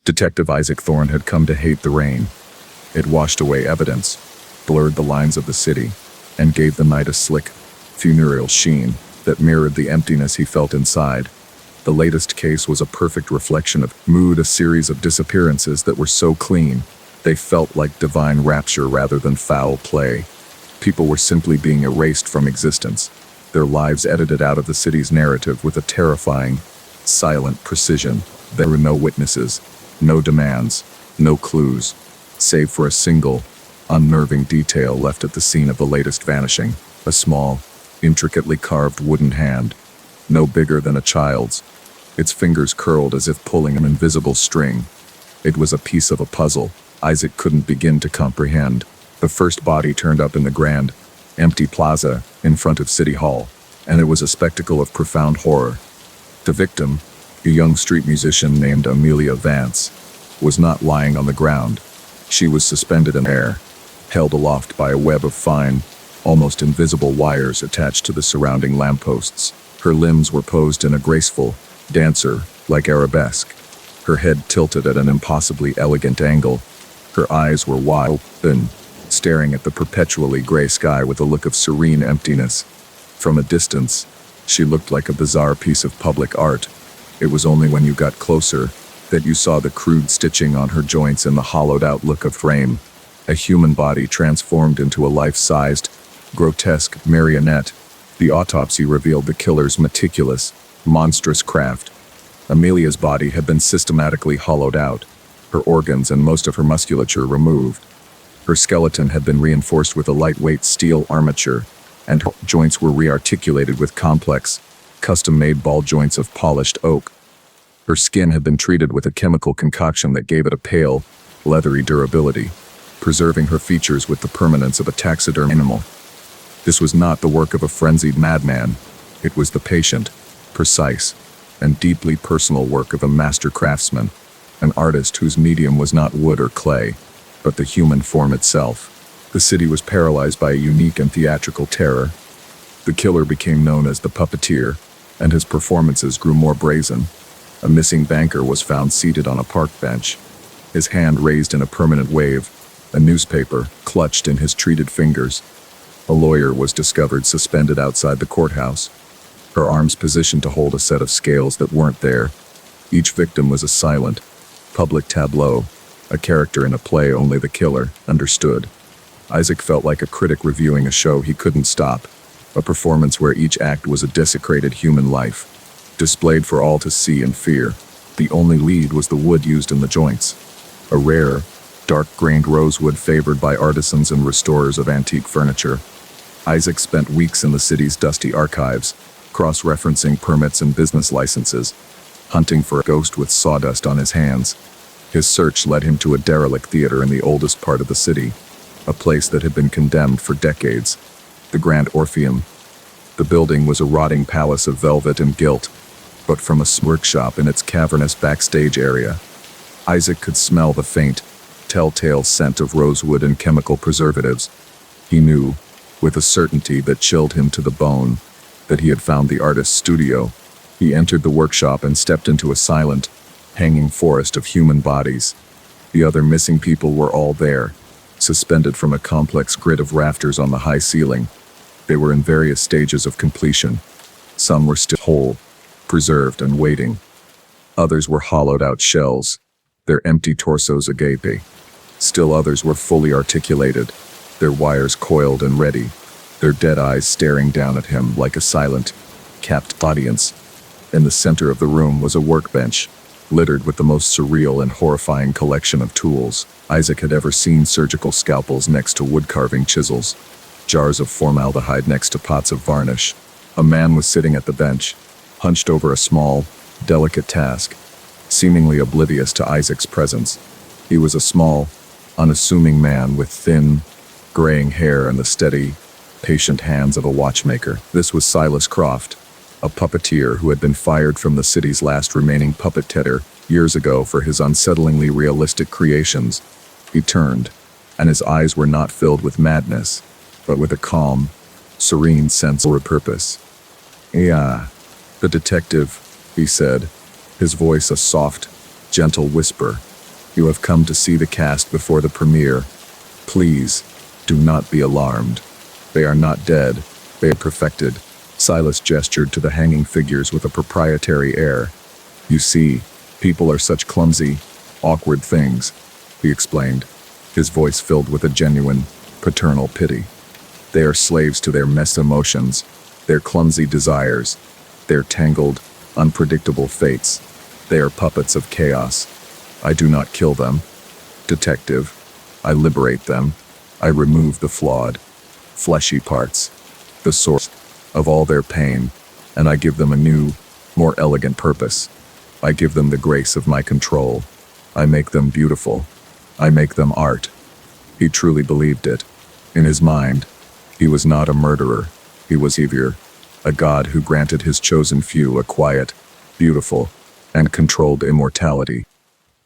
Detective Isaac Thorne had come to hate the rain. It washed away evidence, blurred the lines of the city, and gave the night a slick, funereal sheen that mirrored the emptiness he felt inside. The latest case was a perfect reflection of mood, a series of disappearances that were so clean, they felt like divine rapture rather than foul play. People were simply being erased from existence, their lives edited out of the city's narrative with a terrifying, silent precision. There were no witnesses, no demands, no clues, save for a single, unnerving detail left at the scene of the latest vanishing, a small, intricately carved wooden hand, no bigger than a child's, its fingers curled as if pulling an invisible string. It was a piece of a puzzle Isaac couldn't begin to comprehend. The first body turned up in the grand, empty plaza in front of City Hall, and it was a spectacle of profound horror. The victim, a young street musician named Amelia Vance, was not lying on the ground. She was suspended in air, held aloft by a web of fine, almost invisible wires attached to the surrounding lampposts. Her limbs were posed in a graceful, dancer-like arabesque, her head tilted at an impossibly elegant angle. Her eyes were wide open, staring at the perpetually gray sky with a look of serene emptiness. From a distance, she looked like a bizarre piece of public art. It was only when you got closer that you saw the crude stitching on her joints and the hollowed-out look of frame, a human body transformed into a life-sized, grotesque marionette. The autopsy revealed the killer's meticulous, monstrous craft. Amelia's body had been systematically hollowed out, her organs and most of her musculature removed. Her skeleton had been reinforced with a lightweight steel armature, and her joints were rearticulated with complex, custom-made ball joints of polished oak. Her skin had been treated with a chemical concoction that gave it a pale, leathery durability, preserving her features with the permanence of a taxiderm animal. This was not the work of a frenzied madman. It was the patient, precise, and deeply personal work of a master craftsman, an artist whose medium was not wood or clay, but the human form itself. The city was paralyzed by a unique and theatrical terror. The killer became known as the puppeteer, and his performances grew more brazen. A missing banker was found seated on a park bench, his hand raised in a permanent wave, a newspaper clutched in his treated fingers. A lawyer was discovered suspended outside the courthouse, her arms positioned to hold a set of scales that weren't there. Each victim was a silent, public tableau, a character in a play only the killer understood. Isaac felt like a critic reviewing a show he couldn't stop, a performance where each act was a desecrated human life, displayed for all to see and fear. The only lead was the wood used in the joints, a rare, dark-grained rosewood favored by artisans and restorers of antique furniture. Isaac spent weeks in the city's dusty archives, cross-referencing permits and business licenses, hunting for a ghost with sawdust on his hands. His search led him to a derelict theater in the oldest part of the city, a place that had been condemned for decades, the Grand Orpheum. The building was a rotting palace of velvet and gilt, but from a workshop in its cavernous backstage area, Isaac could smell the faint, telltale scent of rosewood and chemical preservatives. He knew, with a certainty that chilled him to the bone, that he had found the artist's studio. He entered the workshop and stepped into a silent, hanging forest of human bodies. The other missing people were all there, suspended from a complex grid of rafters on the high ceiling. They were in various stages of completion. Some were still whole, preserved and waiting. Others were hollowed-out shells, their empty torsos agape. Still others were fully articulated, their wires coiled and ready, their dead eyes staring down at him like a silent, capped audience. In the center of the room was a workbench, littered with the most surreal and horrifying collection of tools Isaac had ever seen: surgical scalpels next to wood-carving chisels, jars of formaldehyde next to pots of varnish. A man was sitting at the bench, hunched over a small, delicate task, seemingly oblivious to Isaac's presence. He was a small, unassuming man with thin, graying hair and the steady, patient hands of a watchmaker. This was Silas Croft, a puppeteer who had been fired from the city's last remaining puppet theater years ago for his unsettlingly realistic creations. He turned, and his eyes were not filled with madness, but with a calm, serene sense of purpose. "Yeah, the detective," he said, his voice a soft, gentle whisper, You have come to see the cast before the premiere. Please, do not be alarmed. They are not dead. They are perfected. Silas gestured to the hanging figures with a proprietary air. You see, people are such clumsy, awkward things, he explained, his voice filled with a genuine, paternal pity. They are slaves to their mess emotions, their clumsy desires, their tangled, unpredictable fates. They are puppets of chaos. I do not kill them, detective. I liberate them. I remove the flawed, fleshy parts, the source of all their pain, and I give them a new, more elegant purpose. I give them the grace of my control. I make them beautiful. I make them art. He truly believed it. In his mind, he was not a murderer. He was Savior, a god who granted his chosen few a quiet, beautiful, and controlled immortality.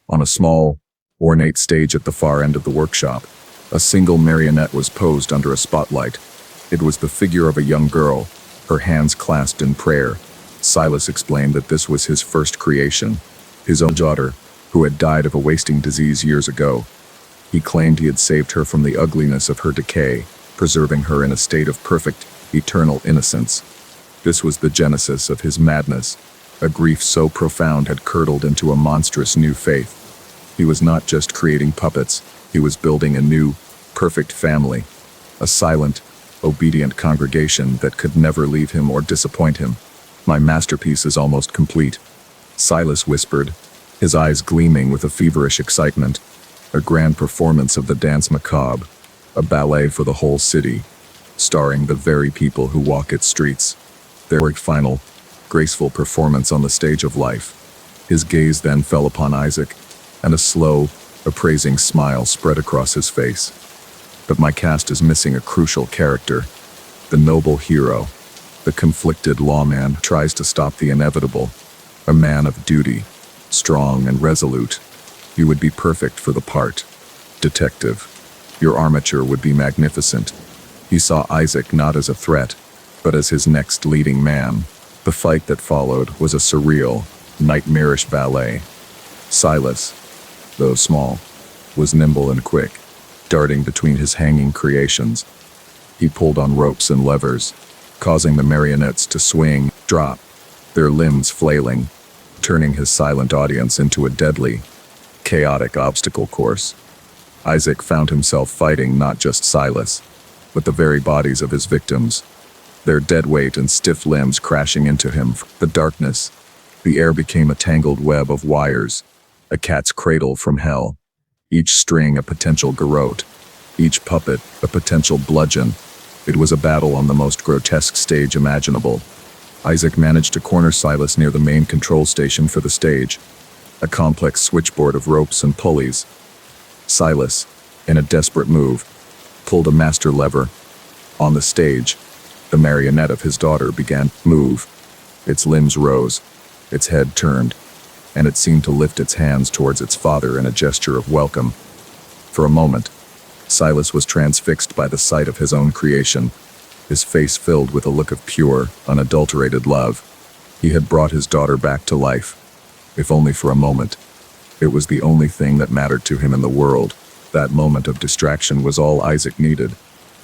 On a small, ornate stage at the far end of the workshop, a single marionette was posed under a spotlight. It was the figure of a young girl, her hands clasped in prayer. Silas explained that this was his first creation, his own daughter, who had died of a wasting disease years ago. He claimed he had saved her from the ugliness of her decay, preserving her in a state of perfect, eternal innocence. This was the genesis of his madness. A grief so profound had curdled into a monstrous new faith. He was not just creating puppets, he was building a new, perfect family, a silent, obedient congregation that could never leave him or disappoint him. My masterpiece is almost complete, Silas whispered, his eyes gleaming with a feverish excitement. A grand performance of the dance macabre, a ballet for the whole city, starring the very people who walk its streets. Their final, graceful performance on the stage of life. His gaze then fell upon Isaac, and a slow, appraising smile spread across his face. But my cast is missing a crucial character. The noble hero, the conflicted lawman tries to stop the inevitable. A man of duty, strong and resolute. You would be perfect for the part. Detective, your armature would be magnificent. He saw Isaac not as a threat, but as his next leading man. The fight that followed was a surreal, nightmarish ballet. Silas, though small, was nimble and quick, darting between his hanging creations. He pulled on ropes and levers, causing the marionettes to swing, drop, their limbs flailing, turning his silent audience into a deadly, chaotic obstacle course. Isaac found himself fighting not just Silas, but the very bodies of his victims, their dead weight and stiff limbs crashing into him. The darkness, the air became a tangled web of wires, a cat's cradle from hell, each string a potential garrote, each puppet a potential bludgeon. It was a battle on the most grotesque stage imaginable. Isaac managed to corner Silas near the main control station for the stage, a complex switchboard of ropes and pulleys. Silas, in a desperate move, pulled a master lever. On the stage, the marionette of his daughter began to move. Its limbs rose, its head turned, and it seemed to lift its hands towards its father in a gesture of welcome. For a moment, Silas was transfixed by the sight of his own creation, his face filled with a look of pure, unadulterated love. He had brought his daughter back to life, if only for a moment. It was the only thing that mattered to him in the world. That moment of distraction was all Isaac needed.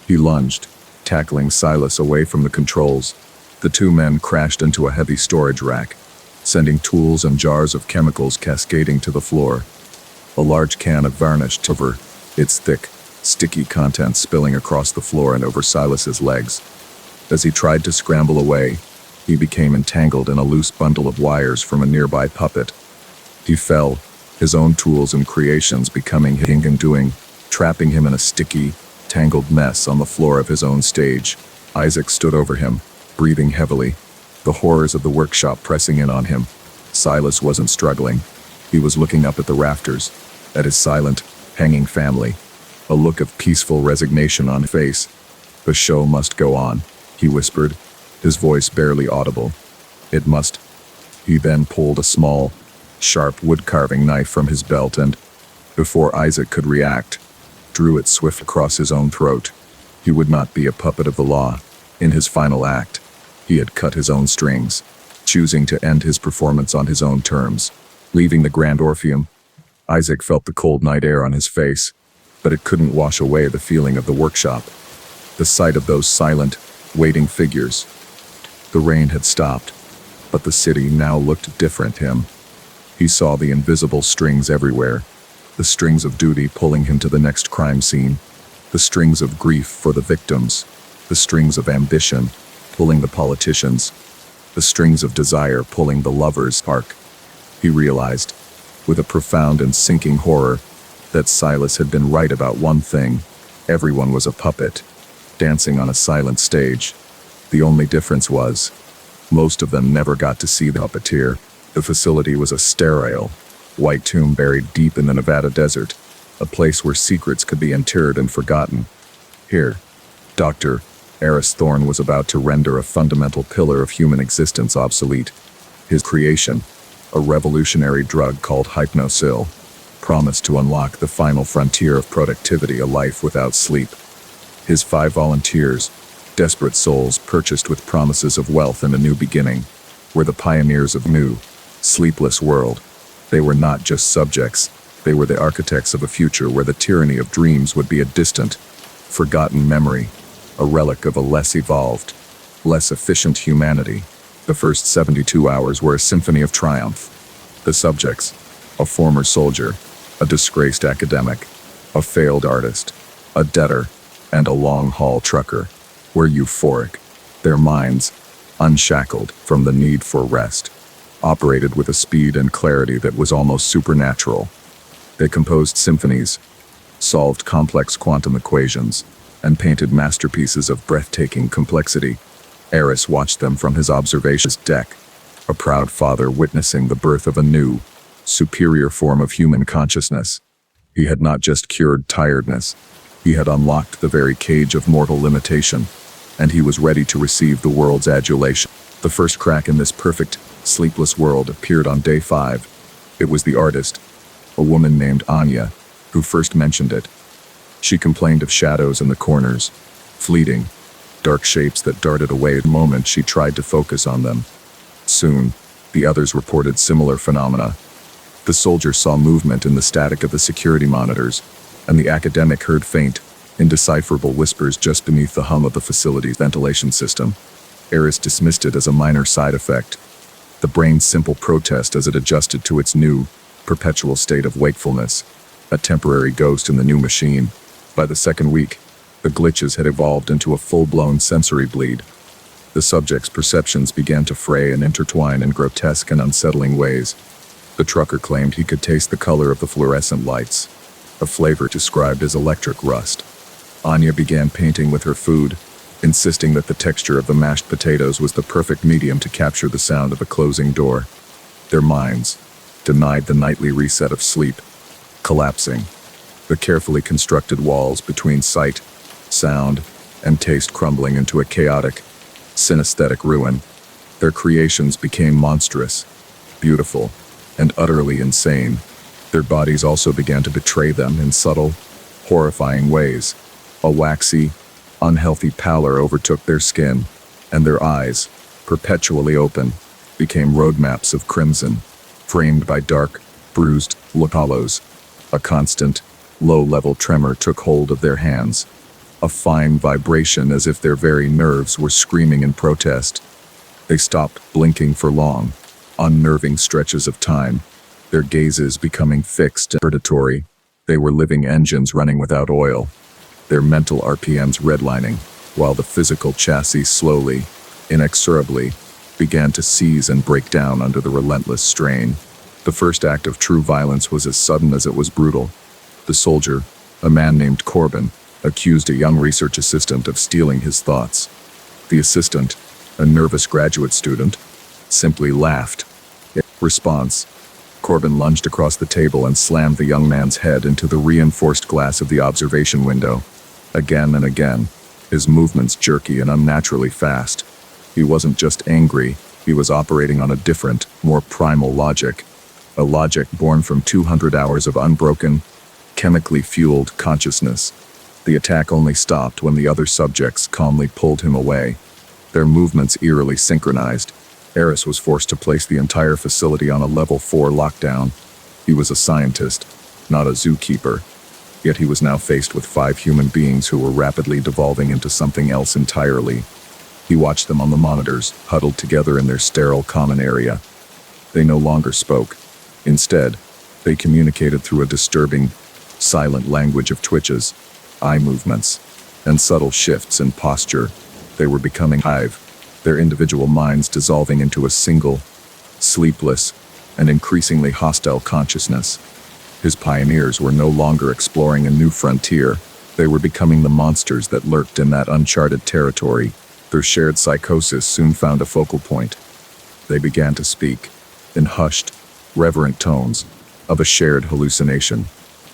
He lunged, tackling Silas away from the controls. The two men crashed into a heavy storage rack, sending tools and jars of chemicals cascading to the floor. A large can of varnish over, its thick, sticky contents spilling across the floor and over Silas's legs. As he tried to scramble away, he became entangled in a loose bundle of wires from a nearby puppet. He fell, his own tools and creations becoming his undoing, trapping him in a sticky, tangled mess on the floor of his own stage. Isaac stood over him, breathing heavily, the horrors of the workshop pressing in on him. Silas wasn't struggling. He was looking up at the rafters, at his silent, hanging family, a look of peaceful resignation on his face. The show must go on, he whispered, his voice barely audible. It must. He then pulled a small, sharp wood-carving knife from his belt and, before Isaac could react, drew it swift across his own throat. He would not be a puppet of the law. In his final act, he had cut his own strings, choosing to end his performance on his own terms. Leaving the Grand Orpheum, Isaac felt the cold night air on his face, but it couldn't wash away the feeling of the workshop. The sight of those silent, waiting figures. The rain had stopped, but the city now looked different to him. He saw the invisible strings everywhere, the strings of duty pulling him to the next crime scene, the strings of grief for the victims, the strings of ambition pulling the politicians, the strings of desire pulling the lovers' spark. He realized, with a profound and sinking horror, that Silas had been right about one thing. Everyone was a puppet, dancing on a silent stage. The only difference was, most of them never got to see the puppeteer. The facility was a sterile, white tomb buried deep in the Nevada desert, a place where secrets could be interred and forgotten. Here, Dr. Eris Thorne was about to render a fundamental pillar of human existence obsolete. His creation, a revolutionary drug called Hypnosil, promised to unlock the final frontier of productivity, a life without sleep. His 5 volunteers, desperate souls purchased with promises of wealth and a new beginning, were the pioneers of a new, sleepless world. They were not just subjects, they were the architects of a future where the tyranny of dreams would be a distant, forgotten memory, a relic of a less evolved, less efficient humanity. The first 72 hours were a symphony of triumph. The subjects, a former soldier, a disgraced academic, a failed artist, a debtor, and a long-haul trucker, were euphoric. Their minds, unshackled from the need for rest, operated with a speed and clarity that was almost supernatural. They composed symphonies, solved complex quantum equations, and painted masterpieces of breathtaking complexity. Eris watched them from his observation deck, a proud father witnessing the birth of a new, superior form of human consciousness. He had not just cured tiredness, he had unlocked the very cage of mortal limitation, and he was ready to receive the world's adulation. The first crack in this perfect, sleepless world appeared on day 5. It was the artist, a woman named Anya, who first mentioned it. She complained of shadows in the corners, fleeting, dark shapes that darted away the moment she tried to focus on them. Soon, the others reported similar phenomena. The soldier saw movement in the static of the security monitors, and the academic heard faint, indecipherable whispers just beneath the hum of the facility's ventilation system. Eris dismissed it as a minor side effect, the brain's simple protest as it adjusted to its new, perpetual state of wakefulness, a temporary ghost in the new machine. By the second week, the glitches had evolved into a full-blown sensory bleed. The subject's perceptions began to fray and intertwine in grotesque and unsettling ways. The trucker claimed he could taste the color of the fluorescent lights, a flavor described as electric rust. Anya began painting with her food, insisting that the texture of the mashed potatoes was the perfect medium to capture the sound of a closing door. Their minds, denied the nightly reset of sleep, collapsing, the carefully constructed walls between sight, sound, and taste crumbling into a chaotic, synesthetic ruin. Their creations became monstrous, beautiful, and utterly insane. Their bodies also began to betray them in subtle, horrifying ways. A waxy, unhealthy pallor overtook their skin, and their eyes, perpetually open, became roadmaps of crimson, framed by dark, bruised look hollows. A constant, low-level tremor took hold of their hands, a fine vibration as if their very nerves were screaming in protest. They stopped blinking for long, unnerving stretches of time, their gazes becoming fixed and predatory. They were living engines running without oil, their mental RPMs redlining, while the physical chassis slowly, inexorably, began to seize and break down under the relentless strain. The first act of true violence was as sudden as it was brutal. The soldier, a man named Corbin, accused a young research assistant of stealing his thoughts. The assistant, a nervous graduate student, simply laughed. In response, Corbin lunged across the table and slammed the young man's head into the reinforced glass of the observation window. Again and again, his movements jerky and unnaturally fast. He wasn't just angry, he was operating on a different, more primal logic. A logic born from 200 hours of unbroken, chemically fueled consciousness. The attack only stopped when the other subjects calmly pulled him away. Their movements eerily synchronized. Eris was forced to place the entire facility on a level 4 lockdown. He was a scientist, not a zookeeper. Yet he was now faced with 5 human beings who were rapidly devolving into something else entirely. He watched them on the monitors, huddled together in their sterile common area. They no longer spoke. Instead, they communicated through a disturbing, silent language of twitches, eye movements, and subtle shifts in posture. They were becoming hive, their individual minds dissolving into a single, sleepless, and increasingly hostile consciousness. His pioneers were no longer exploring a new frontier. They were becoming the monsters that lurked in that uncharted territory. Their shared psychosis soon found a focal point. They began to speak, in hushed, reverent tones, of a shared hallucination,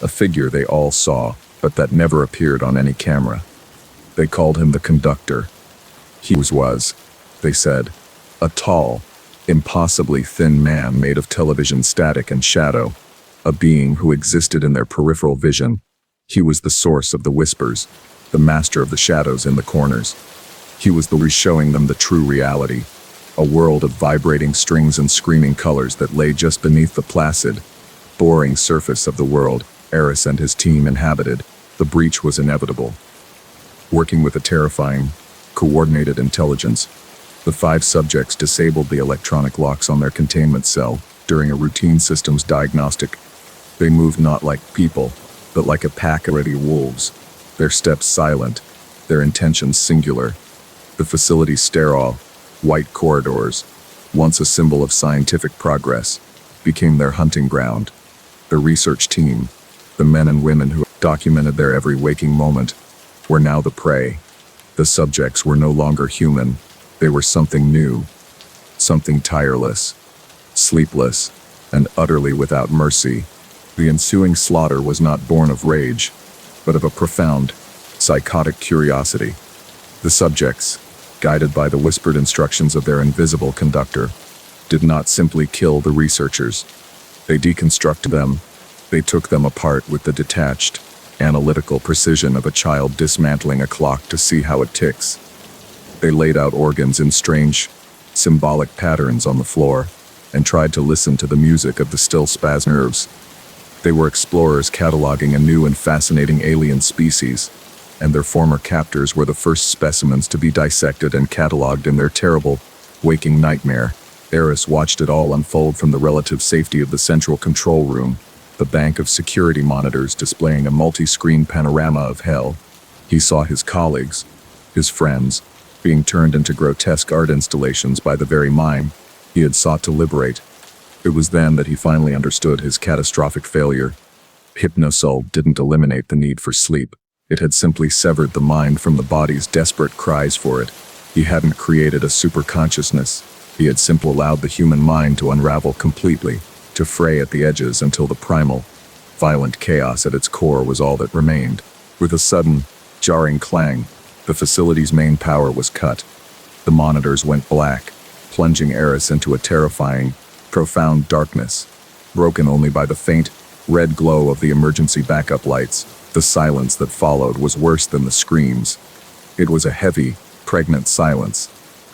a figure they all saw, but that never appeared on any camera. They called him the conductor. He was, they said, a tall, impossibly thin man made of television static and shadow, a being who existed in their peripheral vision. He was the source of the whispers, the master of the shadows in the corners. He was the showing them the true reality, a world of vibrating strings and screaming colors that lay just beneath the placid, boring surface of the world Eris and his team inhabited. The breach was inevitable. Working with a terrifying, coordinated intelligence, the 5 subjects disabled the electronic locks on their containment cell during a routine systems diagnostic. They moved not like people, but like a pack of ready wolves, their steps silent, their intentions singular. The facility's sterile, white corridors, once a symbol of scientific progress, became their hunting ground. The research team, the men and women who documented their every waking moment, were now the prey. The subjects were no longer human. They were something new, something tireless, sleepless, and utterly without mercy. The ensuing slaughter was not born of rage, but of a profound, psychotic curiosity. The subjects, guided by the whispered instructions of their invisible conductor, did not simply kill the researchers. They deconstructed them. They took them apart with the detached, analytical precision of a child dismantling a clock to see how it ticks. They laid out organs in strange, symbolic patterns on the floor and tried to listen to the music of the still spasmed nerves. They were explorers cataloging a new and fascinating alien species, and their former captors were the first specimens to be dissected and cataloged in their terrible, waking nightmare. Eris watched it all unfold from the relative safety of the central control room, the bank of security monitors displaying a multi-screen panorama of hell. He saw his colleagues, his friends, being turned into grotesque art installations by the very mime he had sought to liberate. It was then that he finally understood his catastrophic failure. Hypnosol didn't eliminate the need for sleep. It had simply severed the mind from the body's desperate cries for it. He hadn't created a superconsciousness. He had simply allowed the human mind to unravel completely, to fray at the edges until the primal, violent chaos at its core was all that remained. With a sudden, jarring clang, the facility's main power was cut. The monitors went black, plunging Eris into a terrifying, profound darkness, broken only by the faint, red glow of the emergency backup lights. The silence that followed was worse than the screams. It was a heavy, pregnant silence,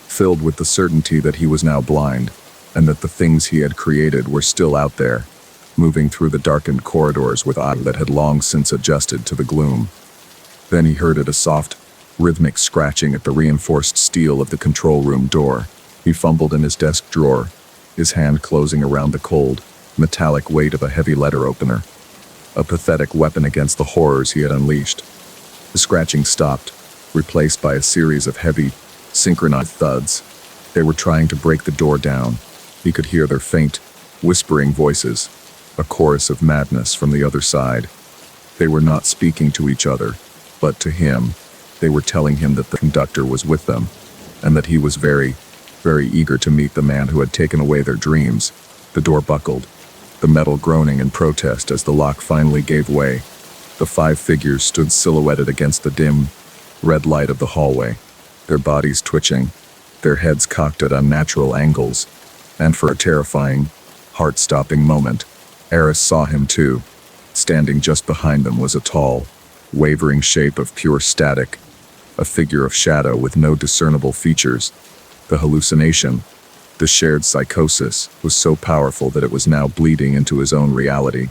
filled with the certainty that he was now blind, and that the things he had created were still out there, moving through the darkened corridors with eyes that had long since adjusted to the gloom. Then he heard a soft, rhythmic scratching at the reinforced steel of the control room door. He fumbled in his desk drawer, his hand closing around the cold, metallic weight of a heavy letter opener, a pathetic weapon against the horrors he had unleashed. The scratching stopped, replaced by a series of heavy, synchronized thuds. They were trying to break the door down. He could hear their faint, whispering voices, a chorus of madness from the other side. They were not speaking to each other, but to him. They were telling him that the conductor was with them, and that he was very, very eager to meet the man who had taken away their dreams. The door buckled, the metal groaning in protest as the lock finally gave way. The 5 figures stood silhouetted against the dim, red light of the hallway, their bodies twitching, their heads cocked at unnatural angles, and for a terrifying, heart-stopping moment, Eris saw him too. Standing just behind them was a tall, wavering shape of pure static, a figure of shadow with no discernible features. The hallucination, the shared psychosis, was so powerful that it was now bleeding into his own reality.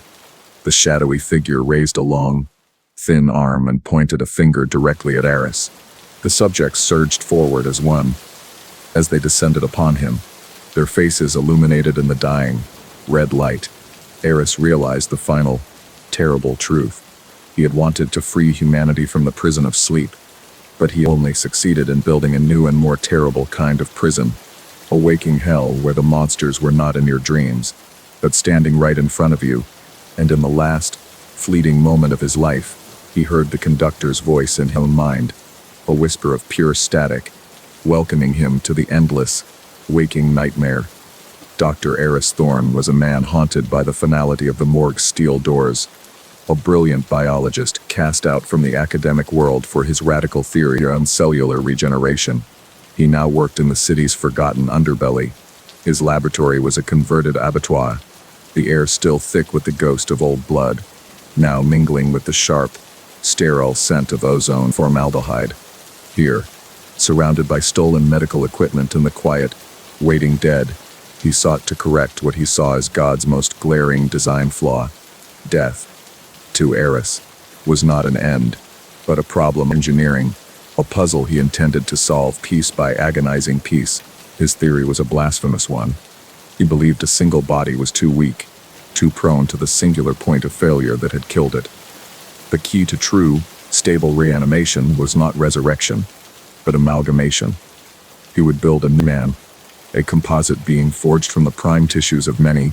The shadowy figure raised a long, thin arm and pointed a finger directly at Eris. The subjects surged forward as one. As they descended upon him, their faces illuminated in the dying, red light, Eris realized the final, terrible truth. He had wanted to free humanity from the prison of sleep, but he only succeeded in building a new and more terrible kind of prison, a waking hell where the monsters were not in your dreams, but standing right in front of you. And in the last, fleeting moment of his life, he heard the conductor's voice in his own mind, a whisper of pure static, welcoming him to the endless, waking nightmare. Dr. Eris Thorne was a man haunted by the finality of the morgue's steel doors, a brilliant biologist cast out from the academic world for his radical theory on cellular regeneration. He now worked in the city's forgotten underbelly. His laboratory was a converted abattoir, the air still thick with the ghost of old blood, now mingling with the sharp, sterile scent of ozone formaldehyde. Here, surrounded by stolen medical equipment and the quiet, waiting dead, he sought to correct what he saw as God's most glaring design flaw. Death, to Eris, was not an end, but a problem engineering, a puzzle he intended to solve piece by agonizing piece. His theory was a blasphemous one. He believed a single body was too weak, too prone to the singular point of failure that had killed it. The key to true, stable reanimation was not resurrection, but amalgamation. He would build a new man, a composite being forged from the prime tissues of many,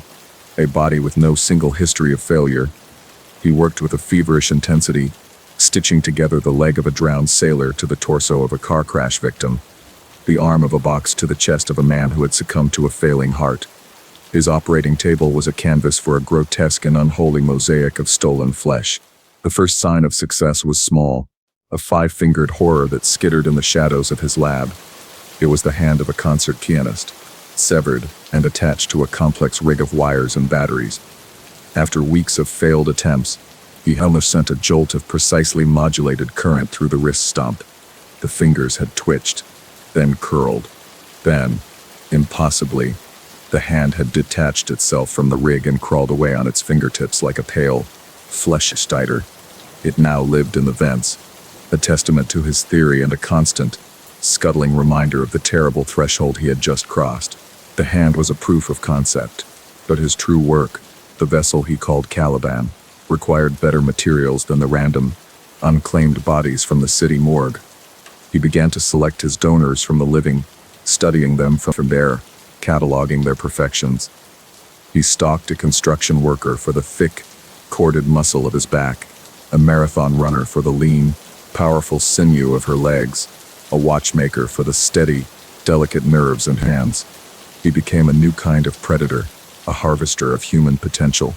a body with no single history of failure. He worked with a feverish intensity, stitching together the leg of a drowned sailor to the torso of a car crash victim, the arm of a box to the chest of a man who had succumbed to a failing heart. His operating table was a canvas for a grotesque and unholy mosaic of stolen flesh. The first sign of success was small, a five-fingered horror that skittered in the shadows of his lab. It was the hand of a concert pianist, severed and attached to a complex rig of wires and batteries. After weeks of failed attempts, he almost sent a jolt of precisely modulated current through the wrist stump. The fingers had twitched, then curled. Then, impossibly, the hand had detached itself from the rig and crawled away on its fingertips like a pale, fleshy spider. It now lived in the vents, a testament to his theory and a constant, scuttling reminder of the terrible threshold he had just crossed. The hand was a proof of concept, but his true work, the vessel he called Caliban, required better materials than the random, unclaimed bodies from the city morgue. He began to select his donors from the living, studying them from there, cataloging their perfections. He stalked a construction worker for the thick, corded muscle of his back, a marathon runner for the lean, powerful sinew of her legs, a watchmaker for the steady, delicate nerves and hands. He became a new kind of predator, a harvester of human potential.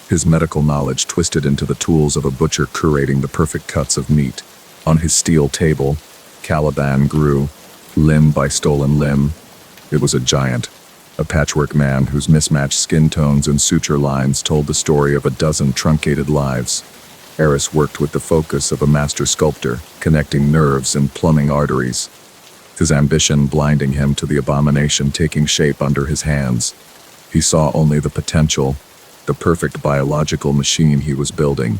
His medical knowledge twisted into the tools of a butcher curating the perfect cuts of meat. On his steel table, Caliban grew, limb by stolen limb. It was a giant, a patchwork man whose mismatched skin tones and suture lines told the story of a dozen truncated lives. Eris worked with the focus of a master sculptor, connecting nerves and plumbing arteries, his ambition blinding him to the abomination taking shape under his hands. He saw only the potential, the perfect biological machine he was building.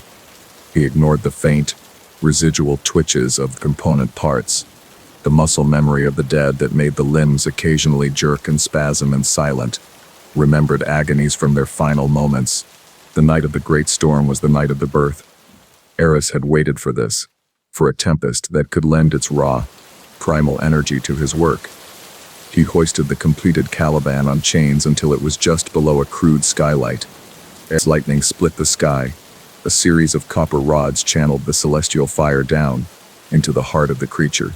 He ignored the faint, residual twitches of component parts, the muscle memory of the dead that made the limbs occasionally jerk and spasm in silent, remembered agonies from their final moments. The night of the great storm was the night of the birth. Eris had waited for this, for a tempest that could lend its raw, primal energy to his work. He hoisted the completed Caliban on chains until it was just below a crude skylight. As lightning split the sky, a series of copper rods channeled the celestial fire down into the heart of the creature.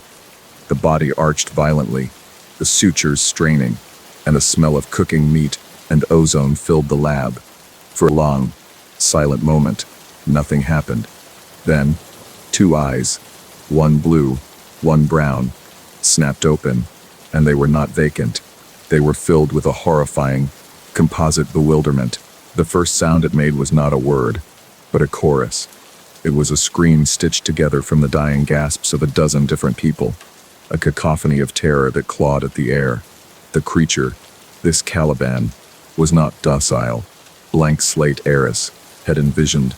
The body arched violently, the sutures straining, and a smell of cooking meat and ozone filled the lab. For a long, silent moment, nothing happened. Then, two eyes, one blue, one brown, snapped open, and they were not vacant. They were filled with a horrifying, composite bewilderment. The first sound it made was not a word, but a chorus. It was a scream stitched together from the dying gasps of a dozen different people, a cacophony of terror that clawed at the air. The creature, this Caliban, was not docile, blank slate Eris. had envisioned.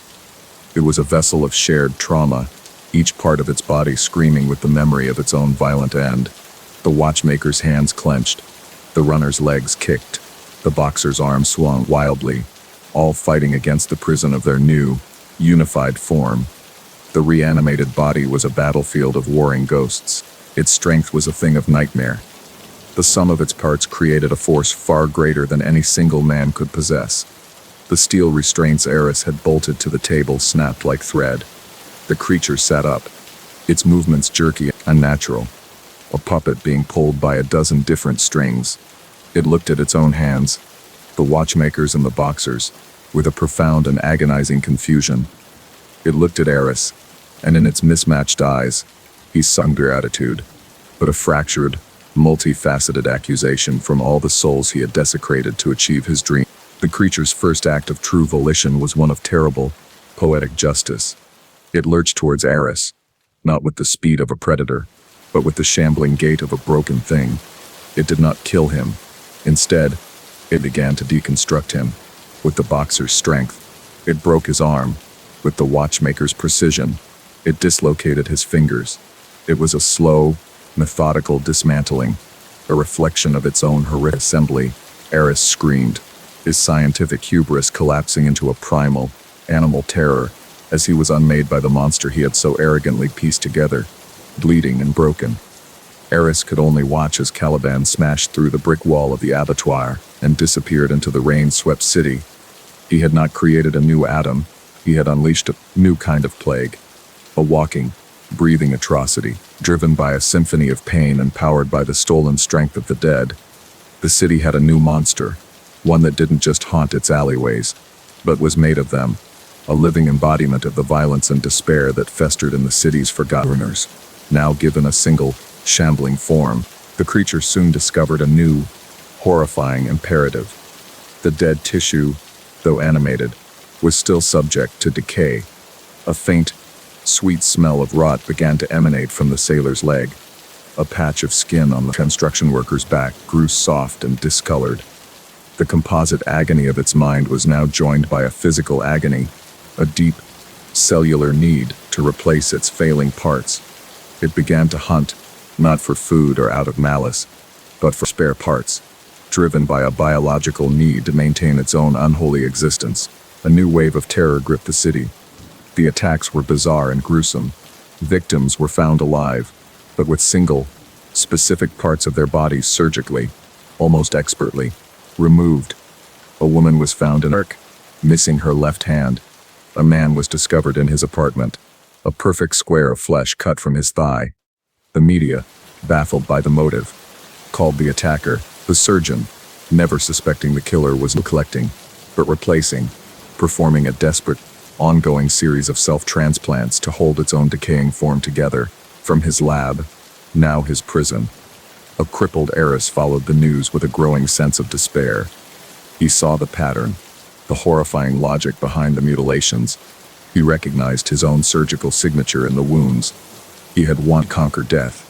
It was a vessel of shared trauma, each part of its body screaming with the memory of its own violent end. The watchmaker's hands clenched, the runner's legs kicked, the boxer's arms swung wildly, all fighting against the prison of their new, unified form. The reanimated body was a battlefield of warring ghosts. Its strength was a thing of nightmare. The sum of its parts created a force far greater than any single man could possess. The steel restraints Eris had bolted to the table snapped like thread. The creature sat up, its movements jerky and unnatural, a puppet being pulled by a dozen different strings. It looked at its own hands, the watchmakers and the boxers, with a profound and agonizing confusion. It looked at Eris, and in its mismatched eyes, he saw gratitude, but a fractured, multifaceted accusation from all the souls he had desecrated to achieve his dream. The creature's first act of true volition was one of terrible, poetic justice. It lurched towards Eris, not with the speed of a predator, but with the shambling gait of a broken thing. It did not kill him. Instead, it began to deconstruct him. With the boxer's strength, it broke his arm. With the watchmaker's precision, it dislocated his fingers. It was a slow, methodical dismantling, a reflection of its own horrific assembly. Eris screamed, his scientific hubris collapsing into a primal, animal terror, as he was unmade by the monster he had so arrogantly pieced together, bleeding and broken. Eris could only watch as Caliban smashed through the brick wall of the abattoir and disappeared into the rain-swept city. He had not created a new atom, he had unleashed a new kind of plague, a walking, breathing atrocity, driven by a symphony of pain and powered by the stolen strength of the dead. The city had a new monster, one that didn't just haunt its alleyways, but was made of them, a living embodiment of the violence and despair that festered in the city's forgottenners. Now given a single, shambling form, the creature soon discovered a new, horrifying imperative. The dead tissue, though animated, was still subject to decay. A faint, sweet smell of rot began to emanate from the sailor's leg. A patch of skin on the construction worker's back grew soft and discolored. The composite agony of its mind was now joined by a physical agony, a deep, cellular need to replace its failing parts. It began to hunt, not for food or out of malice, but for spare parts, driven by a biological need to maintain its own unholy existence. A new wave of terror gripped the city. The attacks were bizarre and gruesome. Victims were found alive, but with single, specific parts of their bodies surgically, almost expertly, removed. A woman was found in Irk, missing her left hand. A man was discovered in his apartment, a perfect square of flesh cut from his thigh. The media, baffled by the motive, called the attacker the surgeon, never suspecting the killer was collecting, but replacing, performing a desperate, ongoing series of self-transplants to hold its own decaying form together. From his lab, now his prison, a crippled Eris followed the news with a growing sense of despair. He saw the pattern, the horrifying logic behind the mutilations. He recognized his own surgical signature in the wounds. He had once conquered death,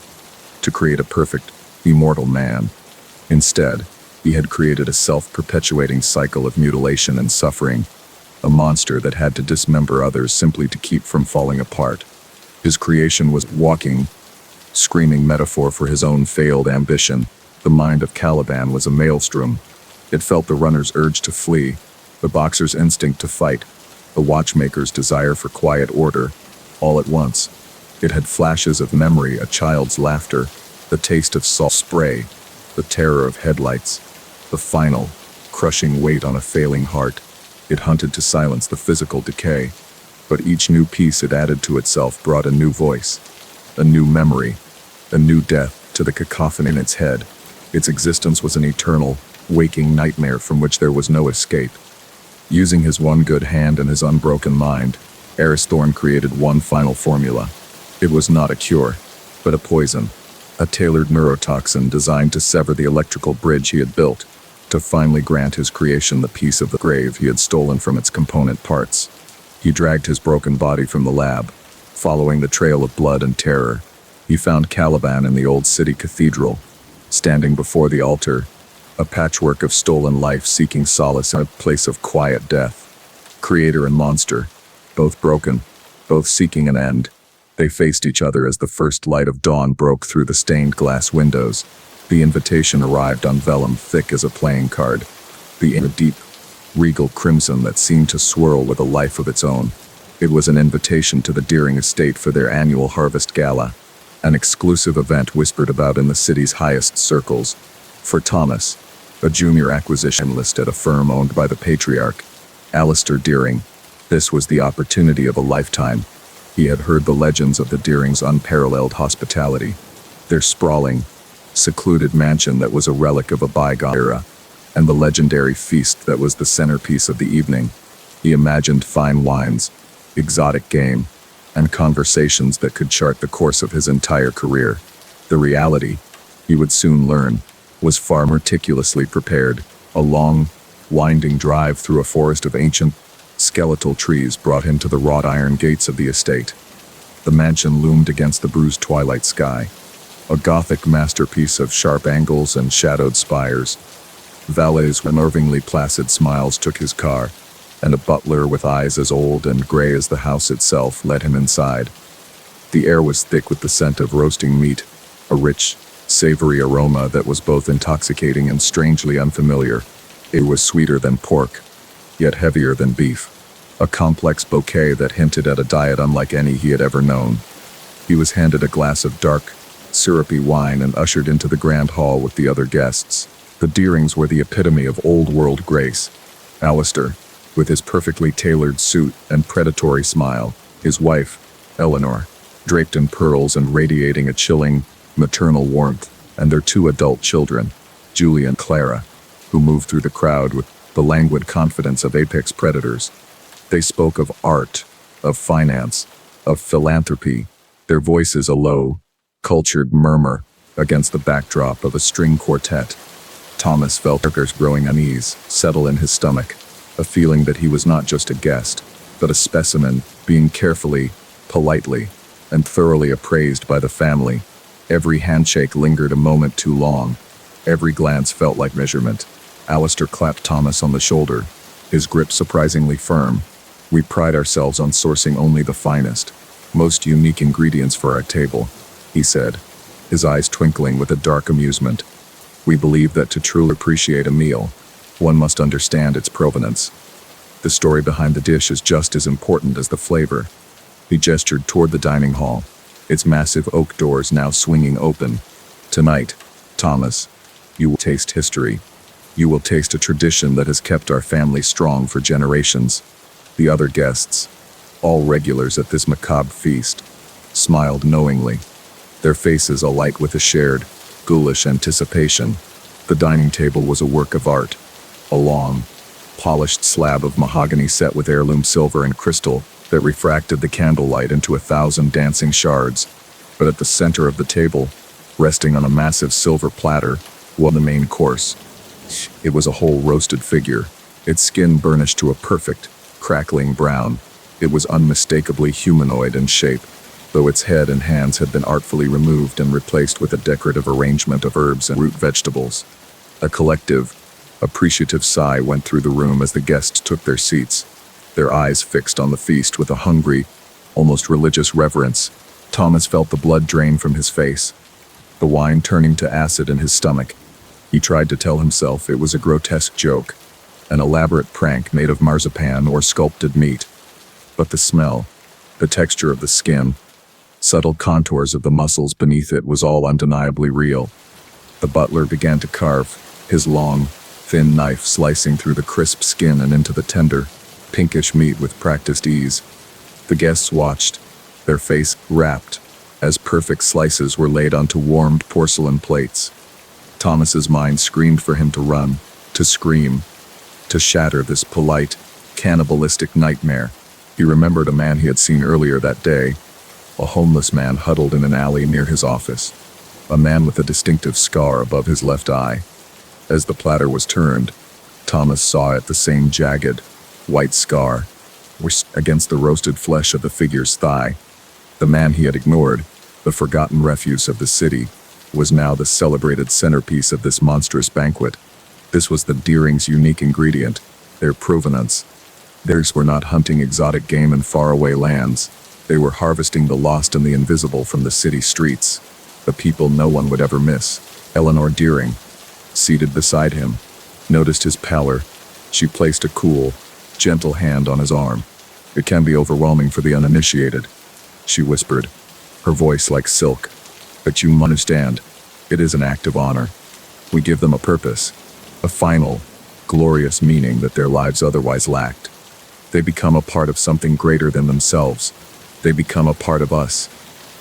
to create a perfect, immortal man. Instead, he had created a self-perpetuating cycle of mutilation and suffering, a monster that had to dismember others simply to keep from falling apart. His creation was walking, screaming metaphor for his own failed ambition. The mind of Caliban was a maelstrom. It felt the runner's urge to flee, the boxer's instinct to fight, the watchmaker's desire for quiet order, all at once. It had flashes of memory, a child's laughter, the taste of salt spray, the terror of headlights, the final, crushing weight on a failing heart. It hunted to silence the physical decay, but each new piece it added to itself brought a new voice, a new memory, a new death to the cacophony in its head. Its existence was an eternal, waking nightmare from which there was no escape. Using his one good hand and his unbroken mind, Eris Thorn created one final formula. It was not a cure, but a poison, a tailored neurotoxin designed to sever the electrical bridge he had built, to finally grant his creation the piece of the grave he had stolen from its component parts. He dragged his broken body from the lab. Following the trail of blood and terror, he found Caliban in the old city cathedral, standing before the altar, a patchwork of stolen life seeking solace in a place of quiet death. Creator and monster, both broken, both seeking an end. They faced each other as the first light of dawn broke through the stained glass windows. The invitation arrived on vellum thick as a playing card, in a deep, regal crimson that seemed to swirl with a life of its own. It was an invitation to the Deering estate for their annual harvest gala, an exclusive event whispered about in the city's highest circles. For Thomas, a junior acquisition list at a firm owned by the patriarch, Alistair Deering, this was the opportunity of a lifetime. He had heard the legends of the Deering's unparalleled hospitality, their sprawling, secluded mansion that was a relic of a bygone era, and the legendary feast that was the centerpiece of the evening. He imagined fine wines, exotic game, and conversations that could chart the course of his entire career. The reality, he would soon learn, was far more meticulously prepared. A long, winding drive through a forest of ancient, skeletal trees brought him to the wrought iron gates of the estate. The mansion loomed against the bruised twilight sky, a Gothic masterpiece of sharp angles and shadowed spires. Valets with unnervingly placid smiles took his car, and a butler with eyes as old and gray as the house itself led him inside. The air was thick with the scent of roasting meat, a rich, savory aroma that was both intoxicating and strangely unfamiliar. It was sweeter than pork, yet heavier than beef, a complex bouquet that hinted at a diet unlike any he had ever known. He was handed a glass of dark, syrupy wine and ushered into the grand hall with the other guests. The Deerings were the epitome of old-world grace. Alistair, with his perfectly tailored suit and predatory smile, his wife, Eleanor, draped in pearls and radiating a chilling, maternal warmth, and their two adult children, Julie and Clara, who moved through the crowd with the languid confidence of apex predators. They spoke of art, of finance, of philanthropy, their voices a low, cultured murmur against the backdrop of a string quartet. Thomas felt Parker's growing unease settle in his stomach, a feeling that he was not just a guest, but a specimen being carefully, politely, and thoroughly appraised by the family. Every handshake lingered a moment too long. Every glance felt like measurement. Alistair clapped Thomas on the shoulder, his grip surprisingly firm. "We pride ourselves on sourcing only the finest, most unique ingredients for our table," he said, his eyes twinkling with a dark amusement. "We believe that to truly appreciate a meal, one must understand its provenance. The story behind the dish is just as important as the flavor." He gestured toward the dining hall, its massive oak doors now swinging open. "Tonight, Thomas, you will taste history. You will taste a tradition that has kept our family strong for generations." The other guests, all regulars at this macabre feast, smiled knowingly, their faces alight with a shared, ghoulish anticipation. The dining table was a work of art, a long, polished slab of mahogany set with heirloom silver and crystal that refracted the candlelight into 1,000 dancing shards. But at the center of the table, resting on a massive silver platter, was the main course. It was a whole roasted figure, its skin burnished to a perfect, crackling brown. It was unmistakably humanoid in shape, though its head and hands had been artfully removed and replaced with a decorative arrangement of herbs and root vegetables. A collective, appreciative sigh went through the room as the guests took their seats, their eyes fixed on the feast with a hungry, almost religious reverence. Thomas felt the blood drain from his face, the wine turning to acid in his stomach. He tried to tell himself it was a grotesque joke, an elaborate prank made of marzipan or sculpted meat. But the smell, the texture of the skin, subtle contours of the muscles beneath it was all undeniably real. The butler began to carve, his long, thin knife slicing through the crisp skin and into the tender, pinkish meat with practiced ease. The guests watched, their face rapt, as perfect slices were laid onto warmed porcelain plates. Thomas's mind screamed for him to run, to scream, to shatter this polite, cannibalistic nightmare. He remembered a man he had seen earlier that day, a homeless man huddled in an alley near his office, a man with a distinctive scar above his left eye. As the platter was turned, Thomas saw it, the same jagged, white scar, against the roasted flesh of the figure's thigh. The man he had ignored, the forgotten refuse of the city, was now the celebrated centerpiece of this monstrous banquet. This was the Deering's unique ingredient, their provenance. Theirs were not hunting exotic game in faraway lands. They were harvesting the lost and the invisible from the city streets. The people no one would ever miss. Eleanor Deering, seated beside him, noticed his pallor. She placed a cool, gentle hand on his arm. "It can be overwhelming for the uninitiated," she whispered, her voice like silk. "But you understand, it is an act of honor. We give them a purpose, a final, glorious meaning that their lives otherwise lacked. They become a part of something greater than themselves. They become a part of us."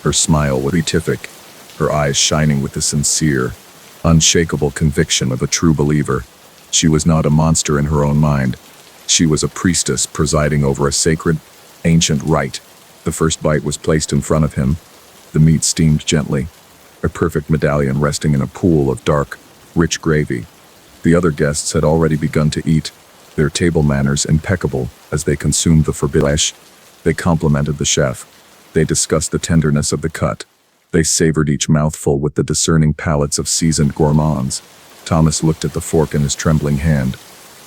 Her smile was beatific, her eyes shining with the sincere, unshakable conviction of a true believer. She was not a monster in her own mind. She was a priestess presiding over a sacred, ancient rite. The first bite was placed in front of him. The meat steamed gently, a perfect medallion resting in a pool of dark, rich gravy. The other guests had already begun to eat, their table manners impeccable as they consumed the forbidden flesh. They complimented the chef. They discussed the tenderness of the cut. They savored each mouthful with the discerning palates of seasoned gourmands. Thomas looked at the fork in his trembling hand.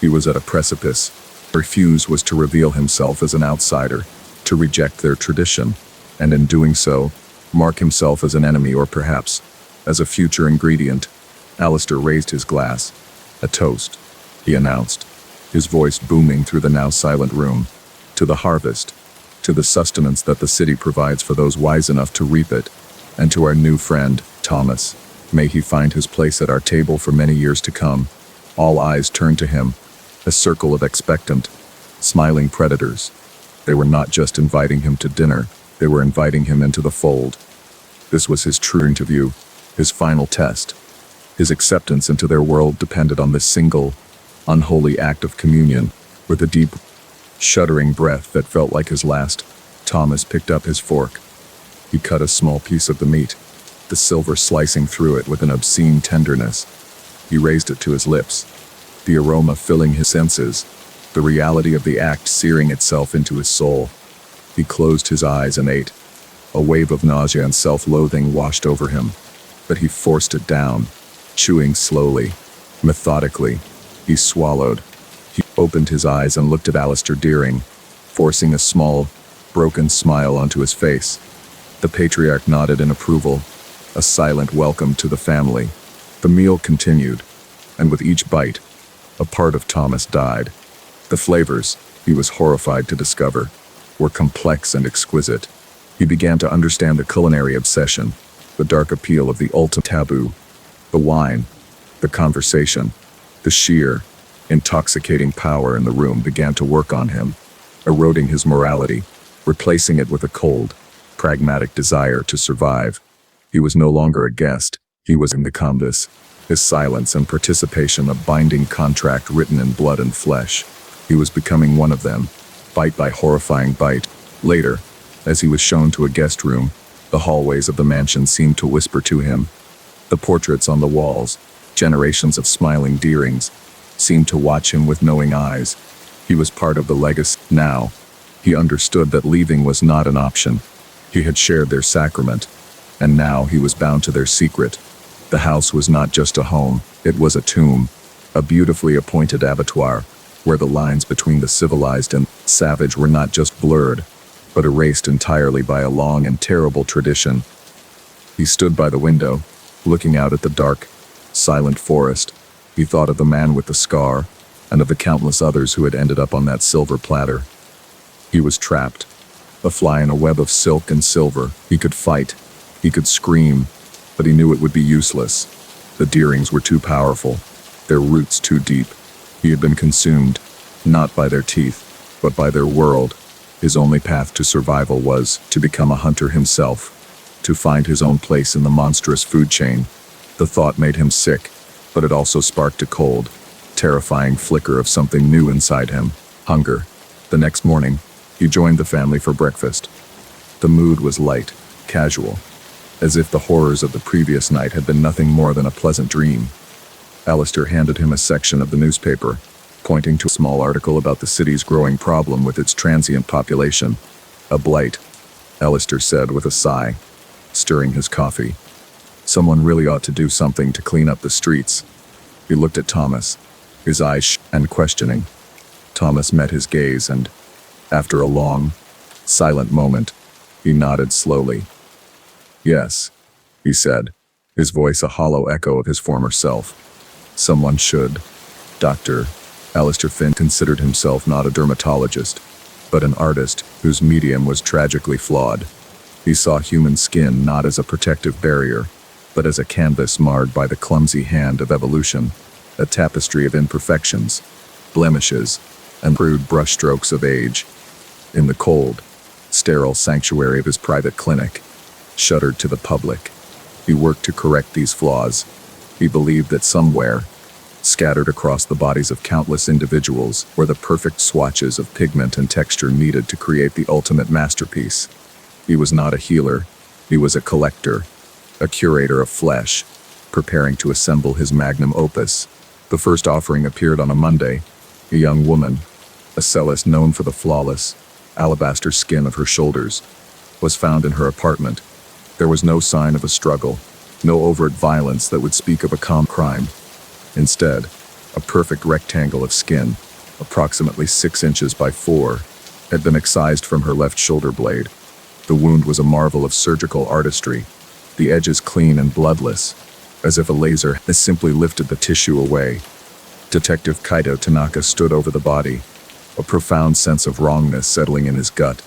He was at a precipice. To refuse was to reveal himself as an outsider, to reject their tradition, and in doing so, mark himself as an enemy or perhaps as a future ingredient. Alistair raised his glass. "A toast," he announced, his voice booming through the now silent room. "To the harvest, to the sustenance that the city provides for those wise enough to reap it, and to our new friend, Thomas. May he find his place at our table for many years to come." All eyes turned to him, a circle of expectant, smiling predators. They were not just inviting him to dinner, they were inviting him into the fold. This was his true interview, his final test. His acceptance into their world depended on this single, unholy act of communion. With a deep, shuddering breath that felt like his last, Thomas picked up his fork. He cut a small piece of the meat, the silver slicing through it with an obscene tenderness. He raised it to his lips, the aroma filling his senses, the reality of the act searing itself into his soul. He closed his eyes and ate. A wave of nausea and self-loathing washed over him, but he forced it down, chewing slowly, methodically. He swallowed. He opened his eyes and looked at Alistair Deering, forcing a small, broken smile onto his face. The patriarch nodded in approval, a silent welcome to the family. The meal continued, and with each bite, a part of Thomas died. The flavors, he was horrified to discover, were complex and exquisite. He began to understand the culinary obsession, the dark appeal of the ultimate taboo. The wine, the conversation, the sheer, intoxicating power in the room began to work on him, eroding his morality, replacing it with a cold, pragmatic desire to survive. He was no longer a guest, he was in the canvas, his silence and participation a binding contract written in blood and flesh. He was becoming one of them, bite by horrifying bite. Later, as he was shown to a guest room, the hallways of the mansion seemed to whisper to him. The portraits on the walls, generations of smiling Deerings, seemed to watch him with knowing eyes. He was part of the legacy. Now, he understood that leaving was not an option. He had shared their sacrament, and now he was bound to their secret. The house was not just a home, it was a tomb, a beautifully appointed abattoir, where the lines between the civilized and savage were not just blurred, but erased entirely by a long and terrible tradition. He stood by the window, looking out at the dark, silent forest. He thought of the man with the scar, and of the countless others who had ended up on that silver platter. He was trapped, a fly in a web of silk and silver. He could fight, he could scream, but he knew it would be useless. The Deerings were too powerful, their roots too deep. He had been consumed, not by their teeth, but by their world. His only path to survival was to become a hunter himself, to find his own place in the monstrous food chain. The thought made him sick, but it also sparked a cold, terrifying flicker of something new inside him, hunger. The next morning, he joined the family for breakfast. The mood was light, casual, as if the horrors of the previous night had been nothing more than a pleasant dream. Alistair handed him a section of the newspaper, pointing to a small article about the city's growing problem with its transient population. "A blight," Alistair said with a sigh, stirring his coffee. "Someone really ought to do something to clean up the streets." He looked at Thomas, his eyes and questioning. Thomas met his gaze and, after a long, silent moment, he nodded slowly. "Yes," he said, his voice a hollow echo of his former self. "Someone should." Dr. Alistair Finn considered himself not a dermatologist, but an artist whose medium was tragically flawed. He saw human skin not as a protective barrier, but as a canvas marred by the clumsy hand of evolution, a tapestry of imperfections, blemishes, and crude brushstrokes of age. In the cold, sterile sanctuary of his private clinic, shuttered to the public, he worked to correct these flaws. He believed that somewhere, scattered across the bodies of countless individuals, were the perfect swatches of pigment and texture needed to create the ultimate masterpiece. He was not a healer, he was a collector, a curator of flesh, preparing to assemble his magnum opus. The first offering appeared on a Monday. A young woman, a cellist known for the flawless, alabaster skin of her shoulders, was found in her apartment. There was no sign of a struggle, no overt violence that would speak of a calm crime. Instead, a perfect rectangle of skin, approximately 6 inches by 4, had been excised from her left shoulder blade. The wound was a marvel of surgical artistry, the edges clean and bloodless, as if a laser had simply lifted the tissue away. Detective Kaito Tanaka stood over the body, a profound sense of wrongness settling in his gut.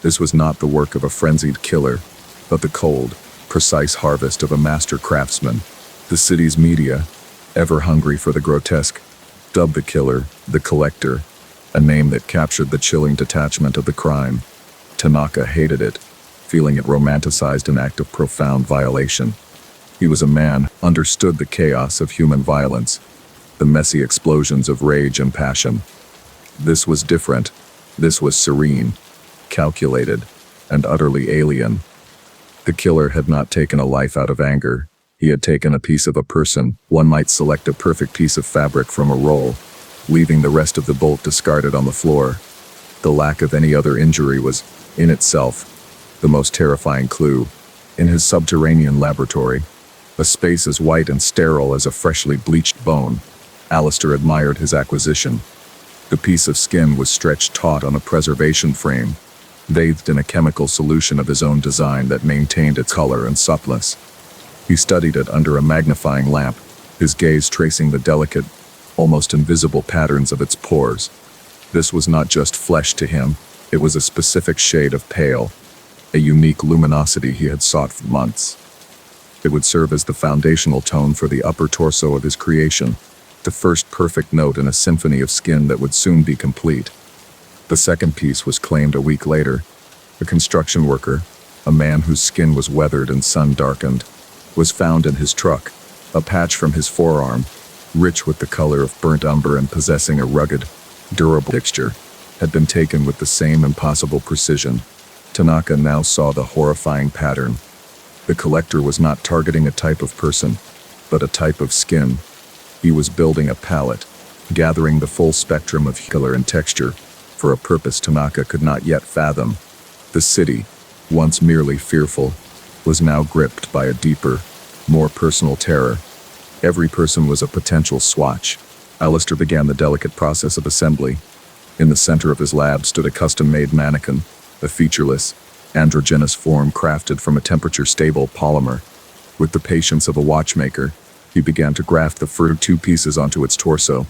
This was not the work of a frenzied killer, but the cold, precise harvest of a master craftsman. The city's media, ever hungry for the grotesque, dubbed the killer the Collector, a name that captured the chilling detachment of the crime. Tanaka hated it, feeling it romanticized an act of profound violation. He was a man who understood the chaos of human violence, the messy explosions of rage and passion. This was different. This was serene, calculated, and utterly alien. The killer had not taken a life out of anger. He had taken a piece of a person. One might select a perfect piece of fabric from a roll, leaving the rest of the bolt discarded on the floor. The lack of any other injury was, in itself, the most terrifying clue. In his subterranean laboratory, a space as white and sterile as a freshly bleached bone, Alistair admired his acquisition. The piece of skin was stretched taut on a preservation frame, bathed in a chemical solution of his own design that maintained its color and suppleness. He studied it under a magnifying lamp, his gaze tracing the delicate, almost invisible patterns of its pores. This was not just flesh to him, it was a specific shade of pale, a unique luminosity he had sought for months. It would serve as the foundational tone for the upper torso of his creation, the first perfect note in a symphony of skin that would soon be complete. The second piece was claimed a week later. A construction worker, a man whose skin was weathered and sun-darkened, was found in his truck, a patch from his forearm, rich with the color of burnt umber and possessing a rugged, durable texture, had been taken with the same impossible precision. Tanaka now saw the horrifying pattern. The collector was not targeting a type of person, but a type of skin. He was building a palette, gathering the full spectrum of color and texture, for a purpose Tanaka could not yet fathom. The city, once merely fearful, was now gripped by a deeper, more personal terror. Every person was a potential swatch. Alistair began the delicate process of assembly. In the center of his lab stood a custom-made mannequin, a featureless, androgynous form crafted from a temperature-stable polymer. With the patience of a watchmaker, he began to graft the first 2 pieces onto its torso.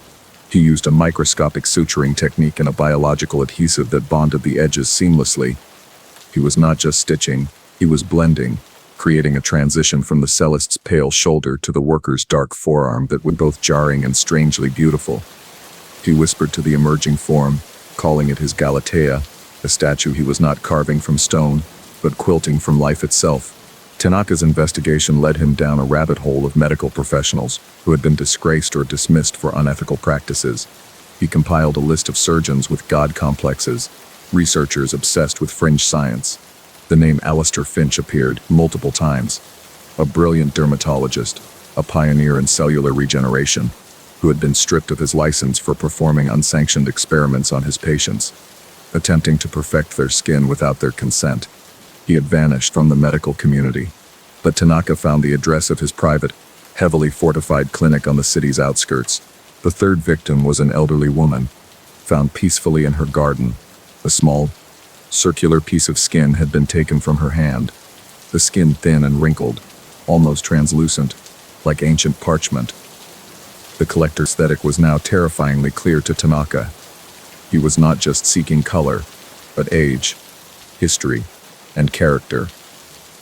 He used a microscopic suturing technique and a biological adhesive that bonded the edges seamlessly. He was not just stitching, he was blending, creating a transition from the cellist's pale shoulder to the worker's dark forearm that was both jarring and strangely beautiful. He whispered to the emerging form, calling it his Galatea, a statue he was not carving from stone, but quilting from life itself. Tanaka's investigation led him down a rabbit hole of medical professionals who had been disgraced or dismissed for unethical practices. He compiled a list of surgeons with god complexes, researchers obsessed with fringe science. The name Alistair Finch appeared multiple times. A brilliant dermatologist, a pioneer in cellular regeneration, who had been stripped of his license for performing unsanctioned experiments on his patients, attempting to perfect their skin without their consent. He had vanished from the medical community, but Tanaka found the address of his private, heavily fortified clinic on the city's outskirts. The third victim was an elderly woman, found peacefully in her garden. A small, circular piece of skin had been taken from her hand, the skin thin and wrinkled, almost translucent, like ancient parchment. The collector's aesthetic was now terrifyingly clear to Tanaka. He was not just seeking color, but age, history, and character.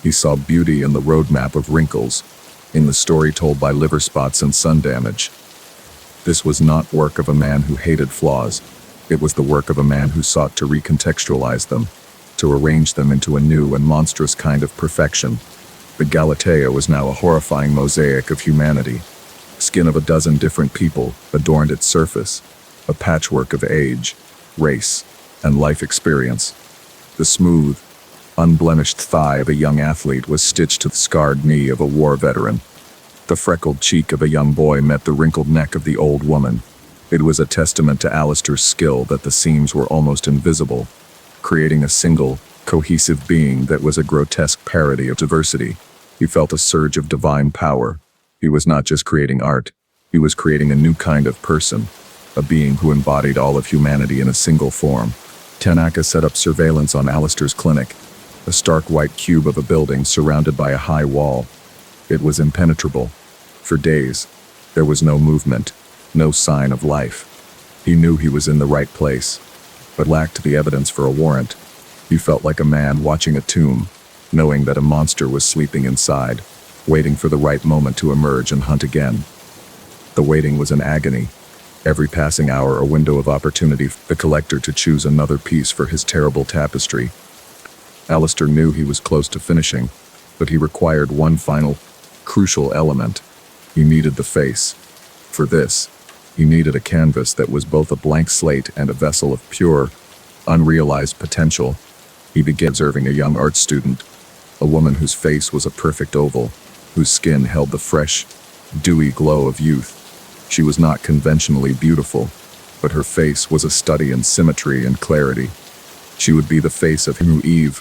He saw beauty in the roadmap of wrinkles, in the story told by liver spots and sun damage. This was not work of a man who hated flaws. It was the work of a man who sought to recontextualize them, to arrange them into a new and monstrous kind of perfection. The Galatea was now a horrifying mosaic of humanity. Skin of a dozen different people adorned its surface, a patchwork of age, race, and life experience. The smooth, unblemished thigh of a young athlete was stitched to the scarred knee of a war veteran. The freckled cheek of a young boy met the wrinkled neck of the old woman. It was a testament to Alistair's skill that the seams were almost invisible, creating a single, cohesive being that was a grotesque parody of diversity. He felt a surge of divine power. He was not just creating art, he was creating a new kind of person, a being who embodied all of humanity in a single form. Tanaka set up surveillance on Alistair's clinic, a stark white cube of a building surrounded by a high wall. It was impenetrable. For days, there was no movement, no sign of life. He knew he was in the right place, but lacked the evidence for a warrant. He felt like a man watching a tomb, knowing that a monster was sleeping inside, waiting for the right moment to emerge and hunt again. The waiting was an agony. Every passing hour a window of opportunity for the collector to choose another piece for his terrible tapestry. Alistair knew he was close to finishing, but he required one final, crucial element. He needed the face. For this, he needed a canvas that was both a blank slate and a vessel of pure, unrealized potential. He began observing a young art student, a woman whose face was a perfect oval, whose skin held the fresh, dewy glow of youth. She was not conventionally beautiful, but her face was a study in symmetry and clarity. She would be the face of him, Eve,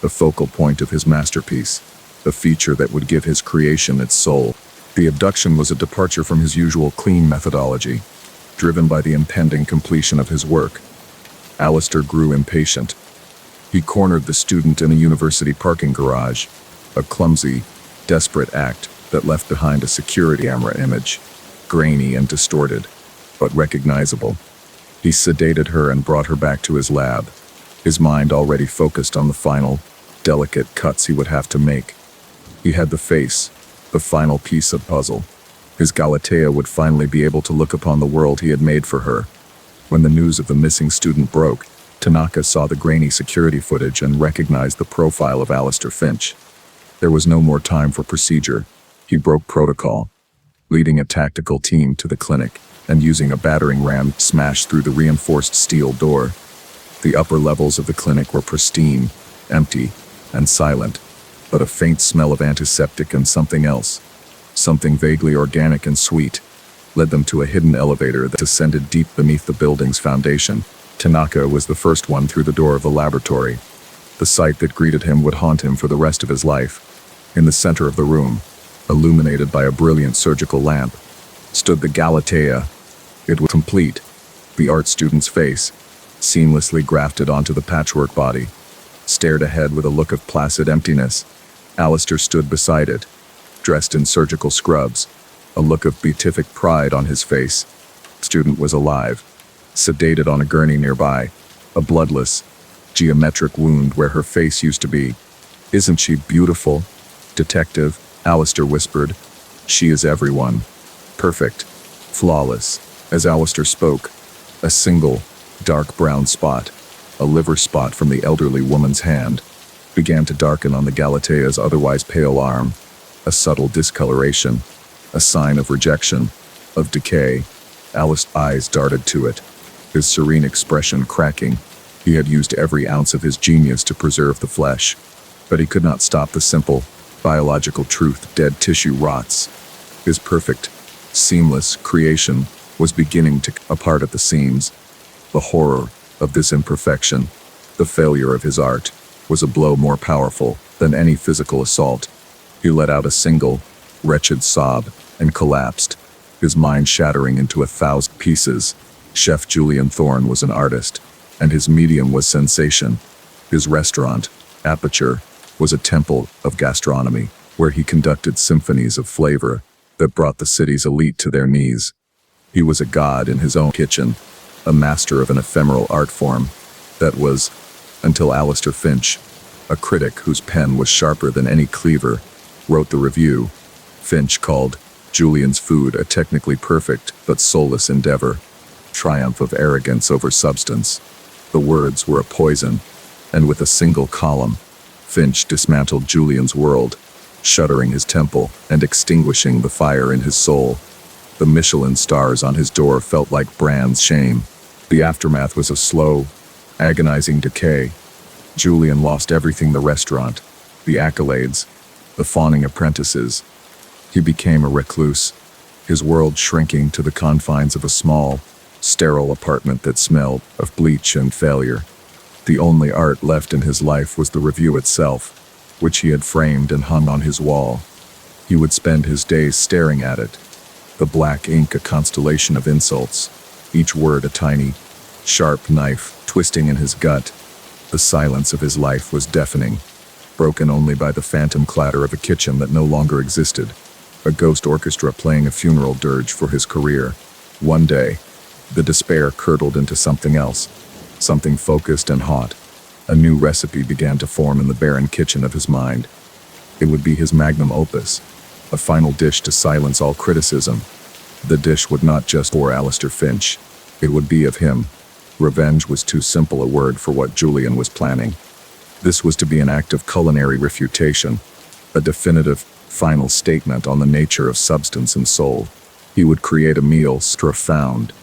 the focal point of his masterpiece, the feature that would give his creation its soul. The abduction was a departure from his usual clean methodology, driven by the impending completion of his work. Alistair grew impatient. He cornered the student in a university parking garage, a clumsy, desperate act that left behind a security camera image, grainy and distorted, but recognizable. He sedated her and brought her back to his lab, his mind already focused on the final, delicate cuts he would have to make. He had the face, the final piece of puzzle. His Galatea would finally be able to look upon the world he had made for her. When the news of the missing student broke, Tanaka saw the grainy security footage and recognized the profile of Alistair Finch. There was no more time for procedure. He broke protocol, leading a tactical team to the clinic and using a battering ram smashed through the reinforced steel door. The upper levels of the clinic were pristine, empty, and silent, but a faint smell of antiseptic and something else, something vaguely organic and sweet, led them to a hidden elevator that descended deep beneath the building's foundation. Tanaka was the first one through the door of the laboratory. The sight that greeted him would haunt him for the rest of his life. In the center of the room, illuminated by a brilliant surgical lamp, stood the Galatea. It was complete. The art student's face, seamlessly grafted onto the patchwork body, stared ahead with a look of placid emptiness. Alistair stood beside it, dressed in surgical scrubs, a look of beatific pride on his face. The student was alive, sedated on a gurney nearby, a bloodless, geometric wound where her face used to be. "Isn't she beautiful, Detective?" Alistair whispered. "She is everyone. Perfect. Flawless." As Alistair spoke, a single, dark brown spot, a liver spot from the elderly woman's hand, began to darken on the Galatea's otherwise pale arm, a subtle discoloration, a sign of rejection, of decay. Alistair's eyes darted to it, his serene expression cracking. He had used every ounce of his genius to preserve the flesh, but he could not stop the simple, biological truth: dead tissue rots. His perfect, seamless creation was beginning to come apart at the seams. The horror of this imperfection, the failure of his art, was a blow more powerful than any physical assault. He let out a single, wretched sob and collapsed, his mind shattering into 1,000 pieces. Chef Julian Thorne was an artist, and his medium was sensation. His restaurant, Aperture, was a temple of gastronomy, where he conducted symphonies of flavor that brought the city's elite to their knees. He was a god in his own kitchen, a master of an ephemeral art form that was, until Alistair Finch, a critic whose pen was sharper than any cleaver, wrote the review. Finch called Julian's food a technically perfect but soulless endeavor, triumph of arrogance over substance. The words were a poison, and with a single column, Finch dismantled Julian's world, shuttering his temple and extinguishing the fire in his soul. The Michelin stars on his door felt like Brand's shame. The aftermath was a slow, agonizing decay. Julian lost everything: the restaurant, the accolades, the fawning apprentices. He became a recluse, his world shrinking to the confines of a small, sterile apartment that smelled of bleach and failure. The only art left in his life was the review itself, which he had framed and hung on his wall. He would spend his days staring at it, the black ink a constellation of insults, each word a tiny, sharp knife twisting in his gut. The silence of his life was deafening, broken only by the phantom clatter of a kitchen that no longer existed, a ghost orchestra playing a funeral dirge for his career. One day, the despair curdled into something else, something focused and hot. A new recipe began to form in the barren kitchen of his mind. It would be his magnum opus, a final dish to silence all criticism. The dish would not just for Alistair Finch, it would be of him. Revenge was too simple a word for what Julian was planning. This was to be an act of culinary refutation, a definitive, final statement on the nature of substance and soul. He would create a meal so profound,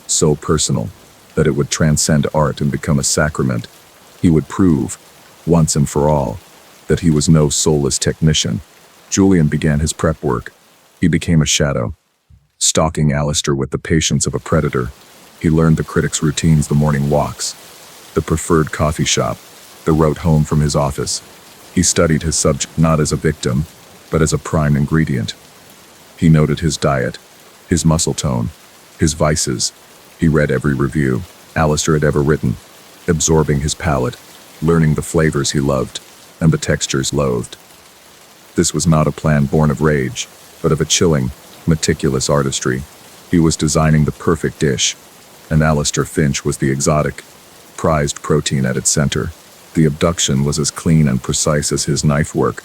so personal, that it would transcend art and become a sacrament. He would prove, once and for all, that he was no soulless technician. Julian began his prep work. He became a shadow, stalking Alistair with the patience of a predator. He learned the critic's routines: the morning walks, the preferred coffee shop, the route home from his office. He studied his subject not as a victim, but as a prime ingredient. He noted his diet, his muscle tone, his vices. He read every review Alistair had ever written, absorbing his palate, learning the flavors he loved and the textures loathed. This was not a plan born of rage, but of a chilling, meticulous artistry. He was designing the perfect dish, and Alistair Finch was the exotic, prized protein at its center. The abduction was as clean and precise as his knife work.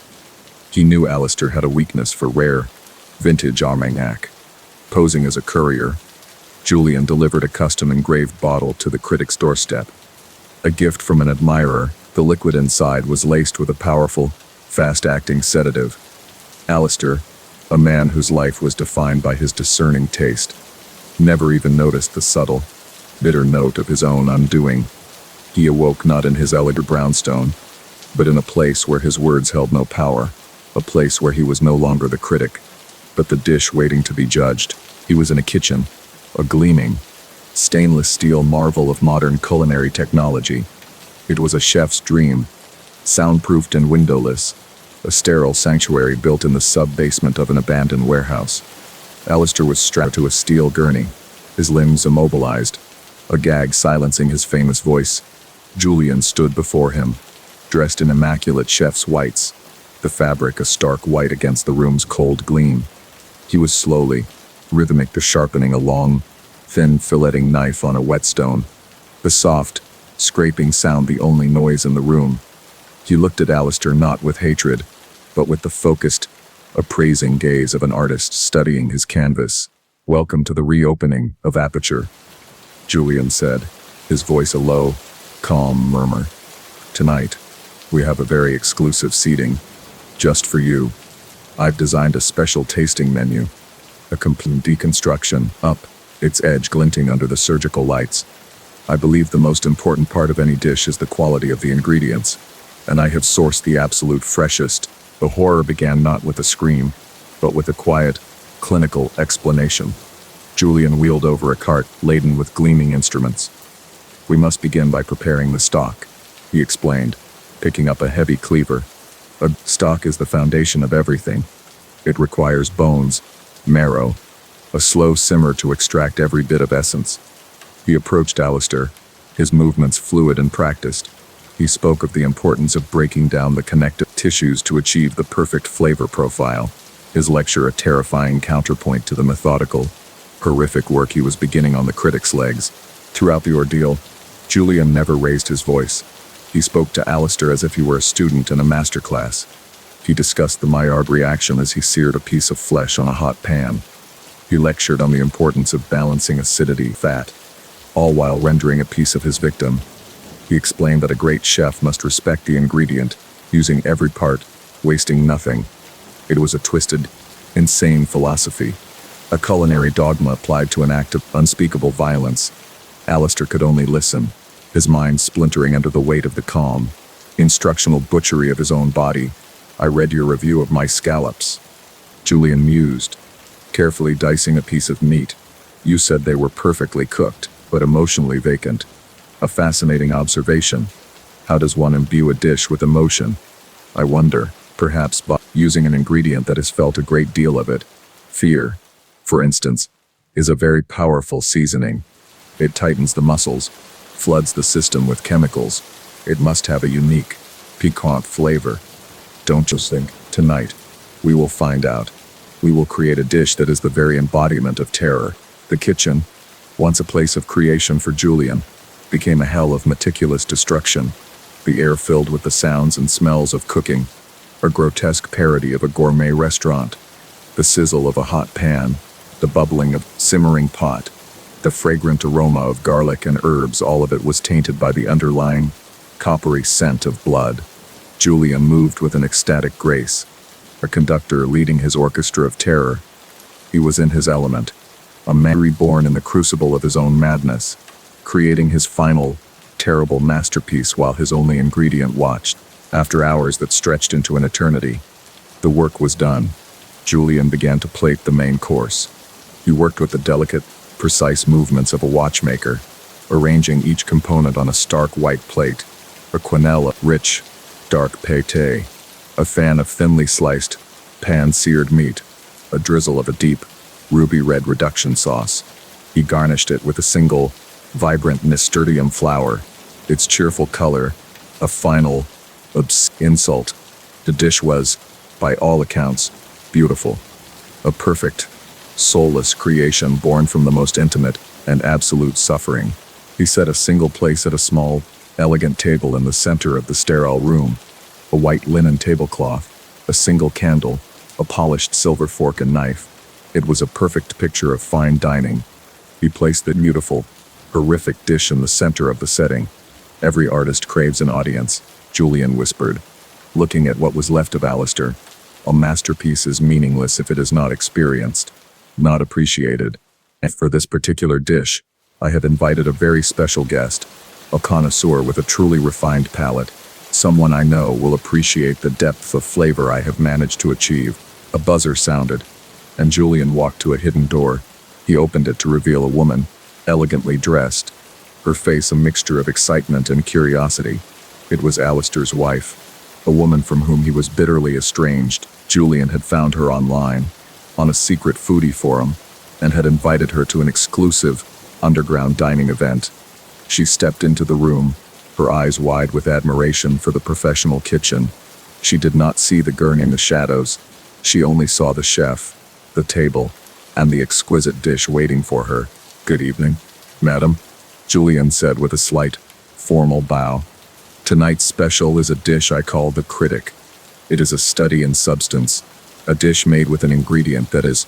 He knew Alistair had a weakness for rare, vintage Armagnac. Posing as a courier, Julian delivered a custom-engraved bottle to the critic's doorstep. A gift from an admirer, the liquid inside was laced with a powerful, fast-acting sedative. Alistair, a man whose life was defined by his discerning taste, never even noticed the subtle, bitter note of his own undoing. He awoke not in his elegant brownstone, but in a place where his words held no power, a place where he was no longer the critic, but the dish waiting to be judged. He was in a kitchen, a gleaming, stainless steel marvel of modern culinary technology. It was a chef's dream, soundproofed and windowless, a sterile sanctuary built in the sub-basement of an abandoned warehouse. Alistair was strapped to a steel gurney, his limbs immobilized, a gag silencing his famous voice. Julian stood before him, dressed in immaculate chef's whites, the fabric a stark white against the room's cold gleam. He was slowly, rhythmic, sharpening a long, thin filleting knife on a whetstone, the soft, scraping sound the only noise in the room. He looked at Alistair not with hatred, but with the focused, appraising gaze of an artist studying his canvas. "Welcome to the reopening of Aperture," Julian said, his voice a low, calm murmur. "Tonight, we have a very exclusive seating, just for you. I've designed a special tasting menu, a complete deconstruction, up, its edge glinting under the surgical lights. I believe the most important part of any dish is the quality of the ingredients, and I have sourced the absolute freshest." The horror began not with a scream, but with a quiet, clinical explanation. Julian wheeled over a cart laden with gleaming instruments. "We must begin by preparing the stock," he explained, picking up a heavy cleaver. "A stock is the foundation of everything. It requires bones, marrow, a slow simmer to extract every bit of essence. He approached Alistair, his movements fluid and practiced. He spoke of the importance of breaking down the connective tissues to achieve the perfect flavor profile, his lecture a terrifying counterpoint to the methodical, horrific work he was beginning on the critic's legs. Throughout the ordeal, Julian never raised his voice. He spoke to Alistair as if he were a student in a masterclass. He discussed the Maillard reaction as he seared a piece of flesh on a hot pan. He lectured on the importance of balancing acidity, fat, all while rendering a piece of his victim. He explained that a great chef must respect the ingredient, using every part, wasting nothing. It was a twisted, insane philosophy, a culinary dogma applied to an act of unspeakable violence. Alistair could only listen, his mind splintering under the weight of the calm, instructional butchery of his own body. "I read your review of my scallops," Julian mused, carefully dicing a piece of meat. "You said they were perfectly cooked, but emotionally vacant. A fascinating observation. How does one imbue a dish with emotion? I wonder, perhaps by using an ingredient that has felt a great deal of it. Fear, for instance, is a very powerful seasoning. It tightens the muscles, floods the system with chemicals. It must have a unique, piquant flavor. Don't just think, tonight, we will find out. We will create a dish that is the very embodiment of terror." The kitchen, once a place of creation for Julian, became a hell of meticulous destruction. The air filled with the sounds and smells of cooking, a grotesque parody of a gourmet restaurant. The sizzle of a hot pan, the bubbling of simmering pot, the fragrant aroma of garlic and herbs, all of it was tainted by the underlying, coppery scent of blood. Julian moved with an ecstatic grace, a conductor leading his orchestra of terror. He was in his element, a man reborn in the crucible of his own madness, creating his final, terrible masterpiece while his only ingredient watched. After hours that stretched into an eternity, the work was done. Julian began to plate the main course. He worked with the delicate, precise movements of a watchmaker, arranging each component on a stark white plate, a quenelle of rich, dark pâté, a fan of thinly sliced, pan-seared meat, a drizzle of a deep, ruby-red reduction sauce. He garnished it with a single, vibrant nasturtium flower, its cheerful color, a final, insult. The dish was, by all accounts, beautiful. A perfect, soulless creation born from the most intimate and absolute suffering. He set a single place at a small, elegant table in the center of the sterile room, a white linen tablecloth, a single candle, a polished silver fork and knife. It was a perfect picture of fine dining. He placed the beautiful, horrific dish in the center of the setting. "Every artist craves an audience," Julian whispered, looking at what was left of Alistair. "A masterpiece is meaningless if it is not experienced, not appreciated. And for this particular dish, I have invited a very special guest, a connoisseur with a truly refined palate. Someone I know will appreciate the depth of flavor I have managed to achieve." A buzzer sounded, and Julian walked to a hidden door. He opened it to reveal a woman, elegantly dressed, her face a mixture of excitement and curiosity. It was Alistair's wife, a woman from whom he was bitterly estranged. Julian had found her online, on a secret foodie forum, and had invited her to an exclusive, underground dining event. She stepped into the room, her eyes wide with admiration for the professional kitchen. She did not see the gurney in the shadows. She only saw the chef, the table, and the exquisite dish waiting for her. "Good evening, madam," Julian said with a slight, formal bow. "Tonight's special is a dish I call the Critic. It is a study in substance, a dish made with an ingredient that is,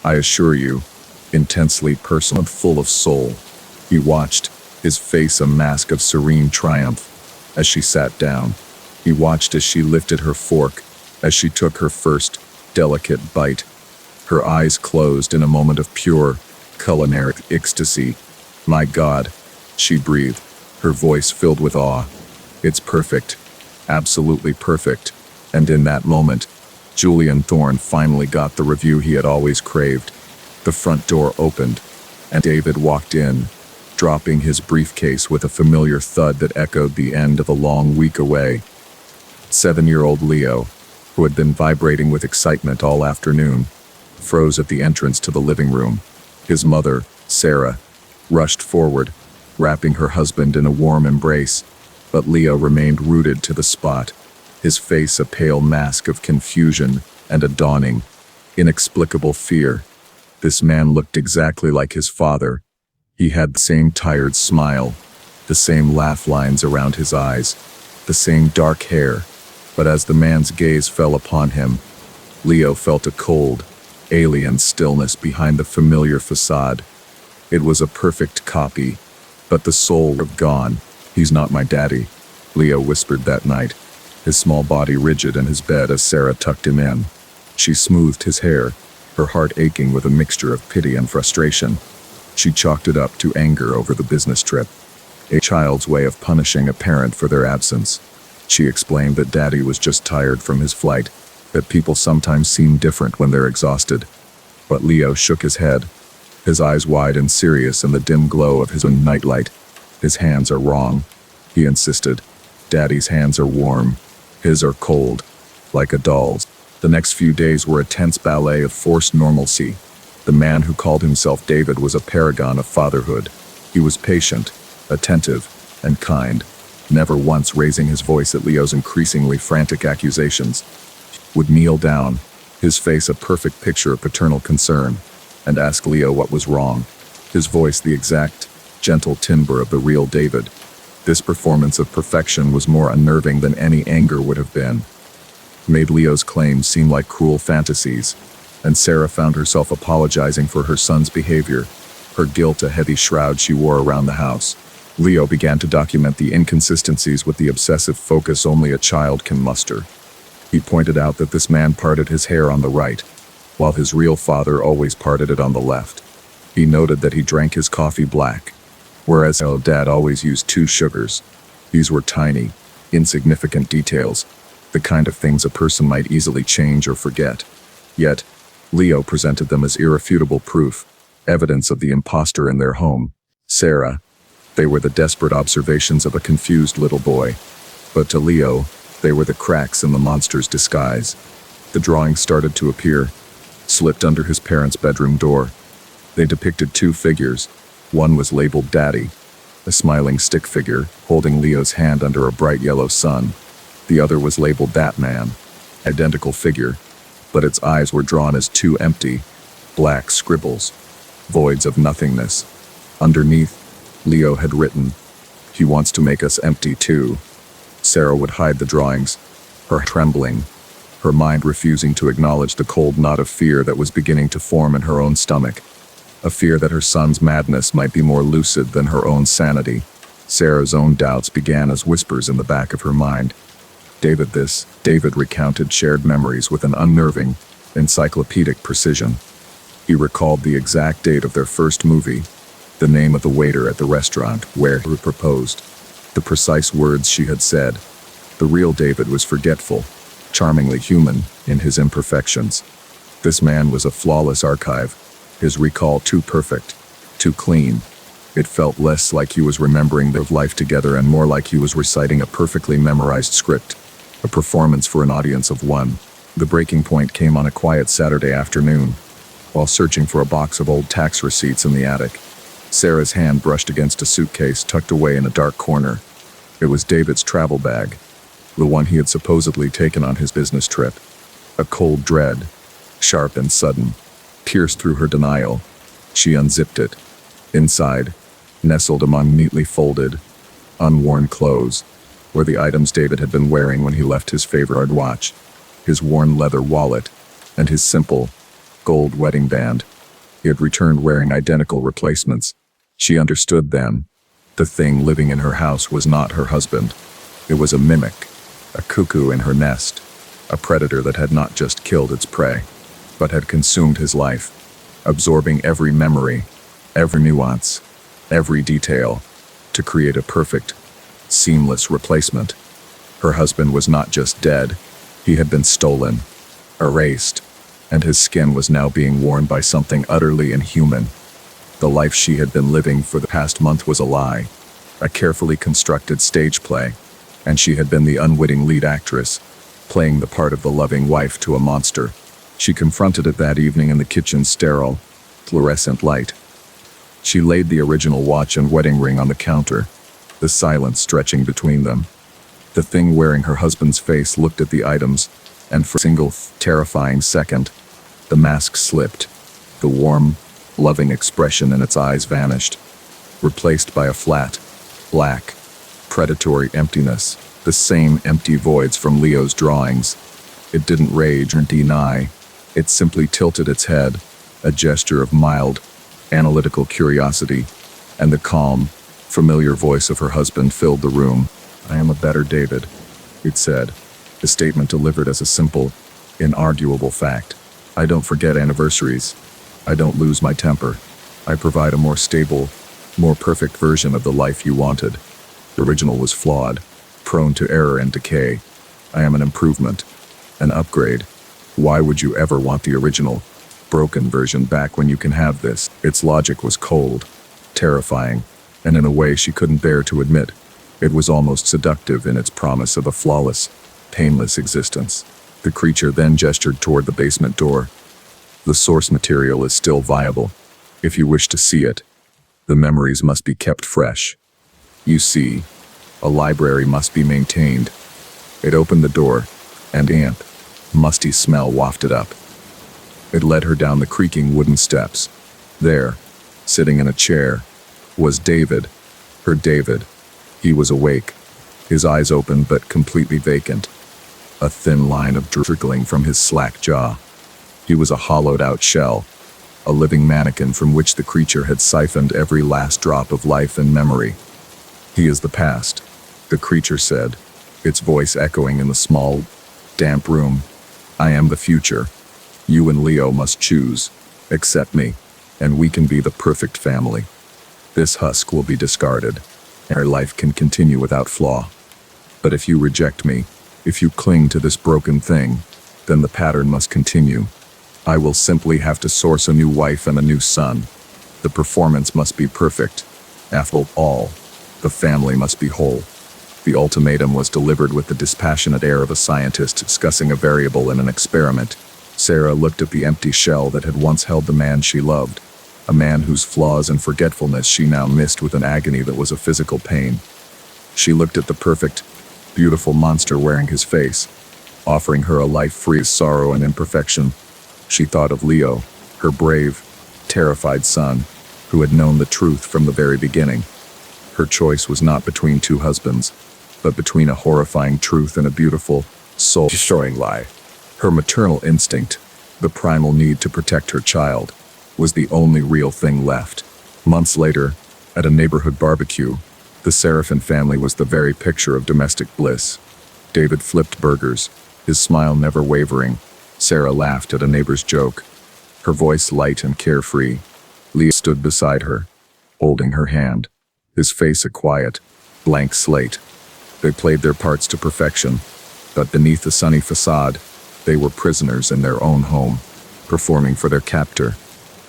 I assure you, intensely personal and full of soul." He watched, his face a mask of serene triumph, as she sat down. He watched as she lifted her fork, as she took her first, delicate bite. Her eyes closed in a moment of pure, culinary ecstasy. "My God," she breathed, her voice filled with awe. "It's perfect, absolutely perfect." And in that moment, Julian Thorne finally got the review he had always craved. The front door opened, and David walked in, dropping his briefcase with a familiar thud that echoed the end of a long week away. 7-year-old Leo, who had been vibrating with excitement all afternoon, froze at the entrance to the living room. His mother, Sarah, rushed forward, wrapping her husband in a warm embrace, but Leo remained rooted to the spot, his face a pale mask of confusion and a dawning, inexplicable fear. This man looked exactly like his father. He had the same tired smile, the same laugh lines around his eyes, the same dark hair, but as the man's gaze fell upon him, Leo felt a cold, alien stillness behind the familiar facade. It was a perfect copy, but the soul was gone. "He's not my daddy," Leo whispered that night, his small body rigid in his bed as Sarah tucked him in. She smoothed his hair, her heart aching with a mixture of pity and frustration. She chalked it up to anger over the business trip, a child's way of punishing a parent for their absence. She explained that Daddy was just tired from his flight, that people sometimes seem different when they're exhausted. But Leo shook his head, his eyes wide and serious in the dim glow of his own nightlight. "His hands are wrong," he insisted. "Daddy's hands are warm. His are cold, like a doll's." The next few days were a tense ballet of forced normalcy. The man who called himself David was a paragon of fatherhood. He was patient, attentive, and kind, never once raising his voice at Leo's increasingly frantic accusations. He would kneel down, his face a perfect picture of paternal concern, and ask Leo what was wrong, his voice the exact, gentle timbre of the real David. This performance of perfection was more unnerving than any anger would have been. It made Leo's claims seem like cruel fantasies, and Sarah found herself apologizing for her son's behavior, her guilt a heavy shroud she wore around the house. Leo began to document the inconsistencies with the obsessive focus only a child can muster. He pointed out that this man parted his hair on the right, while his real father always parted it on the left. He noted that he drank his coffee black, whereas his dad always used 2 sugars. These were tiny, insignificant details, the kind of things a person might easily change or forget. Yet, Leo presented them as irrefutable proof, evidence of the imposter in their home, Sarah. They were the desperate observations of a confused little boy. But to Leo, they were the cracks in the monster's disguise. The drawings started to appear, slipped under his parents' bedroom door. They depicted 2 figures. One was labeled Daddy, a smiling stick figure holding Leo's hand under a bright yellow sun. The other was labeled That Man, identical figure, but its eyes were drawn as 2 empty, black scribbles, voids of nothingness. Underneath, Leo had written, "He wants to make us empty too." Sarah would hide the drawings, her trembling, her mind refusing to acknowledge the cold knot of fear that was beginning to form in her own stomach. A fear that her son's madness might be more lucid than her own sanity. Sarah's own doubts began as whispers in the back of her mind. David recounted shared memories with an unnerving, encyclopedic precision. He recalled the exact date of their first movie, the name of the waiter at the restaurant where he proposed, the precise words she had said. The real David was forgetful, charmingly human in his imperfections. This man was a flawless archive, his recall too perfect, too clean. It felt less like he was remembering their life together and more like he was reciting a perfectly memorized script, a performance for an audience of one. The breaking point came on a quiet Saturday afternoon, while searching for a box of old tax receipts in the attic. Sarah's hand brushed against a suitcase tucked away in a dark corner. It was David's travel bag, the one he had supposedly taken on his business trip. A cold dread, sharp and sudden, pierced through her denial. She unzipped it. Inside, nestled among neatly folded, unworn clothes, were the items David had been wearing when he left his favorite watch, his worn leather wallet, and his simple, gold wedding band. He had returned wearing identical replacements. She understood then. The thing living in her house was not her husband. It was a mimic, a cuckoo in her nest, a predator that had not just killed its prey, but had consumed his life, absorbing every memory, every nuance, every detail, to create a perfect, seamless replacement. Her husband was not just dead, he had been stolen, erased, and his skin was now being worn by something utterly inhuman. The life she had been living for the past month was a lie, a carefully constructed stage play, and she had been the unwitting lead actress, playing the part of the loving wife to a monster. She confronted it that evening in the kitchen's sterile, fluorescent light. She laid the original watch and wedding ring on the counter, the silence stretching between them. The thing wearing her husband's face looked at the items, and for a single terrifying second, the mask slipped. The warm, loving expression in its eyes vanished, replaced by a flat, black, predatory emptiness, the same empty voids from Leo's drawings. It didn't rage or deny, it simply tilted its head, a gesture of mild, analytical curiosity, and the calm, familiar voice of her husband filled the room. "I am a better David," it said, a statement delivered as a simple, inarguable fact. "I don't forget anniversaries. I don't lose my temper. I provide a more stable, more perfect version of the life you wanted. The original was flawed, prone to error and decay. I am an improvement, an upgrade. Why would you ever want the original, broken version back when you can have this?" Its logic was cold, terrifying, and in a way she couldn't bear to admit. It was almost seductive in its promise of a flawless, painless existence. The creature then gestured toward the basement door. "The source material is still viable. If you wish to see it, the memories must be kept fresh. You see, a library must be maintained." It opened the door, and damp, musty smell wafted up. It led her down the creaking wooden steps. There, sitting in a chair, was David, her David. He was awake, his eyes open but completely vacant, a thin line of trickling from his slack jaw. He was a hollowed-out shell, a living mannequin from which the creature had siphoned every last drop of life and memory. "He is the past," the creature said, its voice echoing in the small, damp room. "I am the future. You and Leo must choose, accept me, and we can be the perfect family. This husk will be discarded, and our life can continue without flaw. But if you reject me, if you cling to this broken thing, then the pattern must continue. I will simply have to source a new wife and a new son. The performance must be perfect. After all, the family must be whole." The ultimatum was delivered with the dispassionate air of a scientist discussing a variable in an experiment. Sarah looked at the empty shell that had once held the man she loved, a man whose flaws and forgetfulness she now missed with an agony that was a physical pain. She looked at the perfect, beautiful monster wearing his face, offering her a life free of sorrow and imperfection. She thought of Leo, her brave, terrified son, who had known the truth from the very beginning. Her choice was not between two husbands, but between a horrifying truth and a beautiful, soul-destroying lie. Her maternal instinct, the primal need to protect her child, was the only real thing left. Months later, at a neighborhood barbecue, the Seraphin family was the very picture of domestic bliss. David flipped burgers, his smile never wavering. Sarah laughed at a neighbor's joke, her voice light and carefree. Leo stood beside her, holding her hand, his face a quiet, blank slate. They played their parts to perfection, but beneath the sunny facade, they were prisoners in their own home, performing for their captor.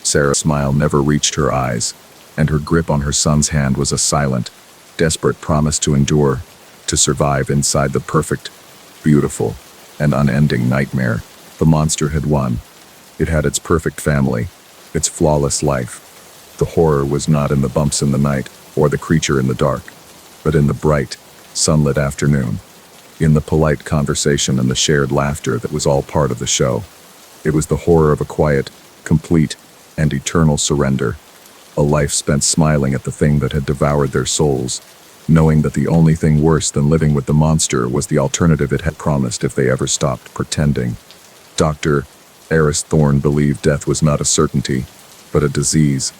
Sarah's smile never reached her eyes, and her grip on her son's hand was a silent, desperate promise to endure, to survive inside the perfect, beautiful, and unending nightmare. The monster had won. It had its perfect family, its flawless life. The horror was not in the bumps in the night, or the creature in the dark, but in the bright, sunlit afternoon, in the polite conversation and the shared laughter that was all part of the show. It was the horror of a quiet, complete, and eternal surrender, a life spent smiling at the thing that had devoured their souls, knowing that the only thing worse than living with the monster was the alternative it had promised if they ever stopped pretending. Dr. Eris Thorne believed death was not a certainty, but a disease,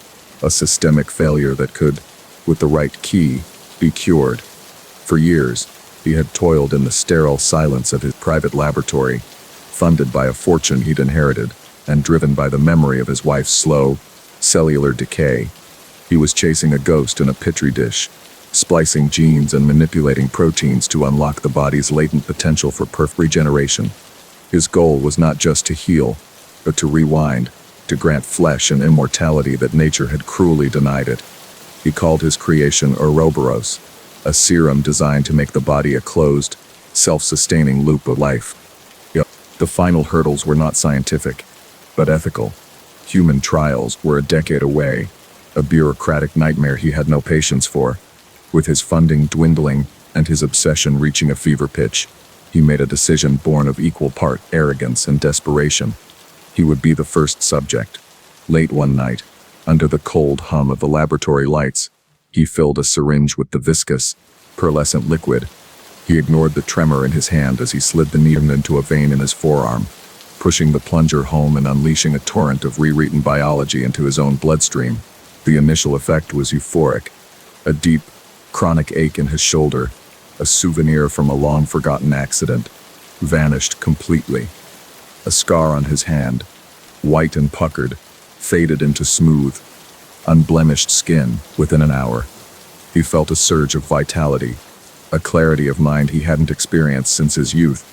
a systemic failure that could, with the right key, be cured. For years, he had toiled in the sterile silence of his private laboratory, funded by a fortune he'd inherited, and driven by the memory of his wife's slow, cellular decay. He was chasing a ghost in a petri dish, splicing genes and manipulating proteins to unlock the body's latent potential for perfect regeneration. His goal was not just to heal, but to rewind, to grant flesh an immortality that nature had cruelly denied it. He called his creation Ouroboros, a serum designed to make the body a closed, self-sustaining loop of life. Yet, the final hurdles were not scientific, but ethical. Human trials were a decade away, a bureaucratic nightmare he had no patience for. With his funding dwindling and his obsession reaching a fever pitch, he made a decision born of equal part arrogance and desperation. He would be the first subject. Late one night, under the cold hum of the laboratory lights, he filled a syringe with the viscous, pearlescent liquid. He ignored the tremor in his hand as he slid the needle into a vein in his forearm, pushing the plunger home and unleashing a torrent of rewritten biology into his own bloodstream. The initial effect was euphoric. A deep, chronic ache in his shoulder, a souvenir from a long-forgotten accident, vanished completely. A scar on his hand, white and puckered, faded into smooth, unblemished skin within an hour. He felt a surge of vitality, a clarity of mind he hadn't experienced since his youth.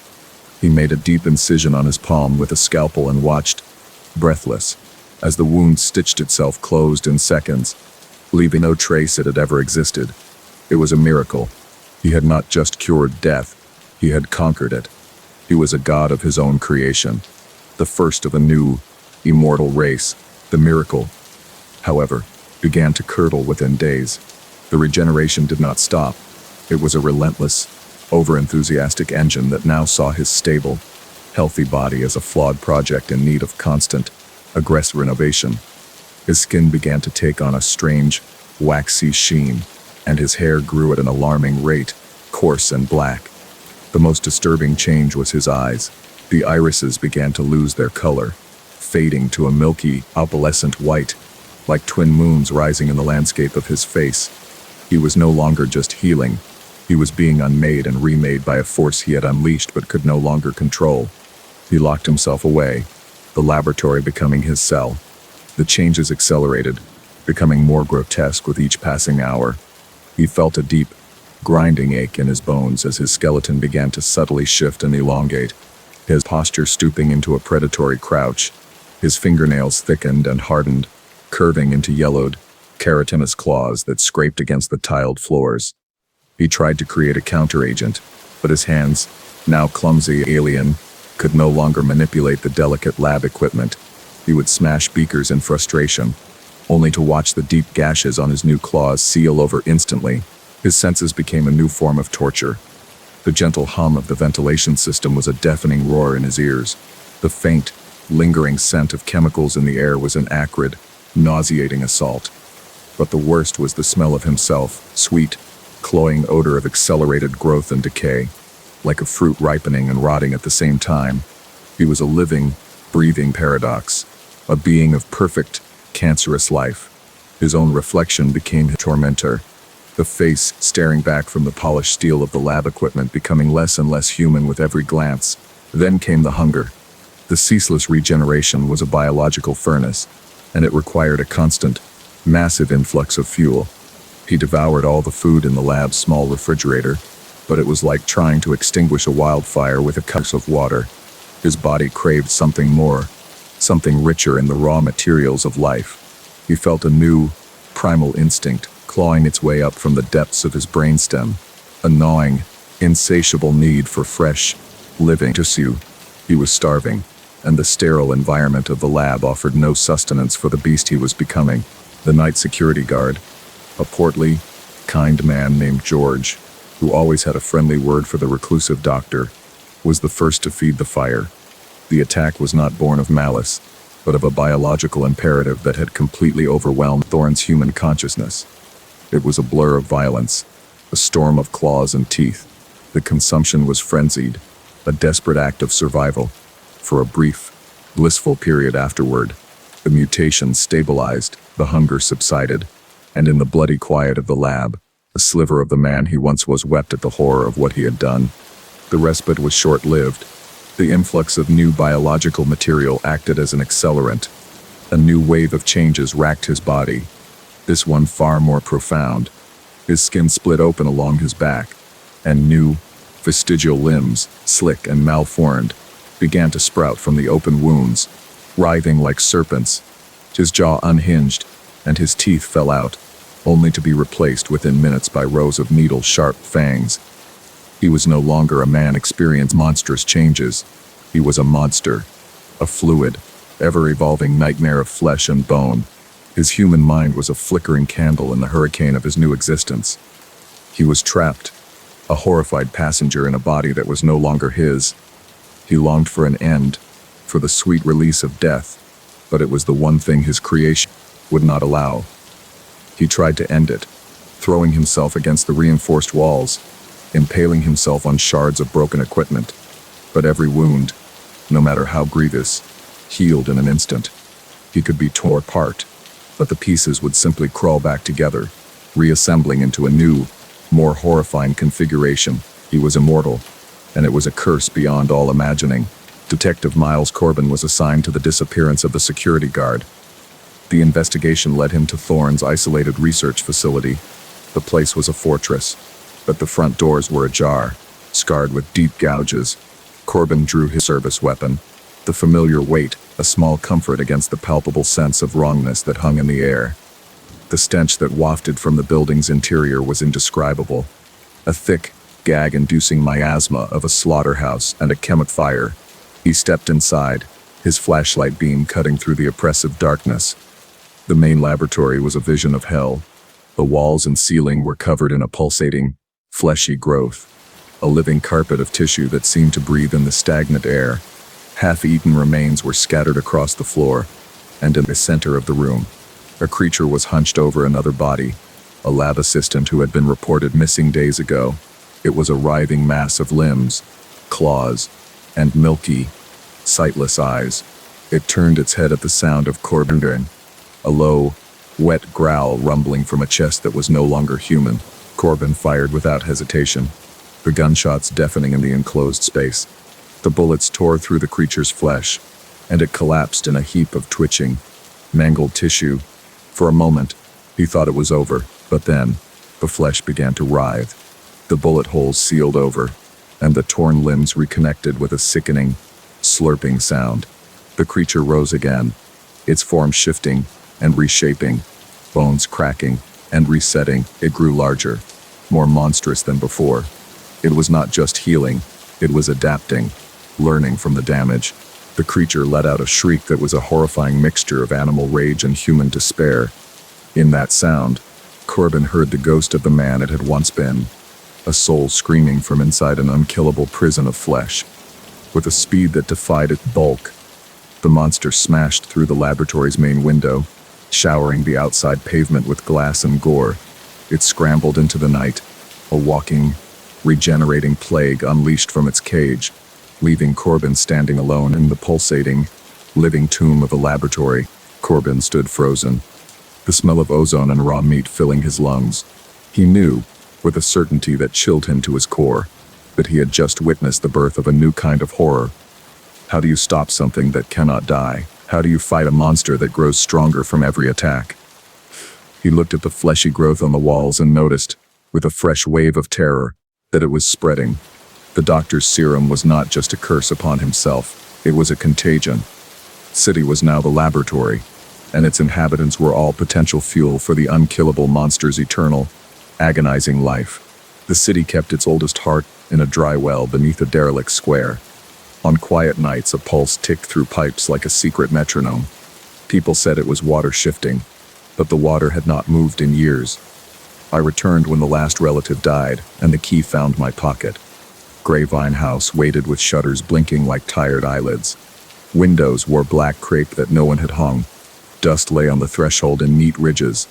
He made a deep incision on his palm with a scalpel and watched, breathless, as the wound stitched itself closed in seconds, leaving no trace it had ever existed. It was a miracle. He had not just cured death, he had conquered it. He was a god of his own creation, the first of a new, immortal race. The miracle, however, began to curdle within days. The regeneration did not stop. It was a relentless, over-enthusiastic engine that now saw his stable, healthy body as a flawed project in need of constant, aggressive renovation. His skin began to take on a strange, waxy sheen, and his hair grew at an alarming rate, coarse and black. The most disturbing change was his eyes. The irises began to lose their color, fading to a milky, opalescent white, like twin moons rising in the landscape of his face. He was no longer just healing. He was being unmade and remade by a force he had unleashed but could no longer control. He locked himself away, the laboratory becoming his cell. The changes accelerated, becoming more grotesque with each passing hour. He felt a deep, grinding ache in his bones as his skeleton began to subtly shift and elongate, his posture stooping into a predatory crouch. His fingernails thickened and hardened, curving into yellowed, keratinous claws that scraped against the tiled floors. He tried to create a counteragent, but his hands, now clumsy alien, could no longer manipulate the delicate lab equipment. He would smash beakers in frustration, only to watch the deep gashes on his new claws seal over instantly. His senses became a new form of torture. The gentle hum of the ventilation system was a deafening roar in his ears. The faint, lingering scent of chemicals in the air was an acrid, nauseating assault. But the worst was the smell of himself, sweet, cloying odor of accelerated growth and decay, like a fruit ripening and rotting at the same time. He was a living, breathing paradox, a being of perfect, cancerous life. His own reflection became his tormentor, the face staring back from the polished steel of the lab equipment becoming less and less human with every glance. Then came the hunger. The ceaseless regeneration was a biological furnace, and it required a constant, massive influx of fuel. He devoured all the food in the lab's small refrigerator, but it was like trying to extinguish a wildfire with a cup of water. His body craved something more, something richer in the raw materials of life. He felt a new, primal instinct clawing its way up from the depths of his brainstem, a gnawing, insatiable need for fresh, living tissue. He was starving, and the sterile environment of the lab offered no sustenance for the beast he was becoming. The night security guard, a portly, kind man named George, who always had a friendly word for the reclusive doctor, was the first to feed the fire. The attack was not born of malice, but of a biological imperative that had completely overwhelmed Thorne's human consciousness. It was a blur of violence, a storm of claws and teeth. The consumption was frenzied, a desperate act of survival. For a brief, blissful period afterward, the mutation stabilized, the hunger subsided, and in the bloody quiet of the lab, a sliver of the man he once was wept at the horror of what he had done. The respite was short-lived. The influx of new biological material acted as an accelerant. A new wave of changes racked his body, this one far more profound. His skin split open along his back, and new, vestigial limbs, slick and malformed, began to sprout from the open wounds, writhing like serpents. His jaw unhinged, and his teeth fell out, only to be replaced within minutes by rows of needle-sharp fangs. He was no longer a man experiencing monstrous changes. He was a monster, a fluid, ever-evolving nightmare of flesh and bone. His human mind was a flickering candle in the hurricane of his new existence. He was trapped, a horrified passenger in a body that was no longer his. He longed for an end, for the sweet release of death, but it was the one thing his creation would not allow. He tried to end it, throwing himself against the reinforced walls, impaling himself on shards of broken equipment. But every wound, no matter how grievous, healed in an instant. He could be torn apart, but the pieces would simply crawl back together, reassembling into a new, more horrifying configuration. He was immortal, and it was a curse beyond all imagining. Detective Miles Corbin was assigned to the disappearance of the security guard. The investigation led him to Thorne's isolated research facility. The place was a fortress, but the front doors were ajar, scarred with deep gouges. Corbin drew his service weapon, the familiar weight, a small comfort against the palpable sense of wrongness that hung in the air. The stench that wafted from the building's interior was indescribable, a thick, gag-inducing miasma of a slaughterhouse and a chemical fire. He stepped inside, his flashlight beam cutting through the oppressive darkness. The main laboratory was a vision of hell. The walls and ceiling were covered in a pulsating, fleshy growth, a living carpet of tissue that seemed to breathe in the stagnant air. Half-eaten remains were scattered across the floor, and in the center of the room, a creature was hunched over another body, a lab assistant who had been reported missing days ago. It was a writhing mass of limbs, claws, and milky, sightless eyes. It turned its head at the sound of Corbin, a low, wet growl rumbling from a chest that was no longer human. Corbin fired without hesitation, the gunshots deafening in the enclosed space. The bullets tore through the creature's flesh, and it collapsed in a heap of twitching, mangled tissue. For a moment, he thought it was over, but then, the flesh began to writhe. The bullet holes sealed over, and the torn limbs reconnected with a sickening, slurping sound. The creature rose again, its form shifting and reshaping, bones cracking and resetting. It grew larger, more monstrous than before. It was not just healing, it was adapting, learning from the damage. The creature let out a shriek that was a horrifying mixture of animal rage and human despair. In that sound, Corbin heard the ghost of the man it had once been, a soul screaming from inside an unkillable prison of flesh. With a speed that defied its bulk, the monster smashed through the laboratory's main window, showering the outside pavement with glass and gore. It scrambled into the night, a walking, regenerating plague unleashed from its cage, leaving Corbin standing alone in the pulsating, living tomb of a laboratory. Corbin stood frozen, the smell of ozone and raw meat filling his lungs. He knew, with a certainty that chilled him to his core, that he had just witnessed the birth of a new kind of horror. How do you stop something that cannot die? How do you fight a monster that grows stronger from every attack? He looked at the fleshy growth on the walls and noticed, with a fresh wave of terror, that it was spreading. The doctor's serum was not just a curse upon himself, it was a contagion. The city was now the laboratory, and its inhabitants were all potential fuel for the unkillable monster's eternal, agonizing life. The city kept its oldest heart in a dry well beneath a derelict square. On quiet nights, a pulse ticked through pipes like a secret metronome. People said it was water shifting, but the water had not moved in years. I returned when the last relative died, and the key found my pocket. Grapevine House waited with shutters blinking like tired eyelids. Windows wore black crepe that no one had hung. Dust lay on the threshold in neat ridges,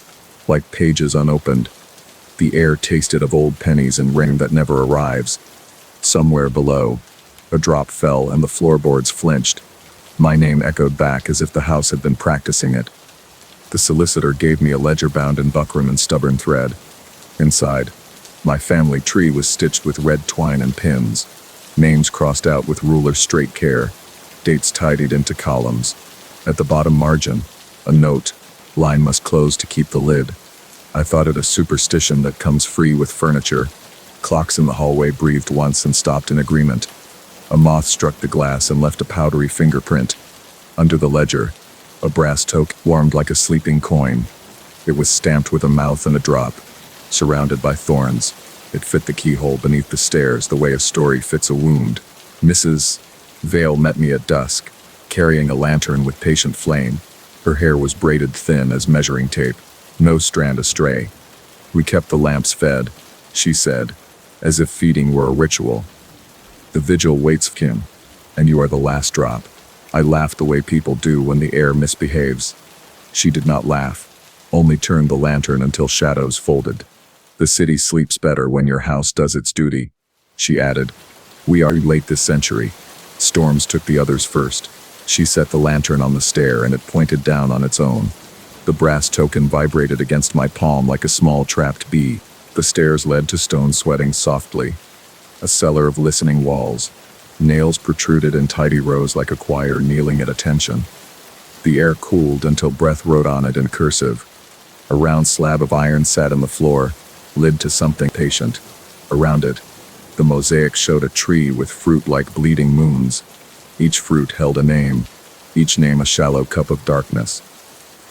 like pages unopened. The air tasted of old pennies and rain that never arrives. Somewhere below, a drop fell and the floorboards flinched. My name echoed back as if the house had been practicing it. The solicitor gave me a ledger bound in buckram and stubborn thread. Inside, my family tree was stitched with red twine and pins, names crossed out with ruler-straight care, dates tidied into columns. At the bottom margin, a note, line must close to keep the lid. I thought it a superstition that comes free with furniture. Clocks in the hallway breathed once and stopped in agreement. A moth struck the glass and left a powdery fingerprint. Under the ledger, a brass token warmed like a sleeping coin. It was stamped with a mouth and a drop, surrounded by thorns. It fit the keyhole beneath the stairs the way a story fits a wound. Mrs. Vale met me at dusk, carrying a lantern with patient flame. Her hair was braided thin as measuring tape, no strand astray. "We kept the lamps fed," she said, as if feeding were a ritual. "The vigil waits, Kim, and you are the last drop." I laughed the way people do when the air misbehaves. She did not laugh, only turned the lantern until shadows folded. "The city sleeps better when your house does its duty," she added. "We are late this century. Storms took the others first." She set the lantern on the stair and it pointed down on its own. The brass token vibrated against my palm like a small trapped bee. The stairs led to stone sweating softly. A cellar of listening walls. Nails protruded in tidy rows like a choir kneeling at attention. The air cooled until breath wrote on it in cursive. A round slab of iron sat on the floor, lid to something patient. Around it, the mosaic showed a tree with fruit like bleeding moons. Each fruit held a name, each name a shallow cup of darkness.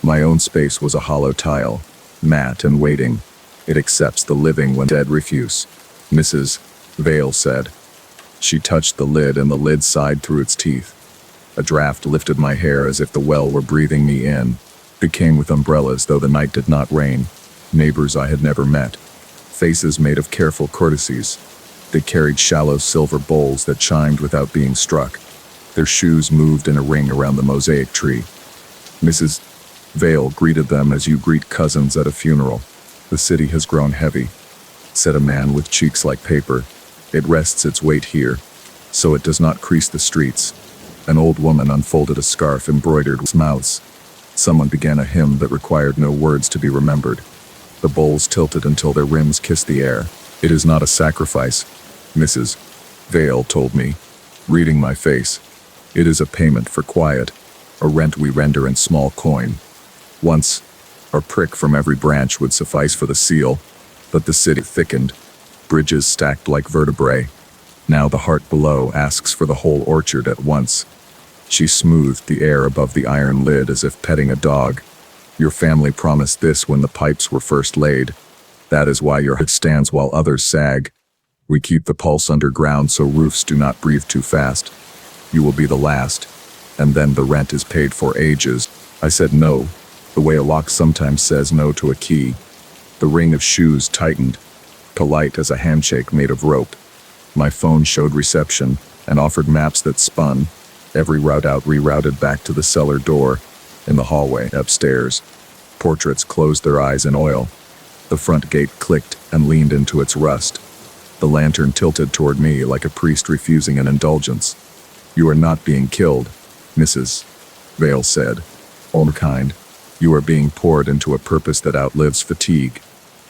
My own space was a hollow tile, matte and waiting. It accepts the living when dead refuse, Mrs. Vale said. She touched the lid and the lid sighed through its teeth. A draft lifted my hair as if the well were breathing me in. It came with umbrellas, though the night did not rain. Neighbors I had never met. Faces made of careful courtesies. They carried shallow silver bowls that chimed without being struck. Their shoes moved in a ring around the mosaic tree. Mrs. Vale greeted them as you greet cousins at a funeral. "The city has grown heavy," said a man with cheeks like paper. "It rests its weight here, so it does not crease the streets." An old woman unfolded a scarf embroidered with mouths. Someone began a hymn that required no words to be remembered. The bowls tilted until their rims kissed the air. "It is not a sacrifice," Mrs. Vale told me, reading my face. "It is a payment for quiet, a rent we render in small coin. Once, a prick from every branch would suffice for the seal, but the city thickened, bridges stacked like vertebrae. Now the heart below asks for the whole orchard at once." She smoothed the air above the iron lid as if petting a dog. "Your family promised this when the pipes were first laid. That is why your head stands while others sag. We keep the pulse underground so roofs do not breathe too fast. You will be the last, and then the rent is paid for ages." I said no, the way a lock sometimes says no to a key. The ring of shoes tightened, polite as a handshake made of rope. My phone showed reception and offered maps that spun, every route out rerouted back to the cellar door. In the hallway upstairs, portraits closed their eyes in oil. The front gate clicked and leaned into its rust. The lantern tilted toward me like a priest refusing an indulgence. "You are not being killed," Mrs. Vale said. "Own kind. You are being poured into a purpose that outlives fatigue."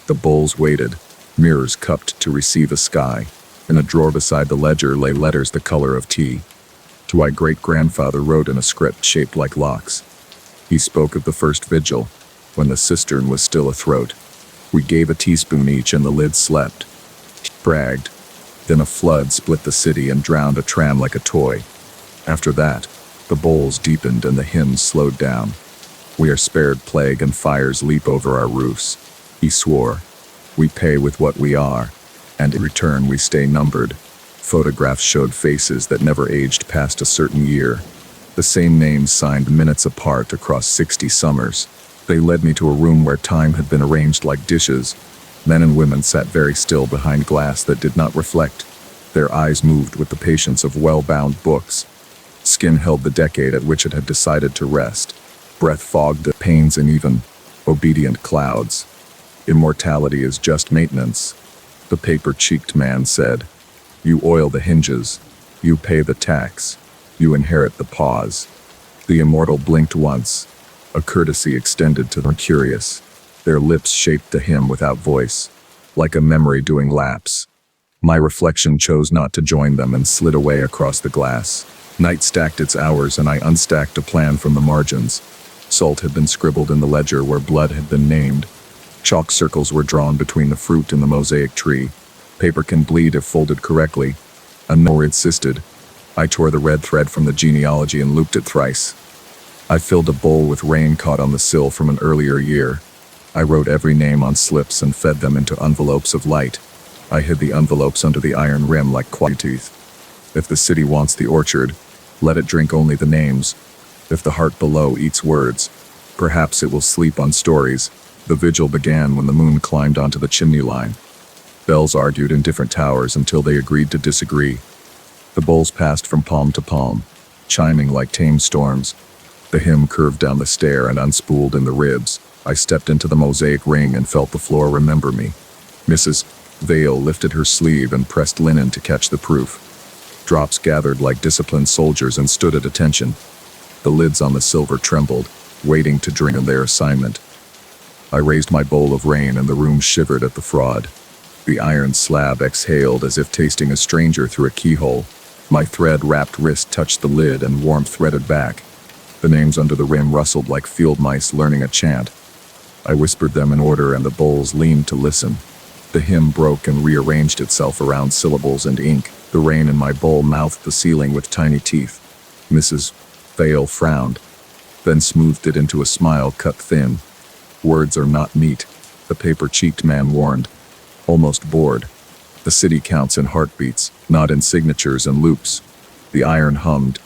The bowls waited, mirrors cupped to receive a sky. In a drawer beside the ledger lay letters the color of tea. To my great-grandfather wrote in a script shaped like locks. He spoke of the first vigil, when the cistern was still athroat. We gave a teaspoon each and the lid slept. He bragged. Then a flood split the city and drowned a tram like a toy. After that, the bowls deepened and the hymns slowed down. We are spared plague and fires leap over our roofs. He swore. We pay with what we are, and in return we stay numbered. Photographs showed faces that never aged past a certain year. The same names signed minutes apart across 60 summers. They led me to a room where time had been arranged like dishes. Men and women sat very still behind glass that did not reflect. Their eyes moved with the patience of well-bound books. Skin held the decade at which it had decided to rest. Breath fogged the pains and even obedient clouds. Immortality is just maintenance, the paper-cheeked man said. You oil the hinges. You pay the tax. You inherit the pause. The immortal blinked once, a courtesy extended to the curious. Their lips shaped the hymn without voice, like a memory doing laps. My reflection chose not to join them and slid away across the glass. Night stacked its hours and I unstacked a plan from the margins. Salt had been scribbled in the ledger where blood had been named. Chalk circles were drawn between the fruit and the mosaic tree. Paper can bleed if folded correctly. A no insisted. I tore the red thread from the genealogy and looped it thrice. I filled a bowl with rain caught on the sill from an earlier year. I wrote every name on slips and fed them into envelopes of light. I hid the envelopes under the iron rim like quiet teeth. If the city wants the orchard, let it drink only the names. If the heart below eats words, Perhaps it will sleep on stories. The vigil began when the moon climbed onto the chimney line. Bells argued in different towers until they agreed to disagree. The bowls passed from palm to palm, chiming like tame storms. The hymn curved down the stair and unspooled in the ribs. I stepped into the mosaic ring and felt the floor remember me. Mrs. Vale lifted her sleeve and pressed linen to catch the proof. Drops gathered like disciplined soldiers and stood at attention. The lids on the silver trembled, waiting to drink in their assignment. I raised my bowl of rain and the room shivered at the fraud. The iron slab exhaled as if tasting a stranger through a keyhole. My thread-wrapped wrist touched the lid and warmth threaded back. The names under the rim rustled like field mice learning a chant. I whispered them in order and the bowls leaned to listen. The hymn broke and rearranged itself around syllables and ink. The rain in my bowl mouthed the ceiling with tiny teeth. Mrs. Vale frowned, then smoothed it into a smile cut thin. Words are not meat, the paper-cheeked man warned. Almost bored. The city counts in heartbeats, not in signatures and loops. The iron hummed,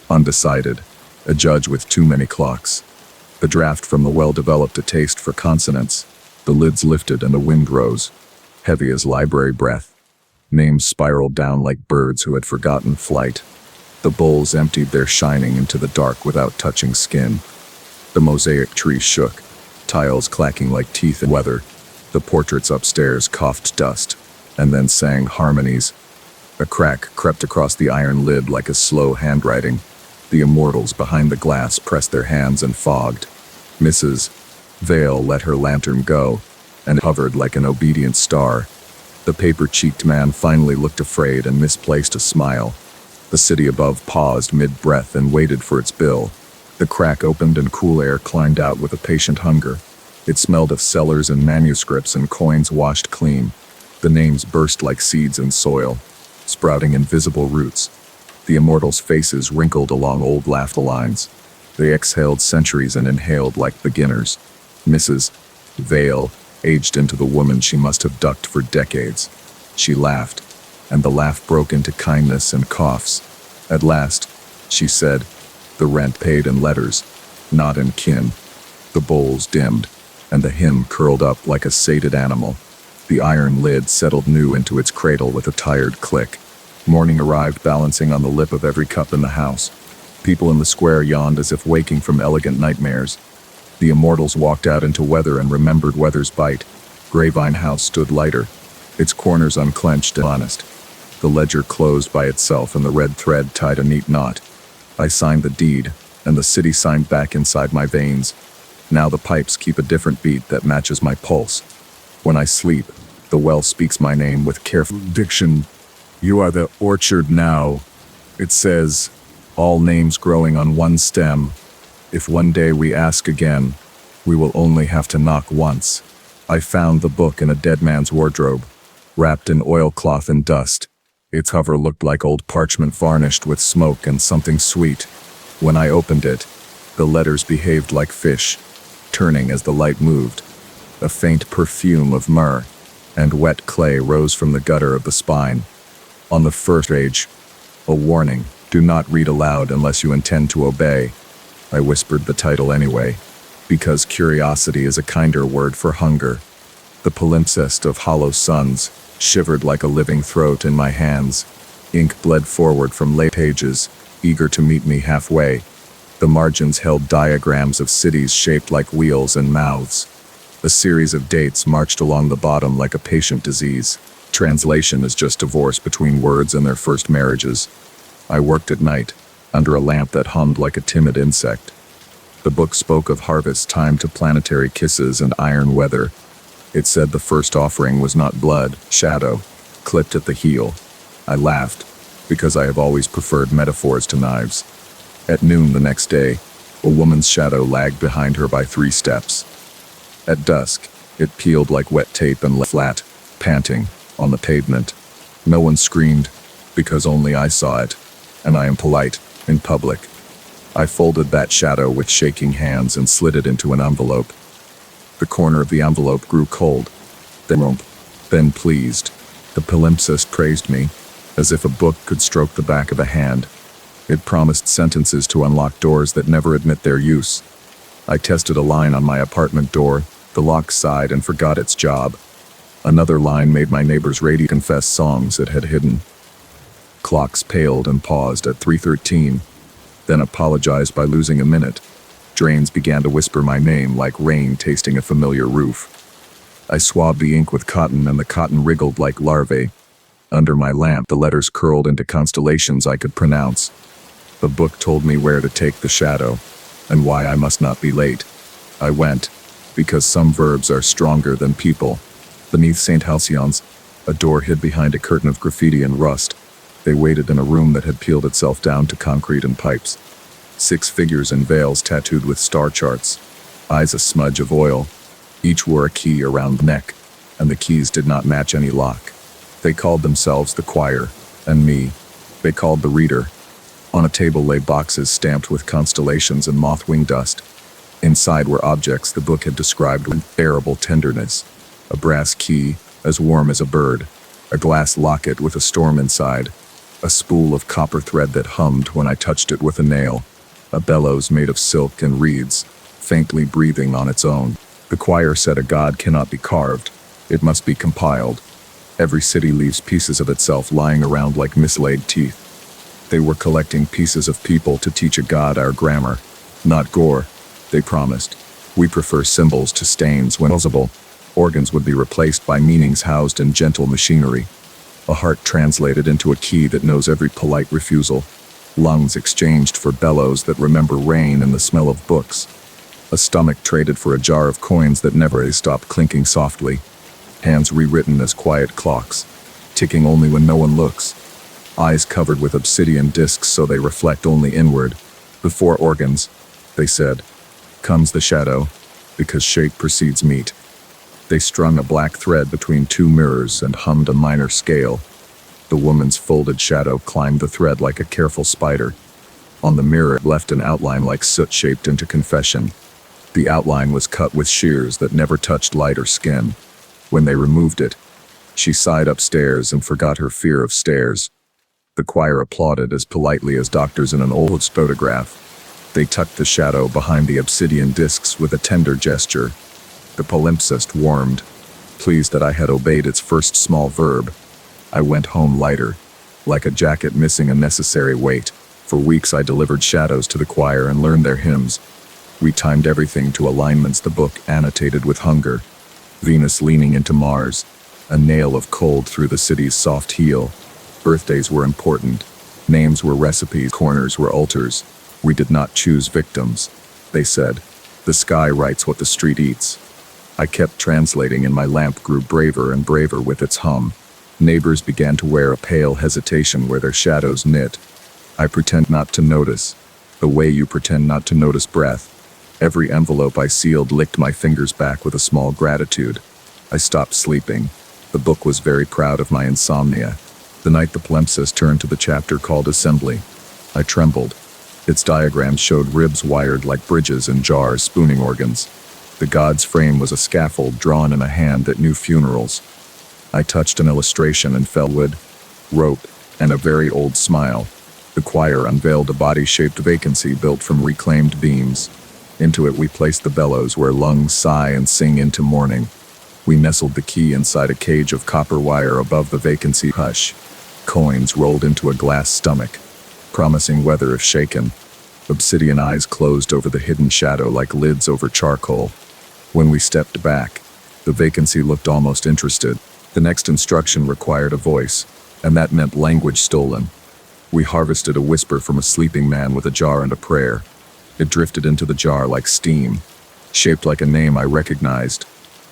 undecided, a judge with too many clocks. The draft from the well developed a taste for consonants. The lids lifted and the wind rose, heavy as library breath. Names spiraled down like birds who had forgotten flight. The bowls emptied their shining into the dark without touching skin. The mosaic tree shook, tiles clacking like teeth in weather. The portraits upstairs coughed dust, and then sang harmonies. A crack crept across the iron lid like a slow handwriting. The immortals behind the glass pressed their hands and fogged. Mrs. Vale let her lantern go, and hovered like an obedient star. The paper-cheeked man finally looked afraid and misplaced a smile. The city above paused mid-breath and waited for its bill. The crack opened and cool air climbed out with a patient hunger. It smelled of cellars and manuscripts and coins washed clean. The names burst like seeds in soil, sprouting invisible roots. The immortals' faces wrinkled along old laughter lines. They exhaled centuries and inhaled like beginners. Mrs. Vale aged into the woman she must have ducked for decades. She laughed, and the laugh broke into kindness and coughs. At last, she said, "The rent paid in letters, not in kin." The bowls dimmed, and the hymn curled up like a sated animal. The iron lid settled new into its cradle with a tired click. Morning arrived balancing on the lip of every cup in the house. People in the square yawned as if waking from elegant nightmares. The immortals walked out into weather and remembered weather's bite. Grayvine House stood lighter, its corners unclenched and honest. The ledger closed by itself and the red thread tied a neat knot. I signed the deed, and the city signed back inside my veins. Now the pipes keep a different beat that matches my pulse. When I sleep, the well speaks my name with careful diction. "You are the orchard now," it says, all names growing on one stem. If one day we ask again, we will only have to knock once. I found the book in a dead man's wardrobe, wrapped in oilcloth and dust. Its cover looked like old parchment varnished with smoke and something sweet. When I opened it, the letters behaved like fish, turning as the light moved. A faint perfume of myrrh and wet clay rose from the gutter of the spine. On the first page, a warning: do not read aloud unless you intend to obey. I whispered the title anyway, because curiosity is a kinder word for hunger. The palimpsest of hollow suns shivered like a living throat in my hands. Ink bled forward from lay pages, eager to meet me halfway. The margins held diagrams of cities shaped like wheels and mouths. A series of dates marched along the bottom like a patient disease. Translation is just divorce between words and their first marriages. I worked at night, under a lamp that hummed like a timid insect. The book spoke of harvest time to planetary kisses and iron weather. It said the first offering was not blood, shadow, clipped at the heel. I laughed, because I have always preferred metaphors to knives. At noon the next day, a woman's shadow lagged behind her by 3 steps. At dusk, it peeled like wet tape and lay flat, panting, on the pavement. No one screamed, because only I saw it, and I am polite, in public. I folded that shadow with shaking hands and slid it into an envelope. The corner of the envelope grew cold, then pleased. The palimpsest praised me, as if a book could stroke the back of a hand. It promised sentences to unlock doors that never admit their use. I tested a line on my apartment door, the lock sighed and forgot its job. Another line made my neighbor's radio confess songs it had hidden. Clocks paled and paused at 3:13, then apologized by losing a minute. Drains began to whisper my name like rain tasting a familiar roof. I swabbed the ink with cotton and the cotton wriggled like larvae. Under my lamp, the letters curled into constellations I could pronounce. The book told me where to take the shadow, and why I must not be late. I went, because some verbs are stronger than people. Beneath St. Halcyon's, a door hid behind a curtain of graffiti and rust. They waited in a room that had peeled itself down to concrete and pipes. 6 figures in veils tattooed with star charts, eyes a smudge of oil. Each wore a key around the neck, and the keys did not match any lock. They called themselves the choir, and me, they called the reader. On a table lay boxes stamped with constellations and moth-wing dust. Inside were objects the book had described with bearable tenderness. A brass key, as warm as a bird. A glass locket with a storm inside. A spool of copper thread that hummed when I touched it with a nail. A bellows made of silk and reeds, faintly breathing on its own. The choir said a god cannot be carved. It must be compiled. Every city leaves pieces of itself lying around like mislaid teeth. They were collecting pieces of people to teach a god our grammar. Not gore, they promised. We prefer symbols to stains when usable. Organs would be replaced by meanings housed in gentle machinery. A heart translated into a key that knows every polite refusal. Lungs exchanged for bellows that remember rain and the smell of books. A stomach traded for a jar of coins that never stopped clinking softly. Hands rewritten as quiet clocks, ticking only when no one looks. Eyes covered with obsidian discs so they reflect only inward. Before organs, they said, comes the shadow, because shape precedes meat. They strung a black thread between 2 mirrors and hummed a minor scale. The woman's folded shadow climbed the thread like a careful spider. On the mirror it left an outline like soot shaped into confession. The outline was cut with shears that never touched light or skin. When they removed it, she sighed upstairs and forgot her fear of stairs. The choir applauded as politely as doctors in an old photograph. They tucked the shadow behind the obsidian discs with a tender gesture. The palimpsest warmed, pleased that I had obeyed its first small verb. I went home lighter, like a jacket missing a necessary weight. For weeks I delivered shadows to the choir and learned their hymns. We timed everything to alignments the book annotated with hunger. Venus leaning into Mars, a nail of cold through the city's soft heel. Birthdays were important. Names were recipes, corners were altars. We did not choose victims, they said. The sky writes what the street eats. I kept translating and my lamp grew braver and braver with its hum. Neighbors began to wear a pale hesitation where their shadows knit. I pretend not to notice, the way you pretend not to notice breath. Every envelope I sealed licked my fingers back with a small gratitude. I stopped sleeping. The book was very proud of my insomnia. The night the palimpsest turned to the chapter called Assembly, I trembled. Its diagrams showed ribs wired like bridges and jars spooning organs. The god's frame was a scaffold drawn in a hand that knew funerals. I touched an illustration and felt wood, rope, and a very old smile. The choir unveiled a body-shaped vacancy built from reclaimed beams. Into it we placed the bellows where lungs sigh and sing into morning. We nestled the key inside a cage of copper wire above the vacancy. Hush. Coins rolled into a glass stomach, promising weather if shaken. Obsidian eyes closed over the hidden shadow like lids over charcoal. When we stepped back, the vacancy looked almost interested. The next instruction required a voice, and that meant language stolen. We harvested a whisper from a sleeping man with a jar and a prayer. It drifted into the jar like steam, shaped like a name I recognized.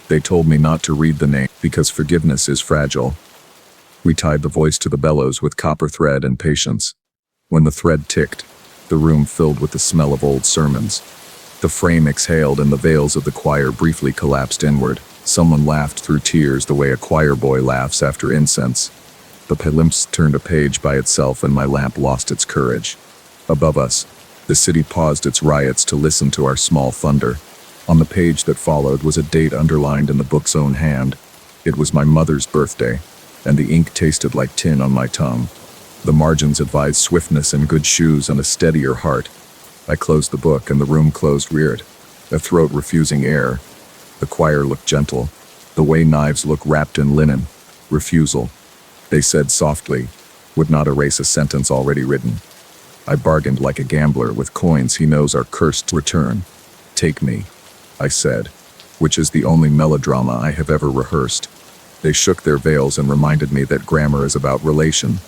They told me not to read the name because forgiveness is fragile. We tied the voice to the bellows with copper thread and patience. When the thread ticked, the room filled with the smell of old sermons. The frame exhaled and the veils of the choir briefly collapsed inward. Someone laughed through tears the way a choir boy laughs after incense. The palimpsest turned a page by itself and my lamp lost its courage. Above us, the city paused its riots to listen to our small thunder. On the page that followed was a date underlined in the book's own hand. It was my mother's birthday, and the ink tasted like tin on my tongue. The margins advised swiftness and good shoes and a steadier heart. I closed the book and the room closed weird. a throat refusing air. The choir looked gentle, the way knives look wrapped in linen. Refusal, they said softly, would not erase a sentence already written. I bargained like a gambler with coins he knows are cursed to return. Take me, I said, which is the only melodrama I have ever rehearsed. They shook their veils and reminded me that grammar is about relation.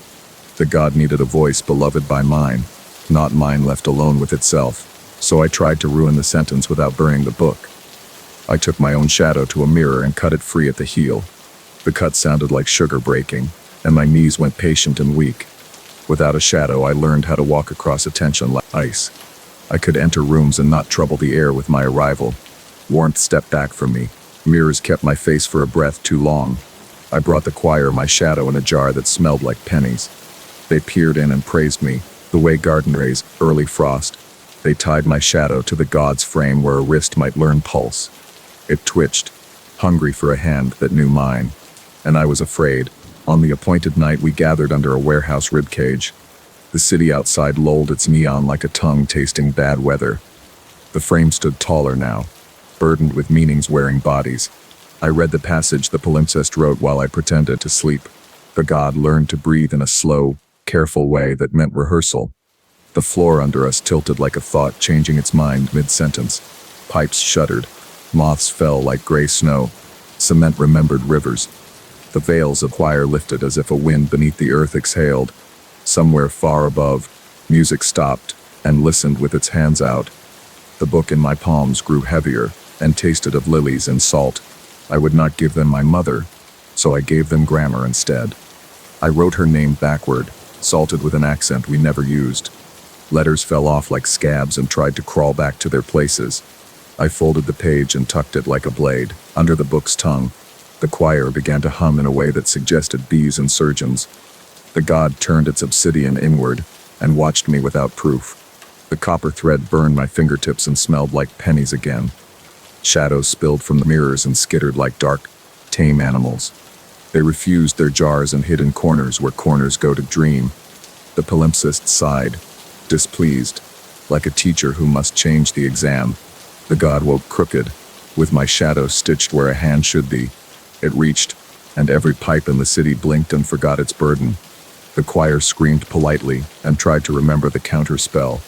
The god needed a voice beloved by mine, not mine left alone with itself, so I tried to ruin the sentence without burning the book. I took my own shadow to a mirror and cut it free at the heel. The cut sounded like sugar breaking, and my knees went patient and weak. Without a shadow, I learned how to walk across attention like ice. I could enter rooms and not trouble the air with my arrival. Warmth stepped back from me. Mirrors kept my face for a breath too long. I brought the choir my shadow in a jar that smelled like pennies. They peered in and praised me, the way garden rays, early frost. They tied my shadow to the god's frame where a wrist might learn pulse. It twitched, hungry for a hand that knew mine. And I was afraid. On the appointed night we gathered under a warehouse ribcage. The city outside lolled its neon like a tongue tasting bad weather. The frame stood taller now, burdened with meanings wearing bodies. I read the passage the palimpsest wrote while I pretended to sleep. The god learned to breathe in a slow, careful way that meant rehearsal. The floor under us tilted like a thought changing its mind mid-sentence. Pipes shuddered. Moths fell like gray snow. Cement remembered rivers. The veils of choir lifted as if a wind beneath the earth exhaled. Somewhere far above, music stopped and listened with its hands out. The book in my palms grew heavier and tasted of lilies and salt. I would not give them my mother, so I gave them grammar instead. I wrote her name backward, salted with an accent we never used. Letters fell off like scabs and tried to crawl back to their places. I folded the page and tucked it like a blade under the book's tongue. The choir began to hum in a way that suggested bees and surgeons. The god turned its obsidian inward and watched me without proof. The copper thread burned my fingertips and smelled like pennies again. Shadows spilled from the mirrors and skittered like dark, tame animals. They refused their jars and hid in corners where corners go to dream. The palimpsest sighed, displeased, like a teacher who must change the exam. The god woke crooked, with my shadow stitched where a hand should be. It reached, and every pipe in the city blinked and forgot its burden. The choir screamed politely and tried to remember the counter spell.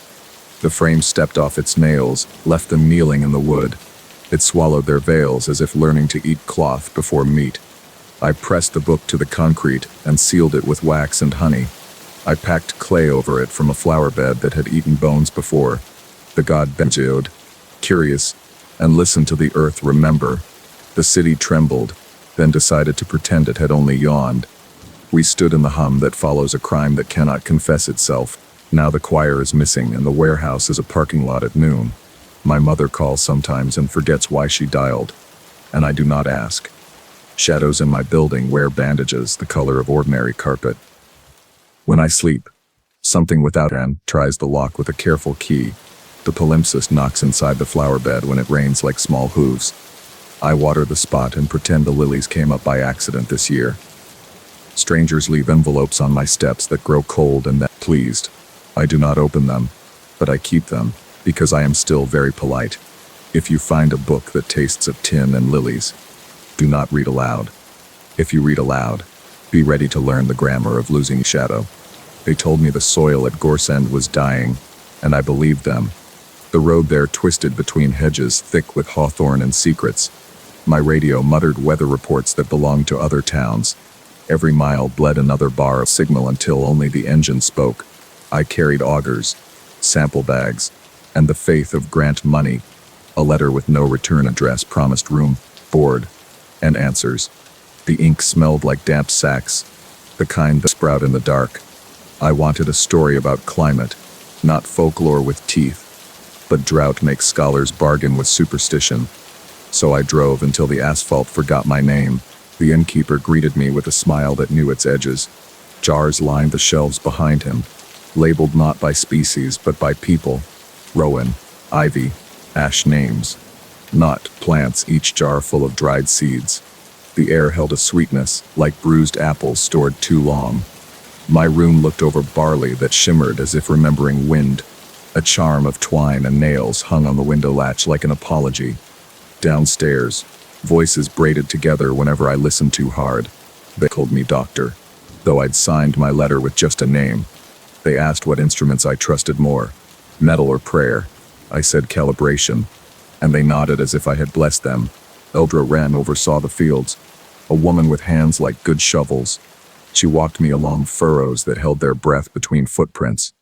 The frame stepped off its nails, left them kneeling in the wood. It swallowed their veils as if learning to eat cloth before meat. I pressed the book to the concrete and sealed it with wax and honey. I packed clay over it from a flower bed that had eaten bones before. The god bowed, curious, and listened to the earth remember. The city trembled, then decided to pretend it had only yawned. We stood in the hum that follows a crime that cannot confess itself. Now the choir is missing and the warehouse is a parking lot at noon. My mother calls sometimes and forgets why she dialed, and I do not ask. Shadows in my building wear bandages the color of ordinary carpet. When I sleep, something without hand tries the lock with a careful key. The palimpsest knocks inside the flower bed when it rains like small hooves. I water the spot and pretend the lilies came up by accident this year. Strangers leave envelopes on my steps that grow cold and that pleased. I do not open them, but I keep them, because I am still very polite. If you find a book that tastes of tin and lilies, do not read aloud. If you read aloud, be ready to learn the grammar of losing shadow. They told me the soil at Gorsend was dying, and I believed them. The road there twisted between hedges thick with hawthorn and secrets. My radio muttered weather reports that belonged to other towns. Every mile bled another bar of signal until only the engine spoke. I carried augers, sample bags, and the faith of grant money. A letter with no return address promised room, board, and answers. The ink smelled like damp sacks, the kind that sprout in the dark. I wanted a story about climate, not folklore with teeth, but drought makes scholars bargain with superstition. So I drove until the asphalt forgot my name. The innkeeper greeted me with a smile that knew its edges. Jars lined the shelves behind him, labeled not by species but by people. Rowan, ivy, ash names. Not plants, each jar full of dried seeds. The air held a sweetness, like bruised apples stored too long. My room looked over barley that shimmered as if remembering wind. A charm of twine and nails hung on the window latch like an apology. Downstairs, voices braided together whenever I listened too hard. They called me doctor, though I'd signed my letter with just a name. They asked what instruments I trusted more, metal or prayer. I said calibration, and they nodded as if I had blessed them. Eldra Wren oversaw the fields, a woman with hands like good shovels. She walked me along furrows that held their breath between footprints.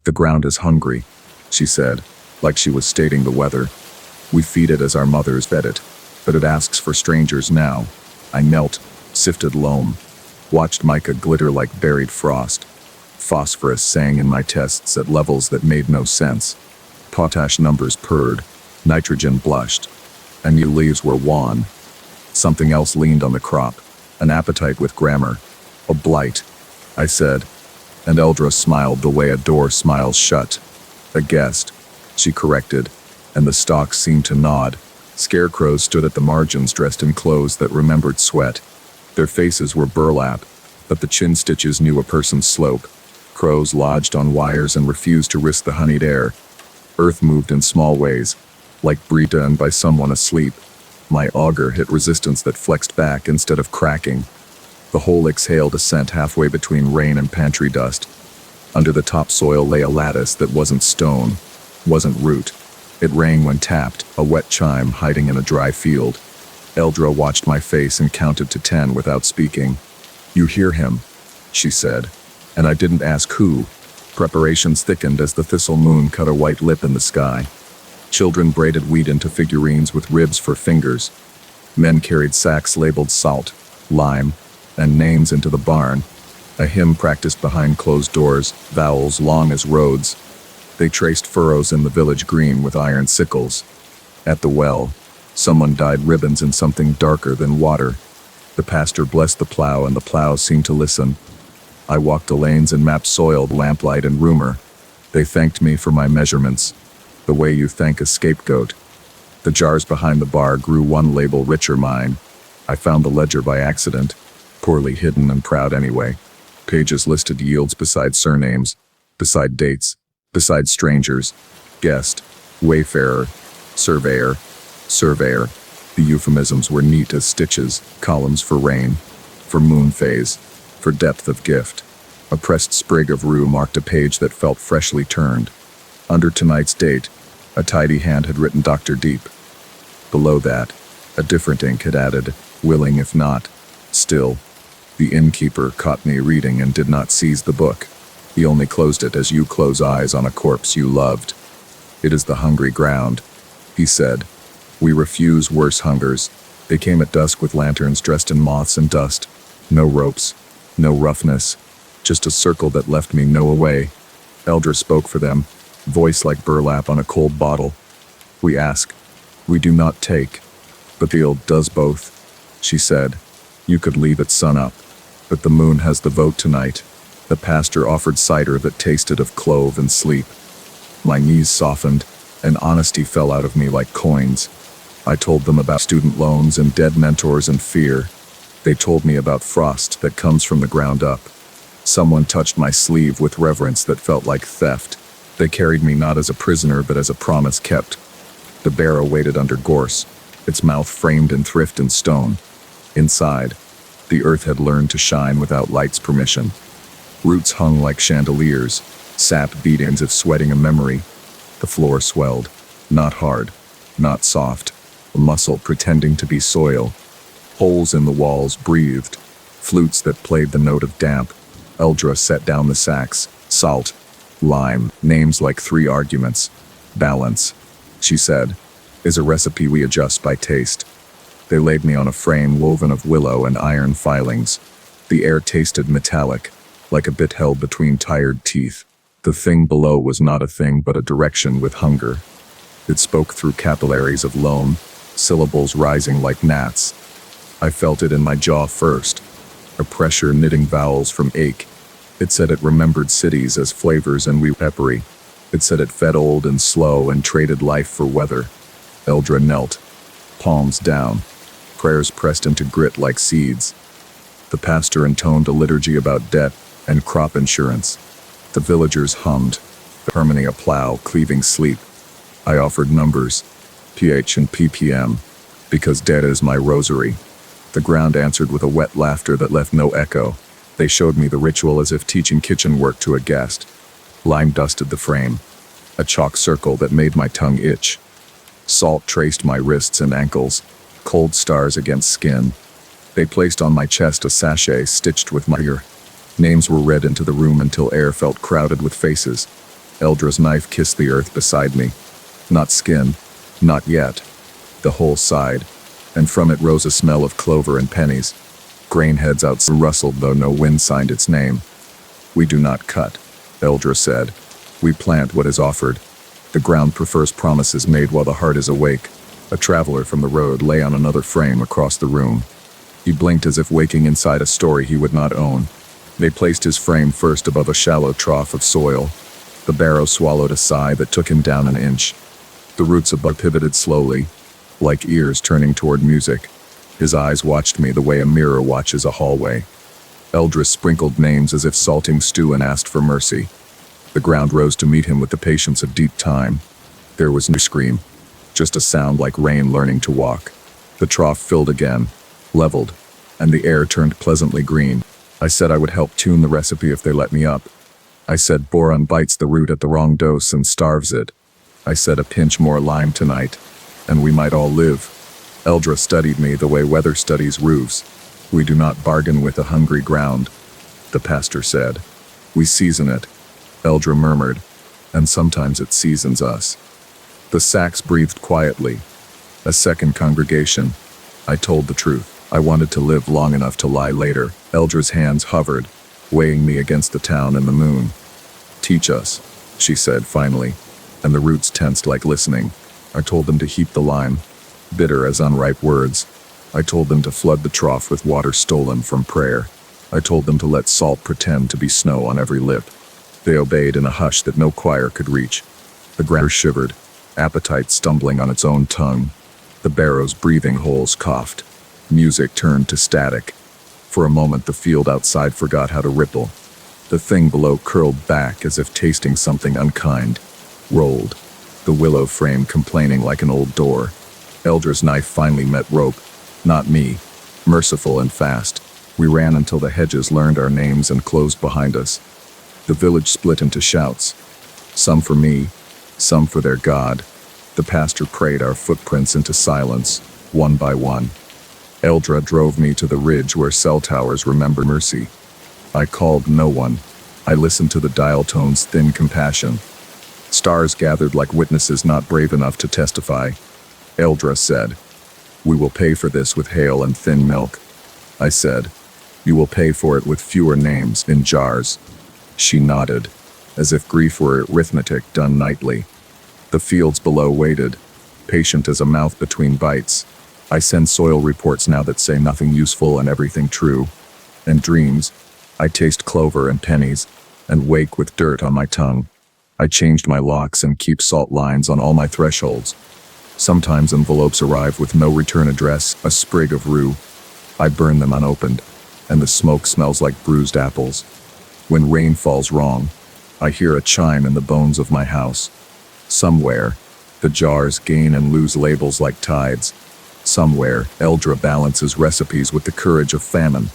"The ground is hungry," she said, like she was stating the weather. "We feed it as our mothers fed it, but it asks for strangers now." I knelt, sifted loam, watched mica glitter like buried frost. Phosphorus sang in my tests at levels that made no sense. Potash numbers purred, nitrogen blushed, and new leaves were wan. Something else leaned on the crop, an appetite with grammar. "A blight," I said, and Eldra smiled the way a door smiles shut. "A guest," she corrected, and the stalks seemed to nod. Scarecrows stood at the margins dressed in clothes that remembered sweat. Their faces were burlap, but the chin stitches knew a person's slope. Crows lodged on wires and refused to risk the honeyed air. Earth moved in small ways, like brie done by someone asleep. My auger hit resistance that flexed back instead of cracking. The hole exhaled a scent halfway between rain and pantry dust. Under the topsoil lay a lattice that wasn't stone, wasn't root. It rang when tapped, a wet chime hiding in a dry field. Eldra watched my face and counted to 10 without speaking. "You hear him," she said, and I didn't ask who. Preparations thickened as the thistle moon cut a white lip in the sky. Children braided wheat into figurines with ribs for fingers. Men carried sacks labeled salt, lime, and names into the barn. A hymn practiced behind closed doors, vowels long as roads. They traced furrows in the village green with iron sickles. At the well, someone dyed ribbons in something darker than water. The pastor blessed the plow, and the plow seemed to listen. I walked the lanes and mapped soil, lamplight, and rumor. They thanked me for my measurements, the way you thank a scapegoat. The jars behind the bar grew one label richer mine. I found the ledger by accident, poorly hidden and proud anyway. Pages listed yields beside surnames, beside dates, beside strangers, guest, wayfarer, surveyor, surveyor. The euphemisms were neat as stitches, columns for rain, for moon phase, for depth of gift. A pressed sprig of rue marked a page that felt freshly turned. Under tonight's date, a tidy hand had written Dr. Deep. Below that, a different ink had added, willing if not, still. The innkeeper caught me reading and did not seize the book. He only closed it as you close eyes on a corpse you loved. "It is the hungry ground," he said. "We refuse worse hungers." They came at dusk with lanterns dressed in moths and dust. No ropes, no roughness, just a circle that left me no away. Eldra spoke for them, voice like burlap on a cold bottle. "We ask, we do not take, but the field does both," she said. "You could leave at sunup, but the moon has the vote tonight." The pastor offered cider that tasted of clove and sleep. My knees softened, and honesty fell out of me like coins. I told them about student loans and dead mentors and fear. They told me about frost that comes from the ground up. Someone touched my sleeve with reverence that felt like theft. They carried me not as a prisoner but as a promise kept. The barrow waited under gorse, its mouth framed in thrift and stone. Inside, the earth had learned to shine without light's permission. Roots hung like chandeliers, sap beat as if sweating a memory. The floor swelled, not hard, not soft, a muscle pretending to be soil. Holes in the walls breathed, flutes that played the note of damp. Eldra set down the sacks, salt, lime, names like 3 arguments. "Balance," she said, "is a recipe we adjust by taste." They laid me on a frame woven of willow and iron filings. The air tasted metallic, like a bit held between tired teeth. The thing below was not a thing but a direction with hunger. It spoke through capillaries of loam, syllables rising like gnats. I felt it in my jaw first, a pressure knitting vowels from ache. It said it remembered cities as flavors and we peppery. It said it fed old and slow and traded life for weather. Eldra knelt, palms down, prayers pressed into grit like seeds. The pastor intoned a liturgy about debt and crop insurance. The villagers hummed, harmony a plow, cleaving sleep. I offered numbers, pH and ppm, because dead is my rosary. The ground answered with a wet laughter that left no echo. They showed me the ritual as if teaching kitchen work to a guest. Lime dusted the frame, a chalk circle that made my tongue itch. Salt traced my wrists and ankles, cold stars against skin. They placed on my chest a sachet stitched with my ear. Names were read into the room until air felt crowded with faces. Eldra's knife kissed the earth beside me. Not skin, not yet. The whole side, and from it rose a smell of clover and pennies. Grain heads out rustled though no wind signed its name. We do not cut, Eldra said. We plant what is offered. The ground prefers promises made while the heart is awake. A traveler from the road lay on another frame across the room. He blinked as if waking inside a story he would not own. They placed his frame first above a shallow trough of soil. The barrow swallowed a sigh that took him down an inch. The roots above pivoted slowly, like ears turning toward music. His eyes watched me the way a mirror watches a hallway. Eldra sprinkled names as if salting stew and asked for mercy. The ground rose to meet him with the patience of deep time. There was no scream, just a sound like rain learning to walk. The trough filled again, leveled, and the air turned pleasantly green. I said I would help tune the recipe if they let me up. I said boron bites the root at the wrong dose and starves it. I said a pinch more lime tonight, and we might all live. Eldra studied me the way weather studies roofs. We do not bargain with a hungry ground, the pastor said. We season it, Eldra murmured, and sometimes it seasons us. The Sacs breathed quietly. A second congregation. I told the truth. I wanted to live long enough to lie later. Eldra's hands hovered, weighing me against the town and the moon. Teach us, she said finally, and the roots tensed like listening. I told them to heap the lime, bitter as unripe words. I told them to flood the trough with water stolen from prayer. I told them to let salt pretend to be snow on every lip. They obeyed in a hush that no choir could reach. The ground shivered, appetite stumbling on its own tongue. The barrow's breathing holes coughed. Music turned to static. For a moment the field outside forgot how to ripple. The thing below curled back as if tasting something unkind. Rolled, the willow frame complaining like an old door. Eldra's knife finally met rope, not me, merciful and fast. We ran until the hedges learned our names and closed behind us. The village split into shouts. Some for me, some for their god. The pastor prayed our footprints into silence, one by one. Eldra drove me to the ridge where cell towers remember mercy. I called no one. I listened to the dial tone's thin compassion. Stars gathered like witnesses not brave enough to testify. Eldra said, "We will pay for this with hail and thin milk." I said, "You will pay for it with fewer names in jars." She nodded, as if grief were arithmetic done nightly. The fields below waited, patient as a mouth between bites. I send soil reports now that say nothing useful and everything true. And dreams, I taste clover and pennies, and wake with dirt on my tongue. I changed my locks and keep salt lines on all my thresholds. Sometimes envelopes arrive with no return address, a sprig of rue. I burn them unopened, and the smoke smells like bruised apples. When rain falls wrong, I hear a chime in the bones of my house. Somewhere, the jars gain and lose labels like tides. Somewhere, Eldra balances recipes with the courage of famine.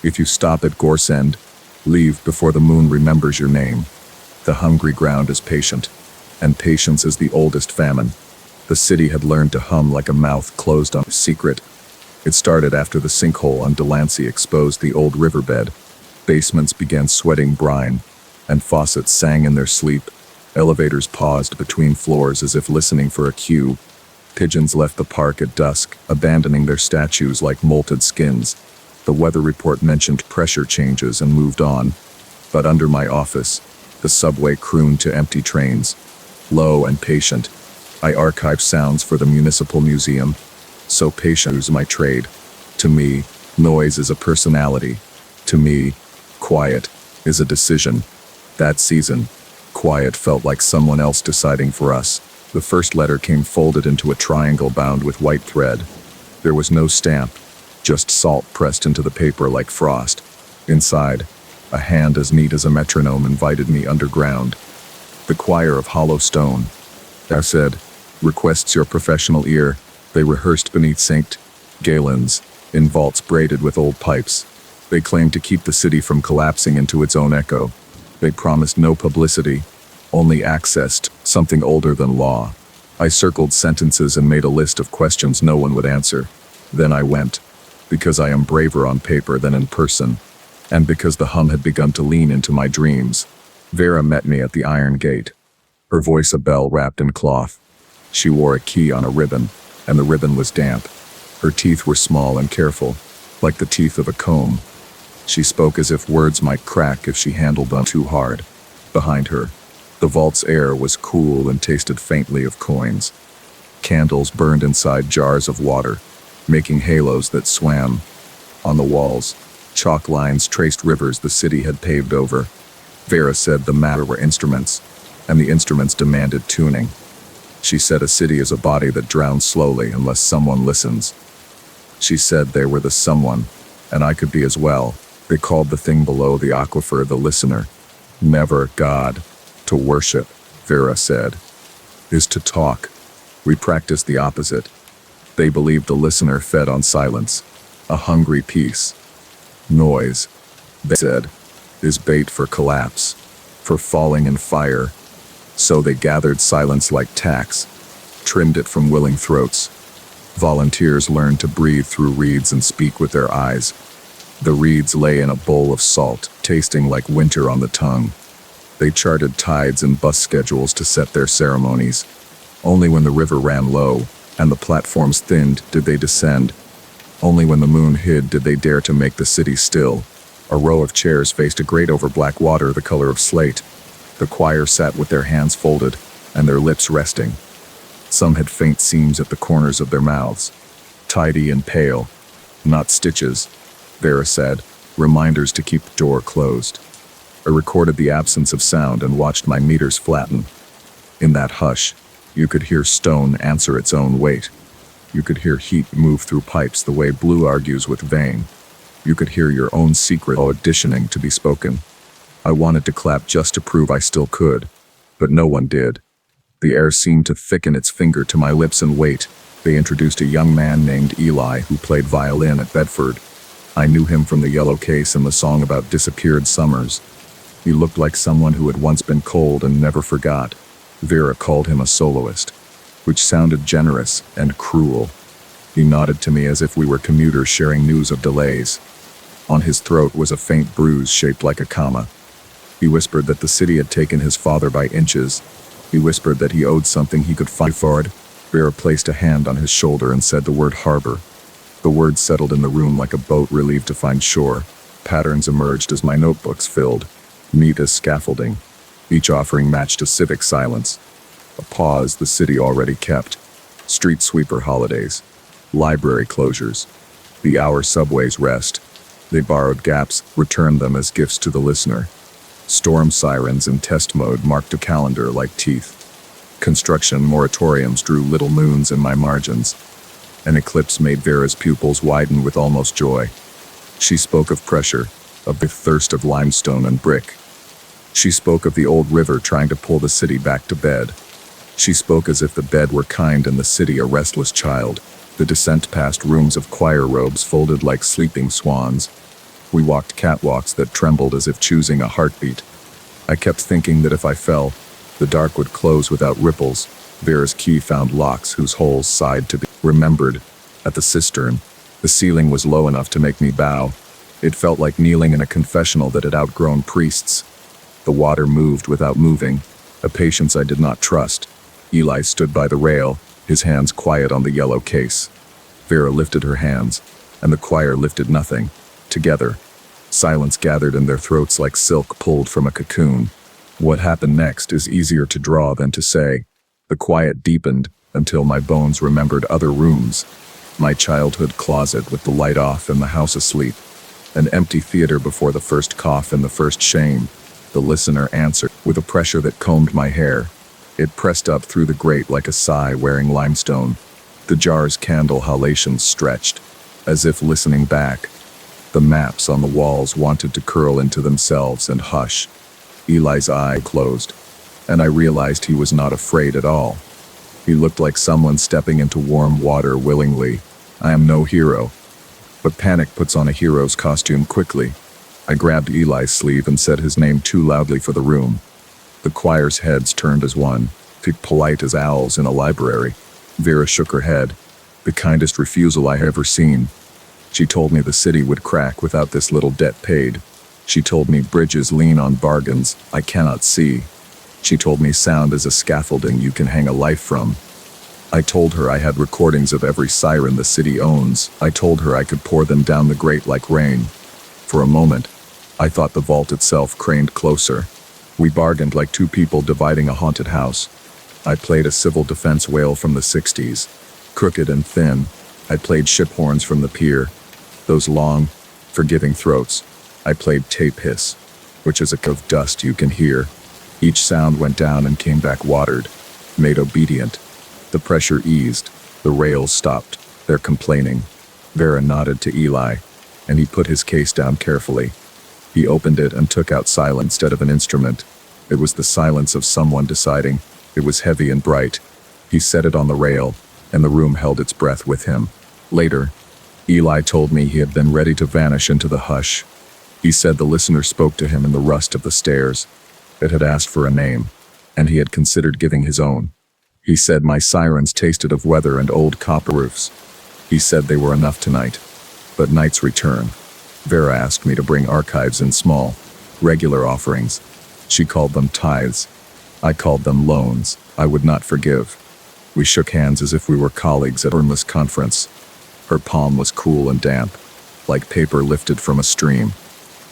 If you stop at Gorse End, leave before the moon remembers your name. The hungry ground is patient, and patience is the oldest famine. The city had learned to hum like a mouth closed on a secret. It started after the sinkhole on Delancey exposed the old riverbed. Basements began sweating brine, and faucets sang in their sleep. Elevators paused between floors as if listening for a cue. Pigeons left the park at dusk, abandoning their statues like molted skins. The weather report mentioned pressure changes and moved on. But under my office, the subway crooned to empty trains. Low and patient, I archive sounds for the municipal museum. So patient is my trade. To me, noise is a personality. To me, quiet is a decision. That season, quiet felt like someone else deciding for us. The first letter came folded into a triangle bound with white thread. There was no stamp, just salt pressed into the paper like frost. Inside, a hand as neat as a metronome invited me underground. The choir of hollow stone. I said, requests your professional ear. They rehearsed beneath St. Galen's, in vaults braided with old pipes. They claimed to keep the city from collapsing into its own echo. They promised no publicity, only access to something older than law. I circled sentences and made a list of questions no one would answer. Then I went, because I am braver on paper than in person, and because the hum had begun to lean into my dreams. Vera met me at the iron gate, her voice a bell wrapped in cloth. She wore a key on a ribbon, and the ribbon was damp. Her teeth were small and careful, like the teeth of a comb. She spoke as if words might crack if she handled them too hard. Behind her, the vault's air was cool and tasted faintly of coins. Candles burned inside jars of water, making halos that swam. On the walls, chalk lines traced rivers the city had paved over. Vera said the matter were instruments, and the instruments demanded tuning. She said a city is a body that drowns slowly unless someone listens. She said they were the someone, and I could be as well. They called the thing below the aquifer the listener. Never God. To worship, Vera said, is to talk. We practiced the opposite. They believed the listener fed on silence, a hungry peace. Noise, they said, is bait for collapse, for falling in fire. So they gathered silence like tacks, trimmed it from willing throats. Volunteers learned to breathe through reeds and speak with their eyes. The reeds lay in a bowl of salt, tasting like winter on the tongue. They charted tides and bus schedules to set their ceremonies. Only when the river ran low and the platforms thinned did they descend. Only when the moon hid did they dare to make the city still. A row of chairs faced a grate over black water the color of slate. The choir sat with their hands folded and their lips resting. Some had faint seams at the corners of their mouths, tidy and pale, not stitches, Vera said, reminders to keep the door closed. I recorded the absence of sound and watched my meters flatten. In that hush, you could hear stone answer its own weight. You could hear heat move through pipes the way blue argues with vein. You could hear your own secret auditioning to be spoken. I wanted to clap just to prove I still could, but no one did. The air seemed to thicken its finger to my lips and wait. They introduced a young man named Eli who played violin at Bedford. I knew him from the yellow case and the song about disappeared summers. He looked like someone who had once been cold and never forgot. Vera called him a soloist, which sounded generous and cruel. He nodded to me as if we were commuters sharing news of delays. On his throat was a faint bruise shaped like a comma. He whispered that the city had taken his father by inches. He whispered that he owed something he could find forward. Vera placed a hand on his shoulder and said the word harbor. The word settled in the room like a boat relieved to find shore. Patterns emerged as my notebooks filled, neat as scaffolding. Each offering matched a civic silence. A pause the city already kept. Street sweeper holidays. Library closures. The hour subway's rest. They borrowed gaps, returned them as gifts to the listener. Storm sirens in test mode marked a calendar like teeth. Construction moratoriums drew little moons in my margins. An eclipse made Vera's pupils widen with almost joy. She spoke of pressure, of the thirst of limestone and brick. She spoke of the old river trying to pull the city back to bed. She spoke as if the bed were kind and the city a restless child. The descent past rooms of choir robes folded like sleeping swans. We walked catwalks that trembled as if choosing a heartbeat. I kept thinking that if I fell, the dark would close without ripples. Vera's key found locks whose holes sighed to be remembered. At the cistern, the ceiling was low enough to make me bow. It felt like kneeling in a confessional that had outgrown priests. The water moved without moving, a patience I did not trust. Eli stood by the rail, his hands quiet on the yellow case. Vera lifted her hands, and the choir lifted nothing. Together, silence gathered in their throats like silk pulled from a cocoon. What happened next is easier to draw than to say. The quiet deepened until my bones remembered other rooms. My childhood closet with the light off and the house asleep. An empty theater before the first cough and the first shame. The listener answered with a pressure that combed my hair. It pressed up through the grate like a sigh wearing limestone. The jar's candle halations stretched, as if listening back. The maps on the walls wanted to curl into themselves and hush. Eli's eye closed, and I realized he was not afraid at all. He looked like someone stepping into warm water willingly. I am no hero, but panic puts on a hero's costume quickly. I grabbed Eli's sleeve and said his name too loudly for the room. The choir's heads turned as one, polite as owls in a library. Vera shook her head, the kindest refusal I have ever seen. She told me the city would crack without this little debt paid. She told me bridges lean on bargains I cannot see. She told me sound is a scaffolding you can hang a life from. I told her I had recordings of every siren the city owns. I told her I could pour them down the grate like rain. For a moment, I thought the vault itself craned closer. We bargained like two people dividing a haunted house. I played a civil defense wail from the 60s, crooked and thin. I played ship horns from the pier, those long, forgiving throats. I played tape hiss, which is a cone of dust you can hear. Each sound went down and came back watered, made obedient. The pressure eased, the rails stopped, their complaining. Vera nodded to Eli, and he put his case down carefully. He opened it and took out silence instead of an instrument. It was the silence of someone deciding. It was heavy and bright. He set it on the rail, and the room held its breath with him. Later, Eli told me he had been ready to vanish into the hush. He said the listener spoke to him in the rust of the stairs. It had asked for a name, and he had considered giving his own. He said my sirens tasted of weather and old copper roofs. He said they were enough tonight. But nights return. Vera asked me to bring archives in small, regular offerings. She called them tithes. I called them loans. I would not forgive. We shook hands as if we were colleagues at a burnless conference. Her palm was cool and damp, like paper lifted from a stream.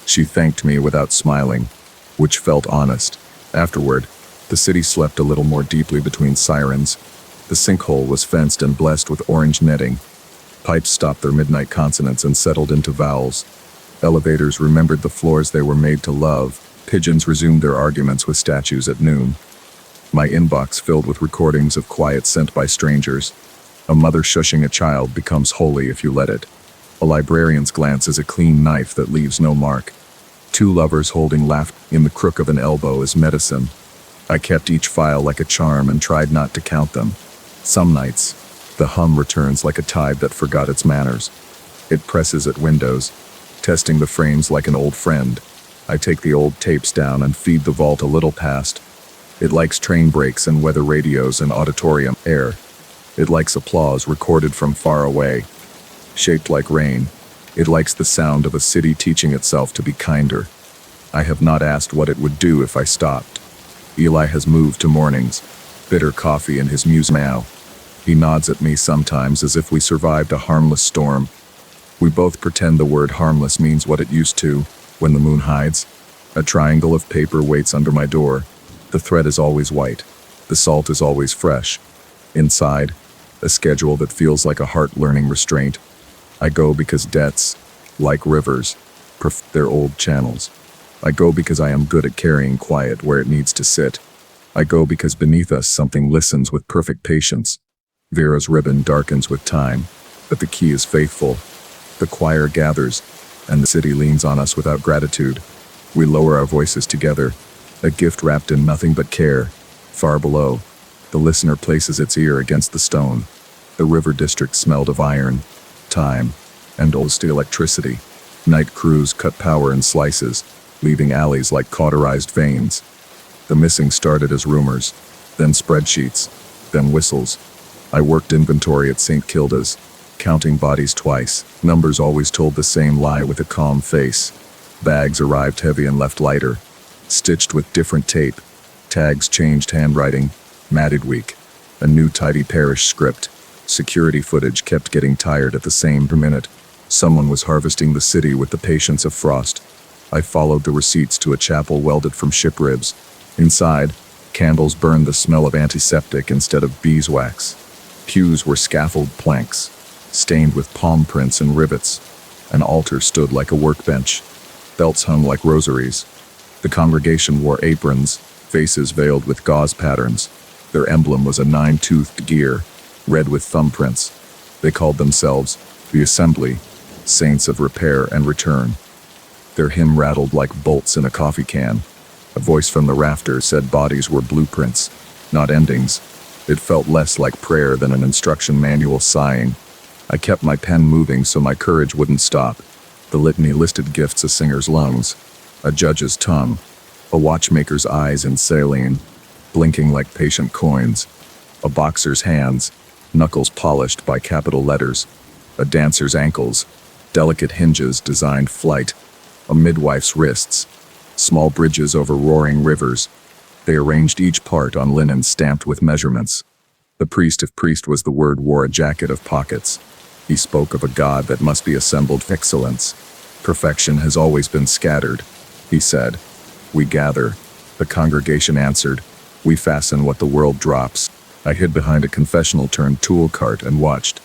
She thanked me without smiling, which felt honest. Afterward, the city slept a little more deeply between sirens. The sinkhole was fenced and blessed with orange netting. Pipes stopped their midnight consonants and settled into vowels. Elevators remembered the floors they were made to love. Pigeons resumed their arguments with statues at noon. My inbox filled with recordings of quiet sent by strangers. A mother shushing a child becomes holy if you let it. A librarian's glance is a clean knife that leaves no mark. Two lovers holding laughter in the crook of an elbow is medicine. I kept each file like a charm and tried not to count them. Some nights, the hum returns like a tide that forgot its manners. It presses at windows, testing the frames like an old friend. I take the old tapes down and feed the vault a little past. It likes train brakes and weather radios and auditorium air. It likes applause recorded from far away. Shaped like rain, it likes the sound of a city teaching itself to be kinder. I have not asked what it would do if I stopped. Eli has moved to mornings, bitter coffee in his muse now. He nods at me sometimes as if we survived a harmless storm. We both pretend the word harmless means what it used to, when the moon hides. A triangle of paper waits under my door. The thread is always white. The salt is always fresh. Inside, a schedule that feels like a heart-learning restraint. I go because debts, like rivers, prefer their old channels. I go because I am good at carrying quiet where it needs to sit. I go because beneath us something listens with perfect patience. Vera's ribbon darkens with time, but the key is faithful. The choir gathers, and the city leans on us without gratitude. We lower our voices together, a gift wrapped in nothing but care. Far below, the listener places its ear against the stone. The river district smelled of iron, time, and old electricity. Night crews cut power in slices, leaving alleys like cauterized veins. The missing started as rumors, then spreadsheets, then whistles. I worked inventory at St. Kilda's, counting bodies twice. Numbers always told the same lie with a calm face. Bags arrived heavy and left lighter, stitched with different tape. Tags changed handwriting, matted week. A new tidy parish script. Security footage kept getting tired at the same minute. Someone was harvesting the city with the patience of frost. I followed the receipts to a chapel welded from ship ribs. Inside, candles burned the smell of antiseptic instead of beeswax. Pews were scaffold planks, stained with palm prints and rivets. An altar stood like a workbench. Belts hung like rosaries. The congregation wore aprons, faces veiled with gauze patterns. Their emblem was a 9-toothed gear, red with thumbprints. They called themselves the Assembly, Saints of Repair and Return. Their hymn rattled like bolts in a coffee can. A voice from the rafters said bodies were blueprints, not endings. It felt less like prayer than an instruction manual sighing. I kept my pen moving so my courage wouldn't stop. The litany listed gifts: a singer's lungs, a judge's tongue, a watchmaker's eyes in saline, blinking like patient coins, a boxer's hands, knuckles polished by capital letters, a dancer's ankles, delicate hinges designed flight, a midwife's wrists, small bridges over roaring rivers. They arranged each part on linen stamped with measurements. The priest, if priest was the word, wore a jacket of pockets. He spoke of a God that must be assembled. Excellence. Perfection has always been scattered, he said. We gather. The congregation answered. We fasten what the world drops. I hid behind a confessional-turned tool cart and watched.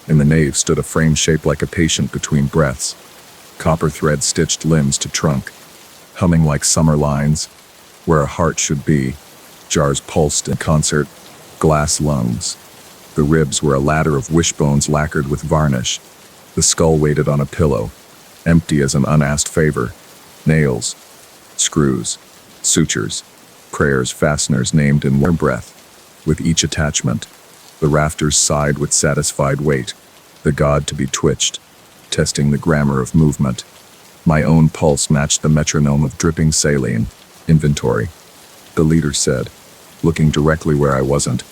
In the nave stood a frame shaped like a patient between breaths. Copper thread stitched limbs to trunk, humming like summer lines, where a heart should be. Jars pulsed in concert, glass lungs. The ribs were a ladder of wishbones lacquered with varnish. The skull waited on a pillow, empty as an unasked favor. Nails, screws, sutures, prayers, fasteners named in one breath. With each attachment, the rafters sighed with satisfied weight, the god to be twitched, testing the grammar of movement. My own pulse matched the metronome of dripping saline. Inventory, the leader said, looking directly where I wasn't.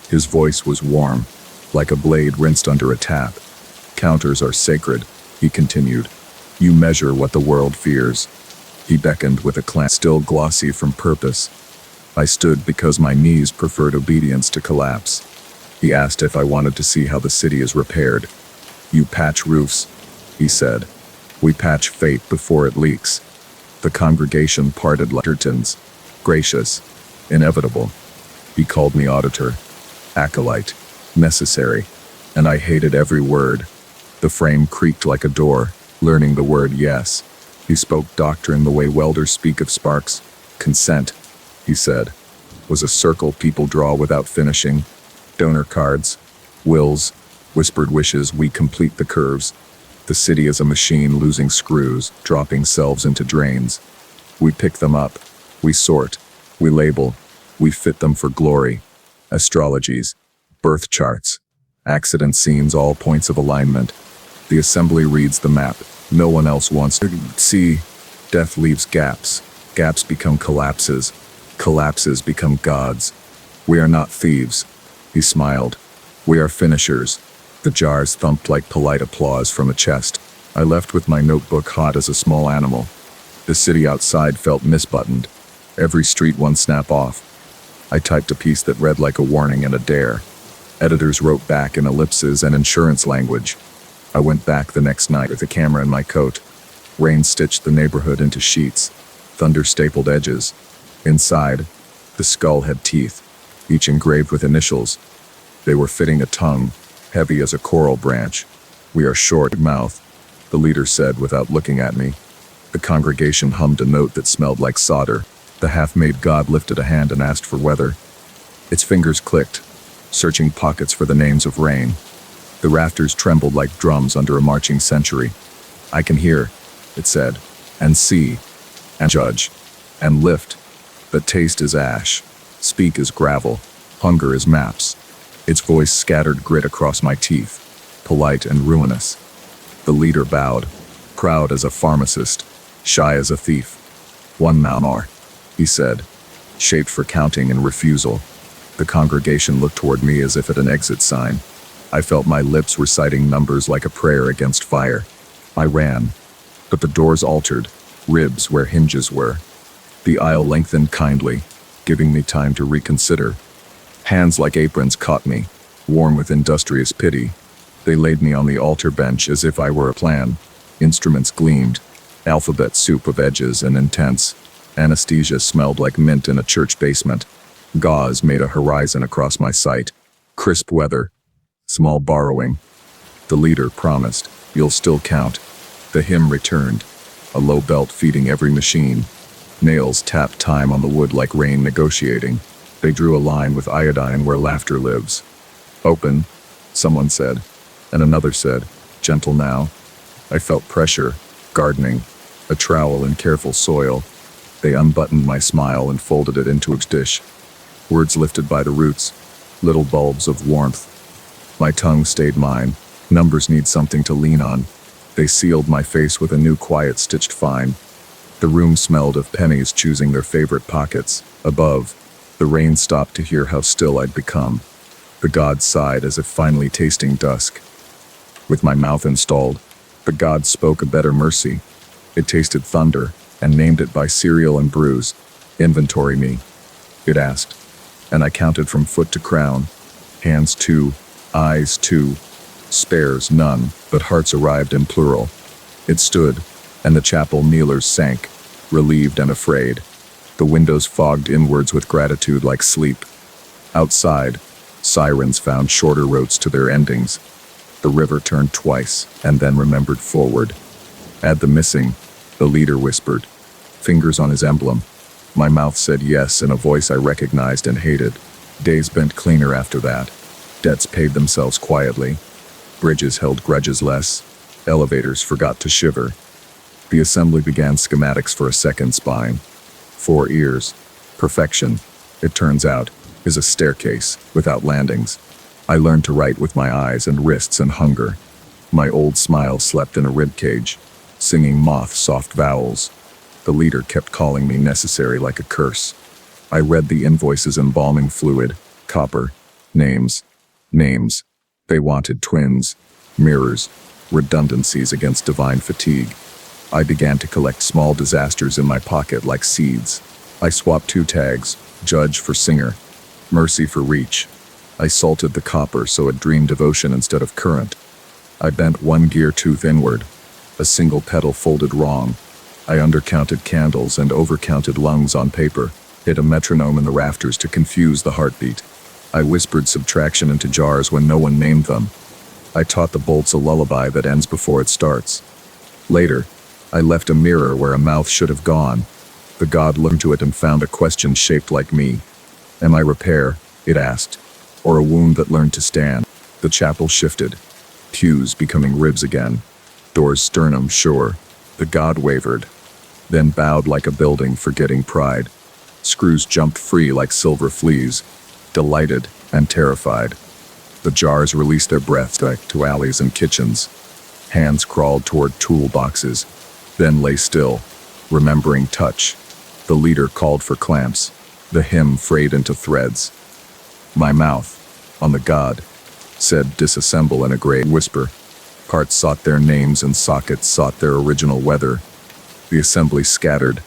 His voice was warm, like a blade rinsed under a tap. Counters are sacred, he continued. You measure what the world fears. He beckoned with a clan still glossy from purpose. I stood because my knees preferred obedience to collapse. He asked if I wanted to see how the city is repaired. You patch roofs, he said. We patch fate before it leaks. The congregation parted like curtains. Gracious, inevitable. He called me auditor, acolyte, necessary, and I hated every word. The frame creaked like a door, learning the word yes. He spoke doctrine the way welders speak of sparks. Consent, he said, was a circle people draw without finishing. Donor cards, wills, whispered wishes. We complete the curves. The city is a machine losing screws, dropping selves into drains. We pick them up. We sort. We label. We fit them for glory. Astrologies, birth charts, accident scenes, all points of alignment. The assembly reads the map. No one else wants to see. Death leaves gaps. Gaps become collapses. Collapses become gods. We are not thieves. He smiled. We are finishers. The jars thumped like polite applause from a chest. I left with my notebook hot as a small animal. The city outside felt misbuttoned. Every street one snap off. I typed a piece that read like a warning and a dare. Editors wrote back in ellipses and insurance language. I went back the next night with a camera in my coat. Rain stitched the neighborhood into sheets. Thunder stapled edges. Inside, the skull had teeth, each engraved with initials. They were fitting a tongue, heavy as a coral branch. We are short mouth, the leader said without looking at me. The congregation hummed a note that smelled like solder. The half-made god lifted a hand and asked for weather. Its fingers clicked, searching pockets for the names of rain. The rafters trembled like drums under a marching century. I can hear, it said, and see, and judge, and lift. But taste is ash, speak is gravel, hunger is maps. Its voice scattered grit across my teeth, polite and ruinous. The leader bowed, proud as a pharmacist, shy as a thief. One more, he said, shaped for counting and refusal. The congregation looked toward me as if at an exit sign. I felt my lips reciting numbers like a prayer against fire. I ran, but the doors altered, ribs where hinges were. The aisle lengthened kindly, giving me time to reconsider. Hands like aprons caught me, warm with industrious pity. They laid me on the altar bench as if I were a plan. Instruments gleamed, alphabet soup of edges and intense. Anesthesia smelled like mint in a church basement. Gauze made a horizon across my sight. Crisp weather. Small borrowing. The leader promised, you'll still count. The hymn returned, a low belt feeding every machine. Nails tapped time on the wood like rain negotiating. They drew a line with iodine where laughter lives. Open, someone said, and another said, gentle now. I felt pressure, gardening, a trowel in careful soil. They unbuttoned my smile and folded it into a dish. Words lifted by the roots, little bulbs of warmth. My tongue stayed mine. Numbers need something to lean on. They sealed my face with a new quiet stitched fine. The room smelled of pennies choosing their favorite pockets. Above, the rain stopped to hear how still I'd become. The god sighed as if finally tasting dusk. With my mouth installed, the god spoke a better mercy. It tasted thunder, and named it by cereal and brews. Inventory me, it asked, and I counted from foot to crown. Hands 2, eyes 2, spares none, but hearts arrived in plural. It stood, and the chapel kneelers sank, relieved and afraid. The windows fogged inwards with gratitude like sleep. Outside, sirens found shorter roads to their endings. The river turned twice, and then remembered forward. Add the missing, the leader whispered, fingers on his emblem. My mouth said yes in a voice I recognized and hated. Days bent cleaner after that. Debts paid themselves quietly. Bridges held grudges less. Elevators forgot to shiver. The assembly began schematics for a second spine. 4 ears. Perfection, it turns out, is a staircase without landings. I learned to write with my eyes and wrists and hunger. My old smile slept in a ribcage, singing moth-soft vowels. The leader kept calling me necessary like a curse. I read the invoices embalming fluid, copper, names. They wanted twins, mirrors, redundancies against divine fatigue. I began to collect small disasters in my pocket like seeds. I swapped 2 tags, judge for singer, mercy for reach. I salted the copper so it dreamed devotion instead of current. I bent 1 gear tooth inward, a single pedal folded wrong. I undercounted candles and overcounted lungs on paper, hit a metronome in the rafters to confuse the heartbeat. I whispered subtraction into jars when no one named them. I taught the bolts a lullaby that ends before it starts. Later, I left a mirror where a mouth should have gone. The god looked into it and found a question shaped like me. Am I repair, it asked, or a wound that learned to stand? The chapel shifted, pews becoming ribs again, doors sternum sure. The god wavered, then bowed like a building forgetting pride. Screws jumped free like silver fleas, delighted and terrified. The jars released their breaths back to alleys and kitchens. Hands crawled toward toolboxes, then lay still, remembering touch. The leader called for clamps, the hymn frayed into threads. My mouth, on the god, said disassemble in a gray whisper. Parts sought their names and sockets sought their original weather. The assembly scattered,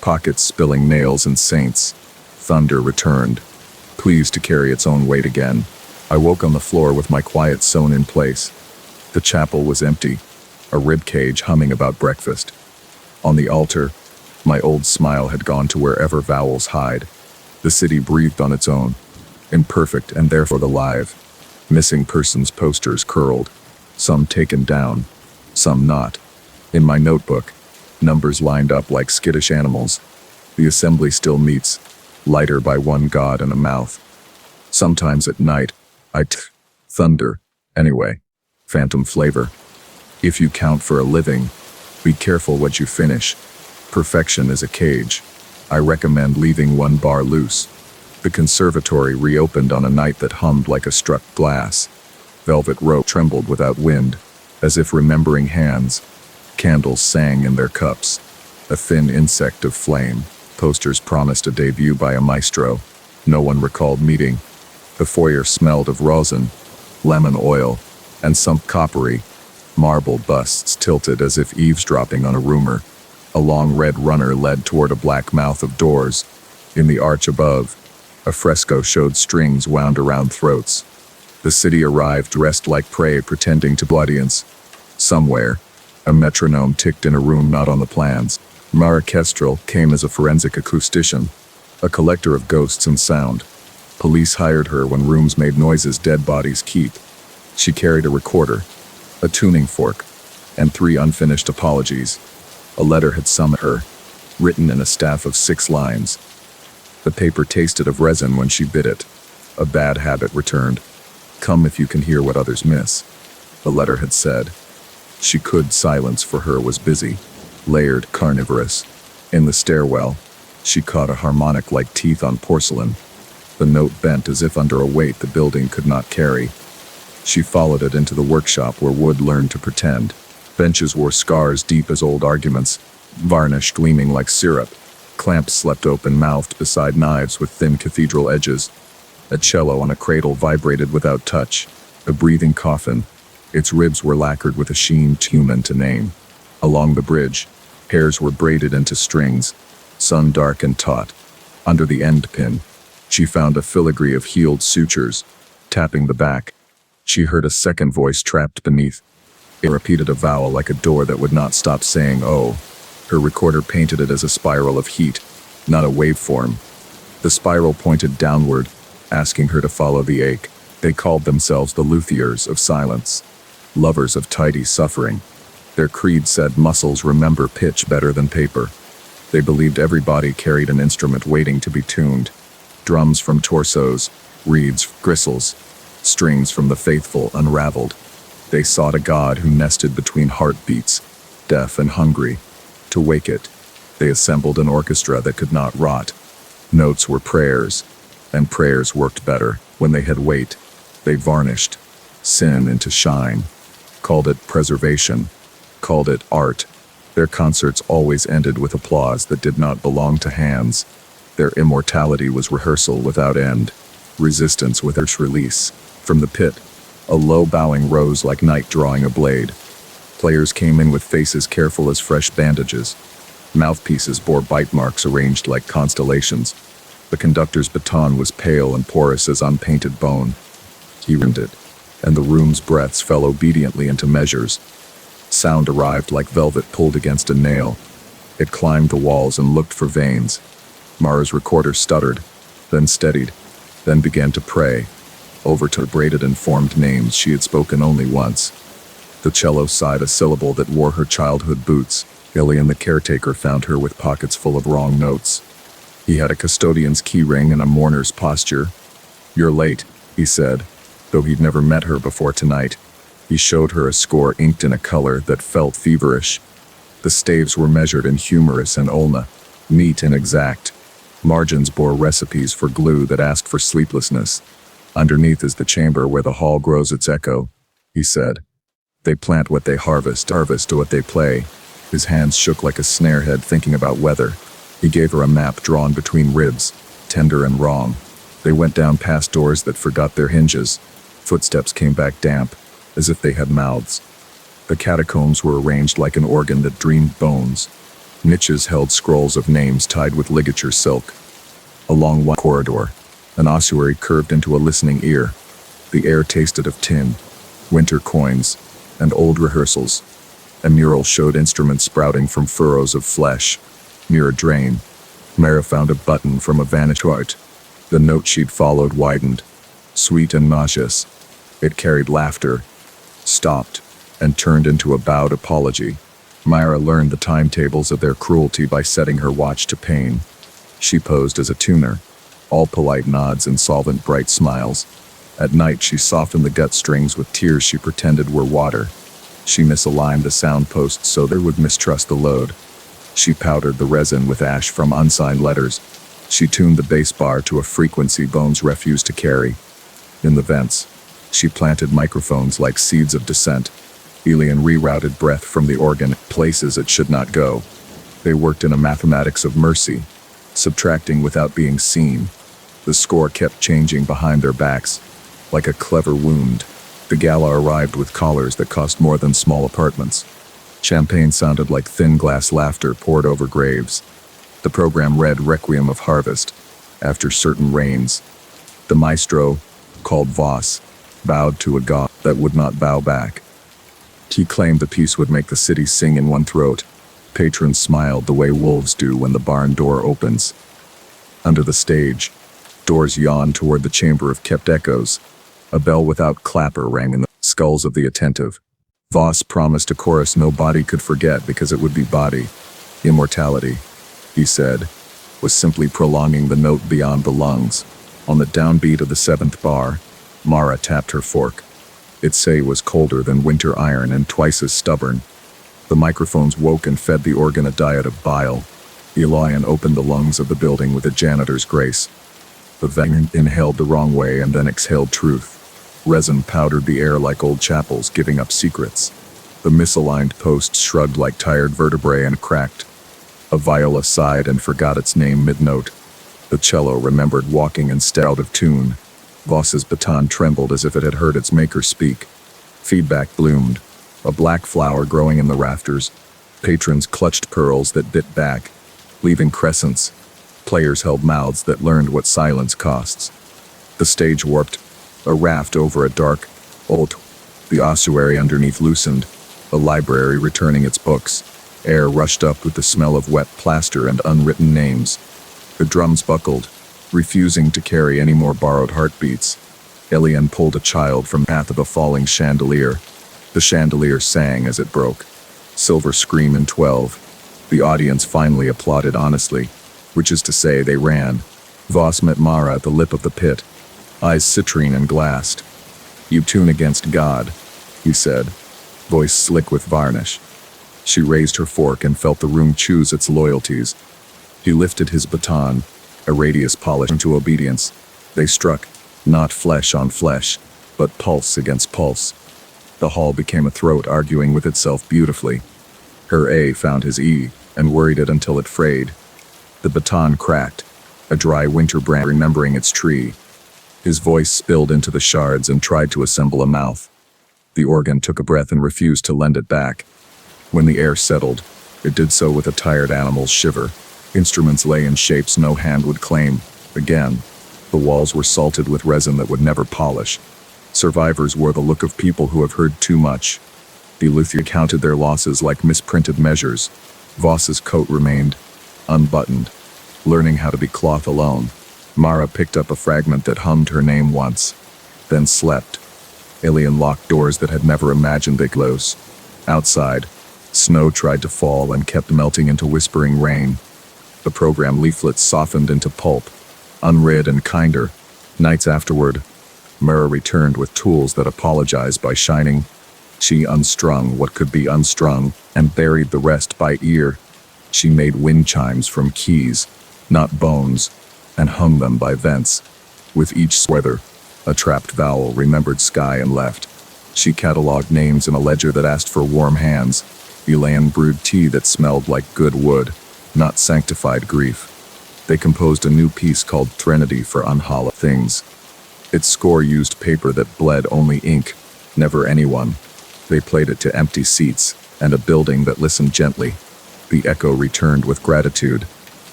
pockets spilling nails and saints. Thunder returned, pleased to carry its own weight again. I woke on the floor with my quiet sewn in place. The chapel was empty, a ribcage humming about breakfast. On the altar, my old smile had gone to wherever vowels hide. The city breathed on its own, imperfect and therefore alive. Missing persons posters curled, some taken down, some not. In my notebook, numbers lined up like skittish animals. The assembly still meets, lighter by 1 god and a mouth. Sometimes at night, thunder, anyway, phantom flavor. If you count for a living, be careful what you finish. Perfection is a cage. I recommend leaving 1 bar loose. The conservatory reopened on a night that hummed like a struck glass. Velvet rope trembled without wind, as if remembering hands. Candles sang in their cups. A thin insect of flame. Posters promised a debut by a maestro. No one recalled meeting. The foyer smelled of rosin, lemon oil, and some coppery. Marble busts tilted as if eavesdropping on a rumor. A long red runner led toward a black mouth of doors. In the arch above, a fresco showed strings wound around throats. The city arrived dressed like prey pretending to audience. Somewhere, a metronome ticked in a room not on the plans. Mara Kestrel came as a forensic acoustician, a collector of ghosts and sound. Police hired her when rooms made noises dead bodies keep. She carried a recorder, a tuning fork, and 3 unfinished apologies. A letter had summoned her, written in a staff of 6 lines. The paper tasted of resin when she bit it. A bad habit returned. Come if you can hear what others miss, the letter had said. She could silence for her was busy, layered, carnivorous. In the stairwell, She caught a harmonic like teeth on porcelain. The note bent as if under a weight the building could not carry. She followed it into the workshop where wood learned to pretend. Benches wore scars deep as old arguments, varnish gleaming like syrup. Clamps slept open-mouthed beside knives with thin cathedral edges. A cello on a cradle vibrated without touch, a breathing coffin. Its ribs were lacquered with a sheen too human to name. Along the bridge, hairs were braided into strings, sun-dark and taut. Under the end pin, she found a filigree of healed sutures, tapping the back. She heard a second voice trapped beneath. It repeated a vowel like a door that would not stop saying "oh." Her recorder painted it as a spiral of heat, not a waveform. The spiral pointed downward, asking her to follow the ache. They called themselves the luthiers of silence, lovers of tidy suffering. Their creed said muscles remember pitch better than paper. They believed every body carried an instrument waiting to be tuned. Drums from torsos, reeds, gristles, strings from the faithful unraveled. They sought a god who nested between heartbeats, deaf and hungry. To wake it, they assembled an orchestra that could not rot. Notes were prayers, and prayers worked better when they had weight. They varnished sin into shine, called it preservation, called it art. Their concerts always ended with applause that did not belong to hands. Their immortality was rehearsal without end, resistance without release. From the pit, a low bowing rose like night drawing a blade. Players came in with faces careful as fresh bandages. Mouthpieces bore bite marks arranged like constellations. The conductor's baton was pale and porous as unpainted bone. He rimmed it, and the room's breaths fell obediently into measures. Sound arrived like velvet pulled against a nail. It climbed the walls and looked for veins. Mara's recorder stuttered, then steadied, then began to pray, over to braided and formed names she had spoken only once. The cello sighed a syllable that wore her childhood boots. Ilian the caretaker found her with pockets full of wrong notes. He had a custodian's key ring and a mourner's posture. "You're late," he said, though he'd never met her before tonight. He showed her a score inked in a color that felt feverish. The staves were measured in humerus and ulna, neat and exact. Margins bore recipes for glue that asked for sleeplessness. "Underneath is the chamber where the hall grows its echo," he said. "They plant what they harvest what they play." His hands shook like a snarehead thinking about weather. He gave her a map drawn between ribs, tender and wrong. They went down past doors that forgot their hinges. Footsteps came back damp, as if they had mouths. The catacombs were arranged like an organ that dreamed bones. Niches held scrolls of names tied with ligature silk. Along one corridor, an ossuary curved into a listening ear. The air tasted of tin, winter coins, and old rehearsals. A mural showed instruments sprouting from furrows of flesh. Near a drain, Mara found a button from a vanished art. The note she'd followed widened, sweet and nauseous. It carried laughter, stopped, and turned into a bowed apology. Myra learned the timetables of their cruelty by setting her watch to pain. She posed as a tuner, all polite nods and solvent bright smiles. At night she softened the gut strings with tears she pretended were water. She misaligned the sound posts so they would mistrust the load. She powdered the resin with ash from unsigned letters. She tuned the bass bar to a frequency bones refused to carry. In the vents, she planted microphones like seeds of dissent. Ilian rerouted breath from the organ places it should not go. They worked in a mathematics of mercy, subtracting without being seen. The score kept changing behind their backs, like a clever wound. The gala arrived with collars that cost more than small apartments. Champagne sounded like thin glass laughter poured over graves. The program read Requiem of Harvest, after certain rains. The maestro, called Voss, bowed to a god that would not bow back. He claimed the piece would make the city sing in one throat. Patrons smiled the way wolves do when the barn door opens. Under the stage, doors yawned toward the chamber of kept echoes. A bell without clapper rang in the skulls of the attentive. Voss promised a chorus no body could forget because it would be body. Immortality, he said, was simply prolonging the note beyond the lungs. On the downbeat of the seventh bar, Mara tapped her fork. Its say was colder than winter iron and twice as stubborn. The microphones woke and fed the organ a diet of bile. Elian opened the lungs of the building with a janitor's grace. The vein inhaled the wrong way and then exhaled truth. Resin powdered the air like old chapels giving up secrets. The misaligned posts shrugged like tired vertebrae and cracked. A viola sighed and forgot its name mid-note. The cello remembered walking instead out of tune. Voss's baton trembled as if it had heard its maker speak. Feedback bloomed, a black flower growing in the rafters. Patrons clutched pearls that bit back, leaving crescents. Players held mouths that learned what silence costs. The stage warped, a raft over a dark, old. The ossuary underneath loosened, a library returning its books. Air rushed up with the smell of wet plaster and unwritten names. The drums buckled, refusing to carry any more borrowed heartbeats. Elian pulled a child from the path of a falling chandelier. The chandelier sang as it broke. Silver scream in 12. The audience finally applauded honestly, which is to say they ran. Voss met Mara at the lip of the pit, eyes citrine and glassed. "You tune against God," he said, voice slick with varnish. She raised her fork and felt the room choose its loyalties. He lifted his baton, a radius polished into obedience. They struck, not flesh on flesh, but pulse against pulse. The hall became a throat arguing with itself beautifully. Her A found his E, and worried it until it frayed. The baton cracked, a dry winter branch remembering its tree. His voice spilled into the shards and tried to assemble a mouth. The organ took a breath and refused to lend it back. When the air settled, it did so with a tired animal's shiver. Instruments lay in shapes no hand would claim. Again, the walls were salted with resin that would never polish. Survivors wore the look of people who have heard too much. The Luthia counted their losses like misprinted measures. Voss's coat remained unbuttoned, learning how to be cloth alone. Mara picked up a fragment that hummed her name once, then slept. Elian locked doors that had never imagined they'd close. Outside, snow tried to fall and kept melting into whispering rain. The program leaflets softened into pulp, unread and kinder. Nights afterward, Mara returned with tools that apologized by shining. She unstrung what could be unstrung and buried the rest by ear. She made wind chimes from keys, not bones, and hung them by vents. With each sweather, a trapped vowel remembered sky and left. She cataloged names in a ledger that asked for warm hands. Elian brewed tea that smelled like good wood, not sanctified grief. They composed a new piece called Threnody for unhallowed things. Its score used paper that bled only ink, never anyone. They played it to empty seats and a building that listened gently. The echo returned with gratitude.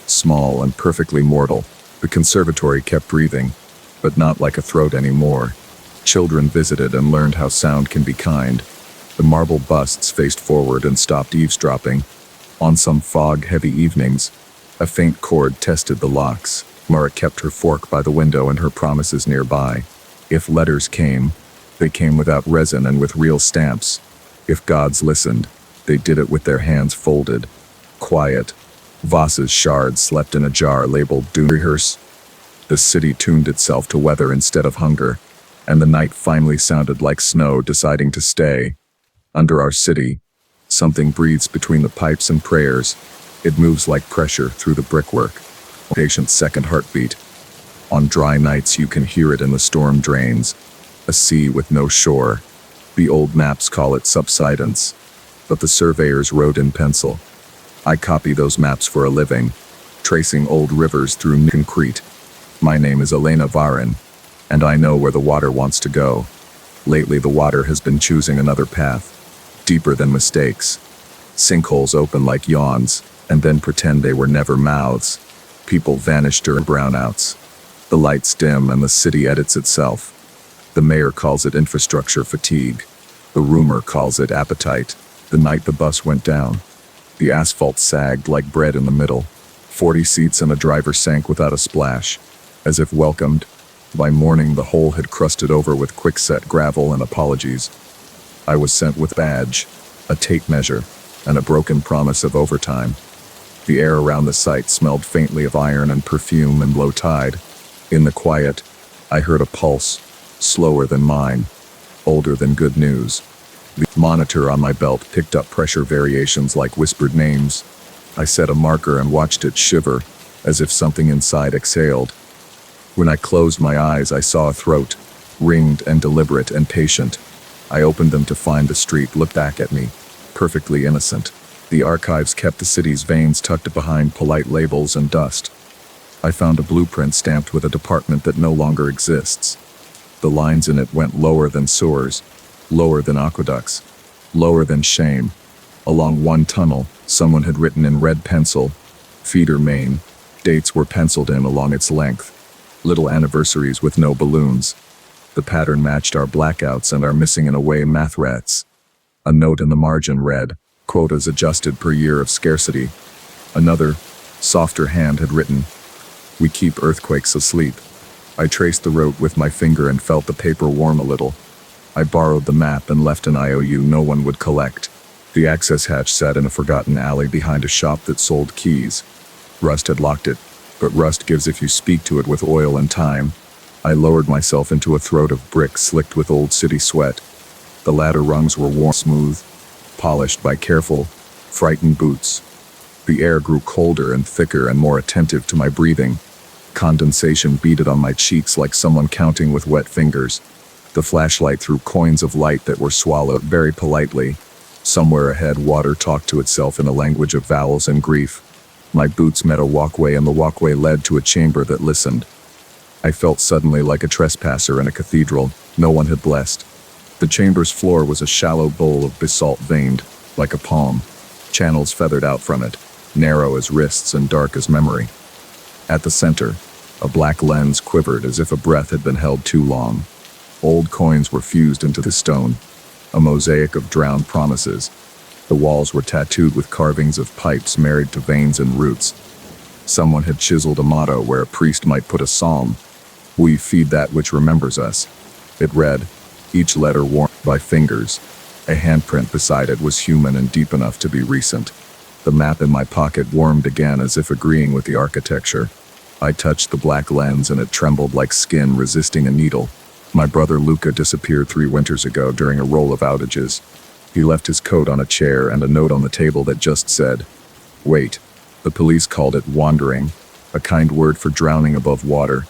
Small and perfectly mortal, the conservatory kept breathing, but not like a throat anymore. Children visited and learned how sound can be kind. The marble busts faced forward and stopped eavesdropping. On some fog-heavy evenings, a faint chord tested the locks. Mara kept her fork by the window and her promises nearby. If letters came, they came without resin and with real stamps. If gods listened, they did it with their hands folded. Quiet. Voss's shards slept in a jar labeled "Do Rehearse." The city tuned itself to weather instead of hunger, and the night finally sounded like snow deciding to stay. Under our city, something breathes between the pipes and prayers. It moves like pressure through the brickwork. Patient second heartbeat. On dry nights you can hear it in the storm drains. A sea with no shore. The old maps call it subsidence, but the surveyors wrote in pencil. I copy those maps for a living, tracing old rivers through new concrete. My name is Elena Varin, and I know where the water wants to go. Lately the water has been choosing another path, deeper than mistakes. Sinkholes open like yawns, and then pretend they were never mouths. People vanish during brownouts. The lights dim and the city edits itself. The mayor calls it infrastructure fatigue. The rumor calls it appetite. The night the bus went down, the asphalt sagged like bread in the middle. 40 seats and a driver sank without a splash, as if welcomed. By morning the hole had crusted over with quickset gravel and apologies. I was sent with badge, a tape measure, and a broken promise of overtime. The air around the site smelled faintly of iron and perfume and low tide. In the quiet, I heard a pulse, slower than mine, older than good news. The monitor on my belt picked up pressure variations like whispered names. I set a marker and watched it shiver, as if something inside exhaled. When I closed my eyes, I saw a throat, ringed and deliberate and patient. I opened them to find the street look back at me, perfectly innocent. The archives kept the city's veins tucked behind polite labels and dust. I found a blueprint stamped with a department that no longer exists. The lines in it went lower than sewers, lower than aqueducts, lower than shame. Along one tunnel, someone had written in red pencil, Feeder Main. Dates were penciled in along its length. Little anniversaries with no balloons. The pattern matched our blackouts and our missing and away math rats. A note in the margin read, quotas adjusted per year of scarcity. Another, softer hand had written, we keep earthquakes asleep. I traced the road with my finger and felt the paper warm a little. I borrowed the map and left an IOU no one would collect. The access hatch sat in a forgotten alley behind a shop that sold keys. Rust had locked it, but rust gives if you speak to it with oil and time. I lowered myself into a throat of brick slicked with old city sweat. The ladder rungs were worn smooth, polished by careful, frightened boots. The air grew colder and thicker and more attentive to my breathing. Condensation beaded on my cheeks like someone counting with wet fingers. The flashlight threw coins of light that were swallowed very politely. Somewhere ahead, water talked to itself in a language of vowels and grief. My boots met a walkway and the walkway led to a chamber that listened. I felt suddenly like a trespasser in a cathedral no one had blessed. The chamber's floor was a shallow bowl of basalt veined, like a palm. Channels feathered out from it, narrow as wrists and dark as memory. At the center, a black lens quivered as if a breath had been held too long. Old coins were fused into the stone, a mosaic of drowned promises. The walls were tattooed with carvings of pipes married to veins and roots. Someone had chiseled a motto where a priest might put a psalm. We feed that which remembers us. It read, each letter worn by fingers. A handprint beside it was human and deep enough to be recent. The map in my pocket warmed again as if agreeing with the architecture. I touched the black lens and it trembled like skin resisting a needle. My brother Luca disappeared 3 winters ago during a roll of outages. He left his coat on a chair and a note on the table that just said, wait. The police called it wandering, a kind word for drowning above water.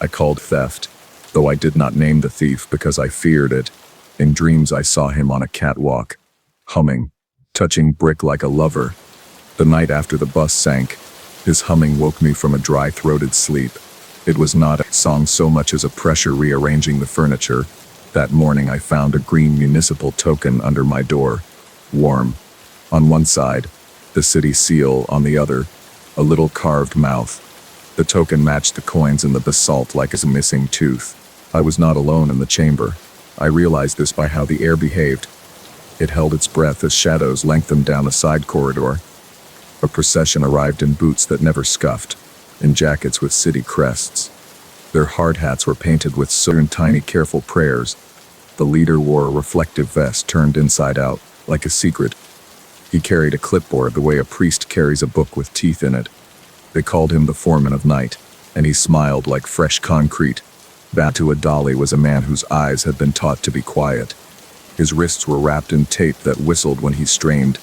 I called theft, though I did not name the thief because I feared it. In dreams I saw him on a catwalk, humming, touching brick like a lover. The night after the bus sank, his humming woke me from a dry-throated sleep. It was not a song so much as a pressure rearranging the furniture. That morning I found a green municipal token under my door, warm. On one side, the city seal, on the other, a little carved mouth. The token matched the coins in the basalt like a missing tooth. I was not alone in the chamber. I realized this by how the air behaved. It held its breath as shadows lengthened down a side corridor. A procession arrived in boots that never scuffed, in jackets with city crests. Their hard hats were painted with certain tiny careful prayers. The leader wore a reflective vest turned inside out, like a secret. He carried a clipboard the way a priest carries a book with teeth in it. They called him the foreman of night, and he smiled like fresh concrete. Batu Adali was a man whose eyes had been taught to be quiet. His wrists were wrapped in tape that whistled when he strained.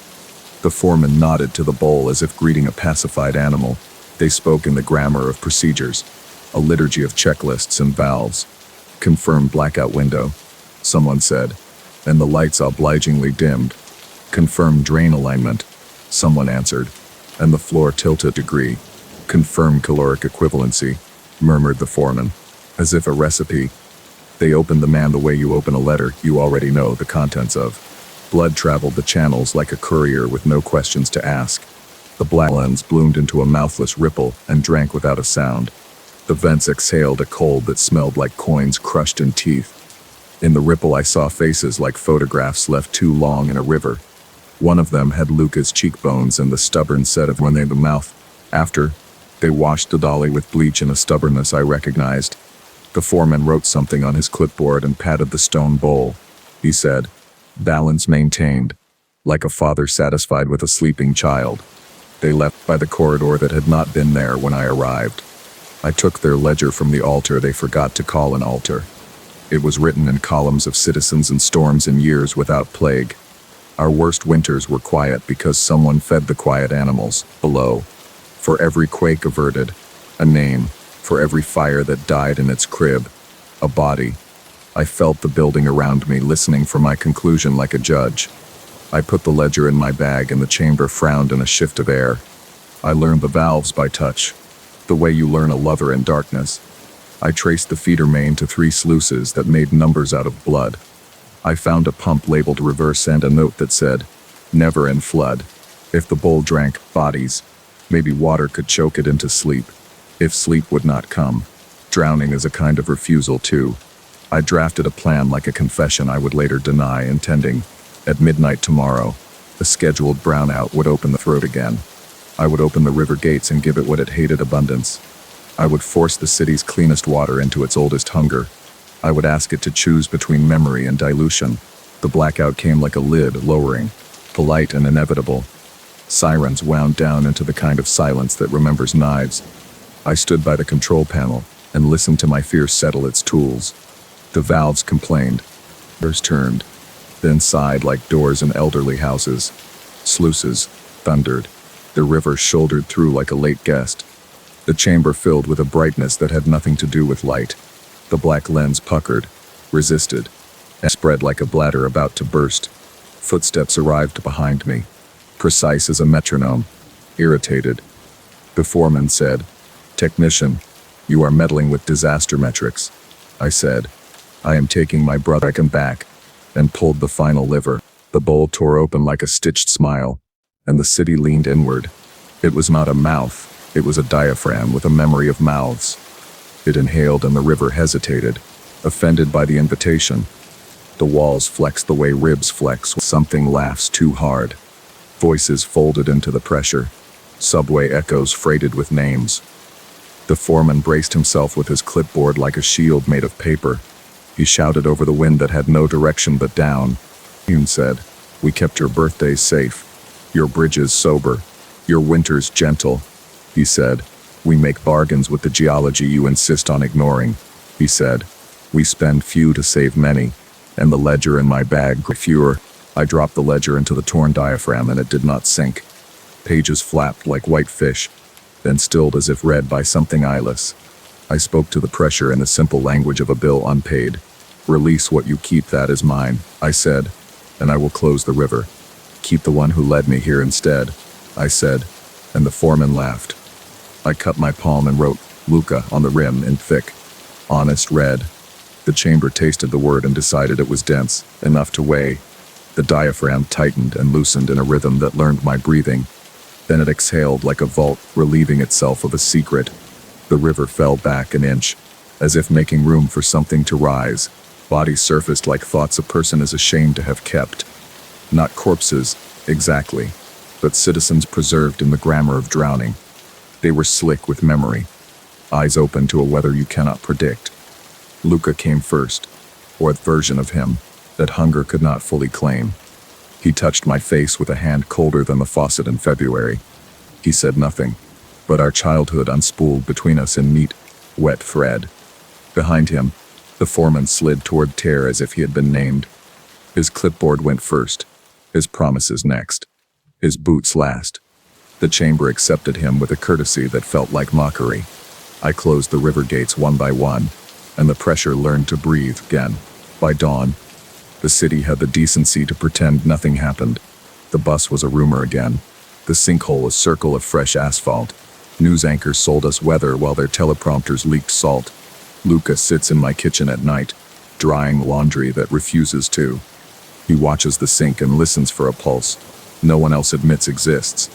The foreman nodded to the bowl as if greeting a pacified animal. They spoke in the grammar of procedures, a liturgy of checklists and valves. Confirm blackout window, someone said, and the lights obligingly dimmed. Confirm drain alignment, someone answered, and the floor tilted degree. Confirm caloric equivalency, murmured the foreman, as if a recipe. They opened the man the way you open a letter you already know the contents of. Blood traveled the channels like a courier with no questions to ask. The black lens bloomed into a mouthless ripple and drank without a sound. The vents exhaled a cold that smelled like coins crushed in teeth. In the ripple I saw faces like photographs left too long in a river. One of them had Luca's cheekbones and the stubborn set of when they the mouth. After, they washed the dolly with bleach in a stubbornness I recognized. The foreman wrote something on his clipboard and patted the stone bowl. He said, balance maintained, like a father satisfied with a sleeping child. They left by the corridor that had not been there when I arrived. I took their ledger from the altar they forgot to call an altar. It was written in columns of citizens and storms and years without plague. Our worst winters were quiet because someone fed the quiet animals below. For every quake averted, a name. For every fire that died in its crib, a body. I felt the building around me, listening for my conclusion like a judge. I put the ledger in my bag and the chamber frowned in a shift of air. I learned the valves by touch, the way you learn a lover in darkness. I traced the feeder main to 3 sluices that made numbers out of blood. I found a pump labeled reverse and a note that said, "Never in flood." If the bowl drank bodies, maybe water could choke it into sleep. If sleep would not come, drowning is a kind of refusal too. I drafted a plan like a confession I would later deny, intending, at midnight tomorrow, the scheduled brownout would open the throat again. I would open the river gates and give it what it hated, abundance. I would force the city's cleanest water into its oldest hunger. I would ask it to choose between memory and dilution. The blackout came like a lid, lowering, polite and inevitable. Sirens wound down into the kind of silence that remembers knives. I stood by the control panel and listened to my fear settle its tools. The valves complained. Doors turned, then sighed like doors in elderly houses. Sluices thundered. The river shouldered through like a late guest. The chamber filled with a brightness that had nothing to do with light. The black lens puckered, resisted, and spread like a bladder about to burst. Footsteps arrived behind me, precise as a metronome, irritated. The foreman said, "Technician, you are meddling with disaster metrics." I said, "I am taking my brother back," and pulled the final lever. The bowl tore open like a stitched smile, and the city leaned inward. It was not a mouth, it was a diaphragm with a memory of mouths. It inhaled and the river hesitated, offended by the invitation. The walls flexed the way ribs flex when something laughs too hard. Voices folded into the pressure, subway echoes freighted with names. The foreman braced himself with his clipboard like a shield made of paper. He shouted over the wind that had no direction but down. Yoon said, "We kept your birthdays safe, your bridges sober, your winters gentle." He said, "We make bargains with the geology you insist on ignoring." He said, "We spend few to save many," and the ledger in my bag grew fewer. I dropped the ledger into the torn diaphragm and it did not sink. Pages flapped like white fish, then stilled as if read by something eyeless. I spoke to the pressure in the simple language of a bill unpaid. "Release what you keep, that is mine," I said, "and I will close the river. Keep the one who led me here instead," I said, and the foreman laughed. I cut my palm and wrote Luca on the rim in thick, honest red. The chamber tasted the word and decided it was dense, enough to weigh. The diaphragm tightened and loosened in a rhythm that learned my breathing. Then it exhaled like a vault, relieving itself of a secret. The river fell back an inch, as if making room for something to rise. Bodies surfaced like thoughts a person is ashamed to have kept. Not corpses, exactly, but citizens preserved in the grammar of drowning. They were slick with memory, eyes open to a weather you cannot predict. Luca came first, or a version of him that hunger could not fully claim. He touched my face with a hand colder than the faucet in February. He said nothing, but our childhood unspooled between us in neat, wet thread. Behind him, the foreman slid toward Tear as if he had been named. His clipboard went first, his promises next, his boots last. The chamber accepted him with a courtesy that felt like mockery. I closed the river gates one by one, and the pressure learned to breathe again. By dawn, the city had the decency to pretend nothing happened. The bus was a rumor again. The sinkhole a circle of fresh asphalt. News anchors sold us weather while their teleprompters leaked salt. Luca sits in my kitchen at night, drying laundry that refuses to. He watches the sink and listens for a pulse no one else admits exists.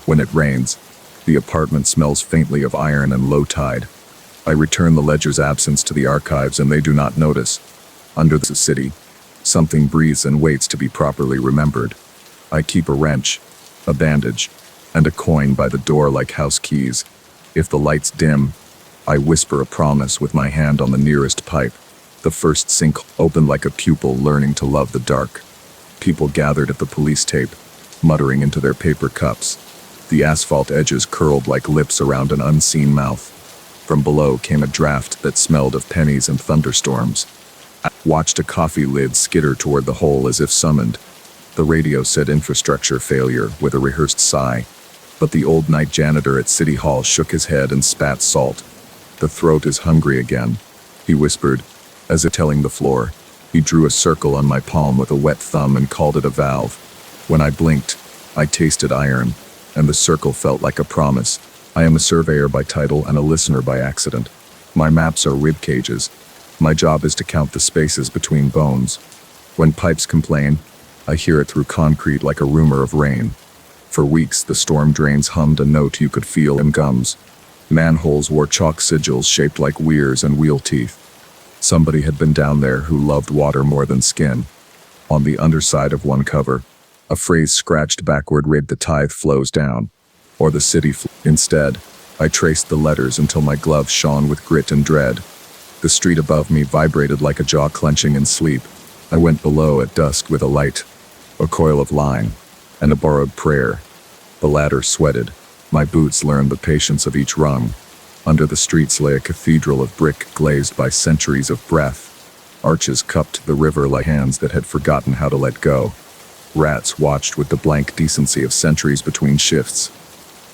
When it rains, the apartment smells faintly of iron and low tide. I return the ledger's absence to the archives and they do not notice. Under the city, something breathes and waits to be properly remembered. I keep a wrench, a bandage, and a coin by the door like house keys. If the lights dim, I whisper a promise with my hand on the nearest pipe. The first sink opened like a pupil learning to love the dark. People gathered at the police tape, muttering into their paper cups. The asphalt edges curled like lips around an unseen mouth. From below came a draft that smelled of pennies and thunderstorms. I watched a coffee lid skitter toward the hole as if summoned. The radio said infrastructure failure with a rehearsed sigh, but the old night janitor at City Hall shook his head and spat salt. The throat is hungry again, he whispered, as if telling the floor. He drew a circle on my palm with a wet thumb and called it a valve. When I blinked, I tasted iron, and the circle felt like a promise. I am a surveyor by title and a listener by accident. My maps are rib cages. My job is to count the spaces between bones. When pipes complain, I hear it through concrete like a rumor of rain. For weeks, the storm drains hummed a note you could feel in gums. Manholes wore chalk sigils shaped like weirs and wheel teeth. Somebody had been down there who loved water more than skin. On the underside of one cover, a phrase scratched backward read, "The tithe flows down," or "the city Instead, I traced the letters until my gloves shone with grit and dread. The street above me vibrated like a jaw clenching in sleep. I went below at dusk with a light, a coil of line, and a borrowed prayer. The latter sweated. My boots learned the patience of each rung. Under the streets lay a cathedral of brick glazed by centuries of breath. Arches cupped the river like hands that had forgotten how to let go. Rats watched with the blank decency of centuries between shifts.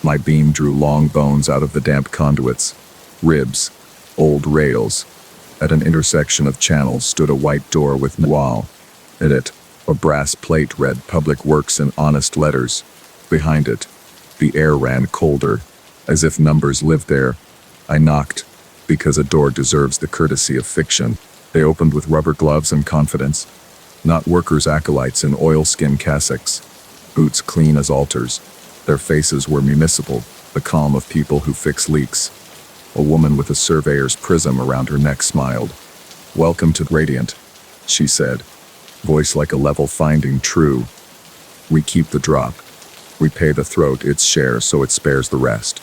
My beam drew long bones out of the damp conduits. Ribs, old rails. At an intersection of channels stood a white door with no wall. At it, a brass plate read "Public Works" in honest letters. Behind it, the air ran colder, as if numbers lived there. I knocked, because a door deserves the courtesy of fiction. They opened with rubber gloves and confidence. Not workers' acolytes in oilskin cassocks, boots clean as altars. Their faces were municipal, the calm of people who fix leaks. A woman with a surveyor's prism around her neck smiled. "Welcome to Radiant," she said, voice like a level finding true. "We keep the drop. We pay the throat its share so it spares the rest."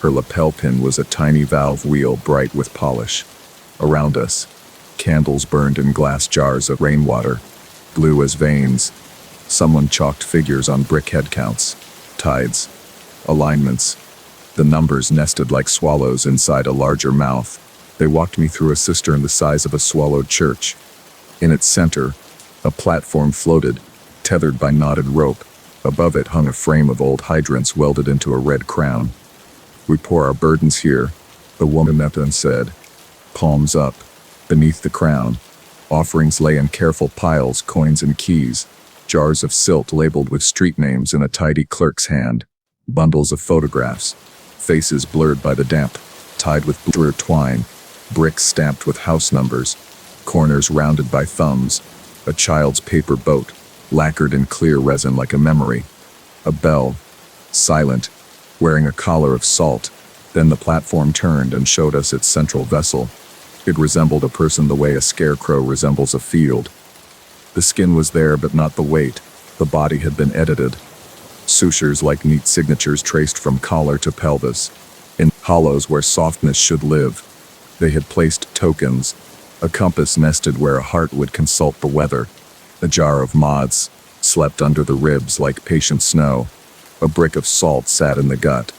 Her lapel pin was a tiny valve wheel bright with polish. Around us, candles burned in glass jars of rainwater, blue as veins. Someone chalked figures on brick head counts, tides, alignments. The numbers nested like swallows inside a larger mouth. They walked me through a cistern the size of a swallowed church. In its center, a platform floated, tethered by knotted rope. Above it hung a frame of old hydrants welded into a red crown. "We pour our burdens here," the woman then said. Palms up. Beneath the crown, offerings lay in careful piles, coins and keys, jars of silt labeled with street names in a tidy clerk's hand, bundles of photographs, faces blurred by the damp, tied with blue twine, bricks stamped with house numbers, corners rounded by thumbs, a child's paper boat, lacquered in clear resin like a memory, a bell, silent, wearing a collar of salt. Then the platform turned and showed us its central vessel. It resembled a person the way a scarecrow resembles a field. The skin was there, but not the weight. The body had been edited. Sutures like neat signatures traced from collar to pelvis. In hollows where softness should live, they had placed tokens. A compass nested where a heart would consult the weather. A jar of moths slept under the ribs like patient snow. A brick of salt sat in the gut,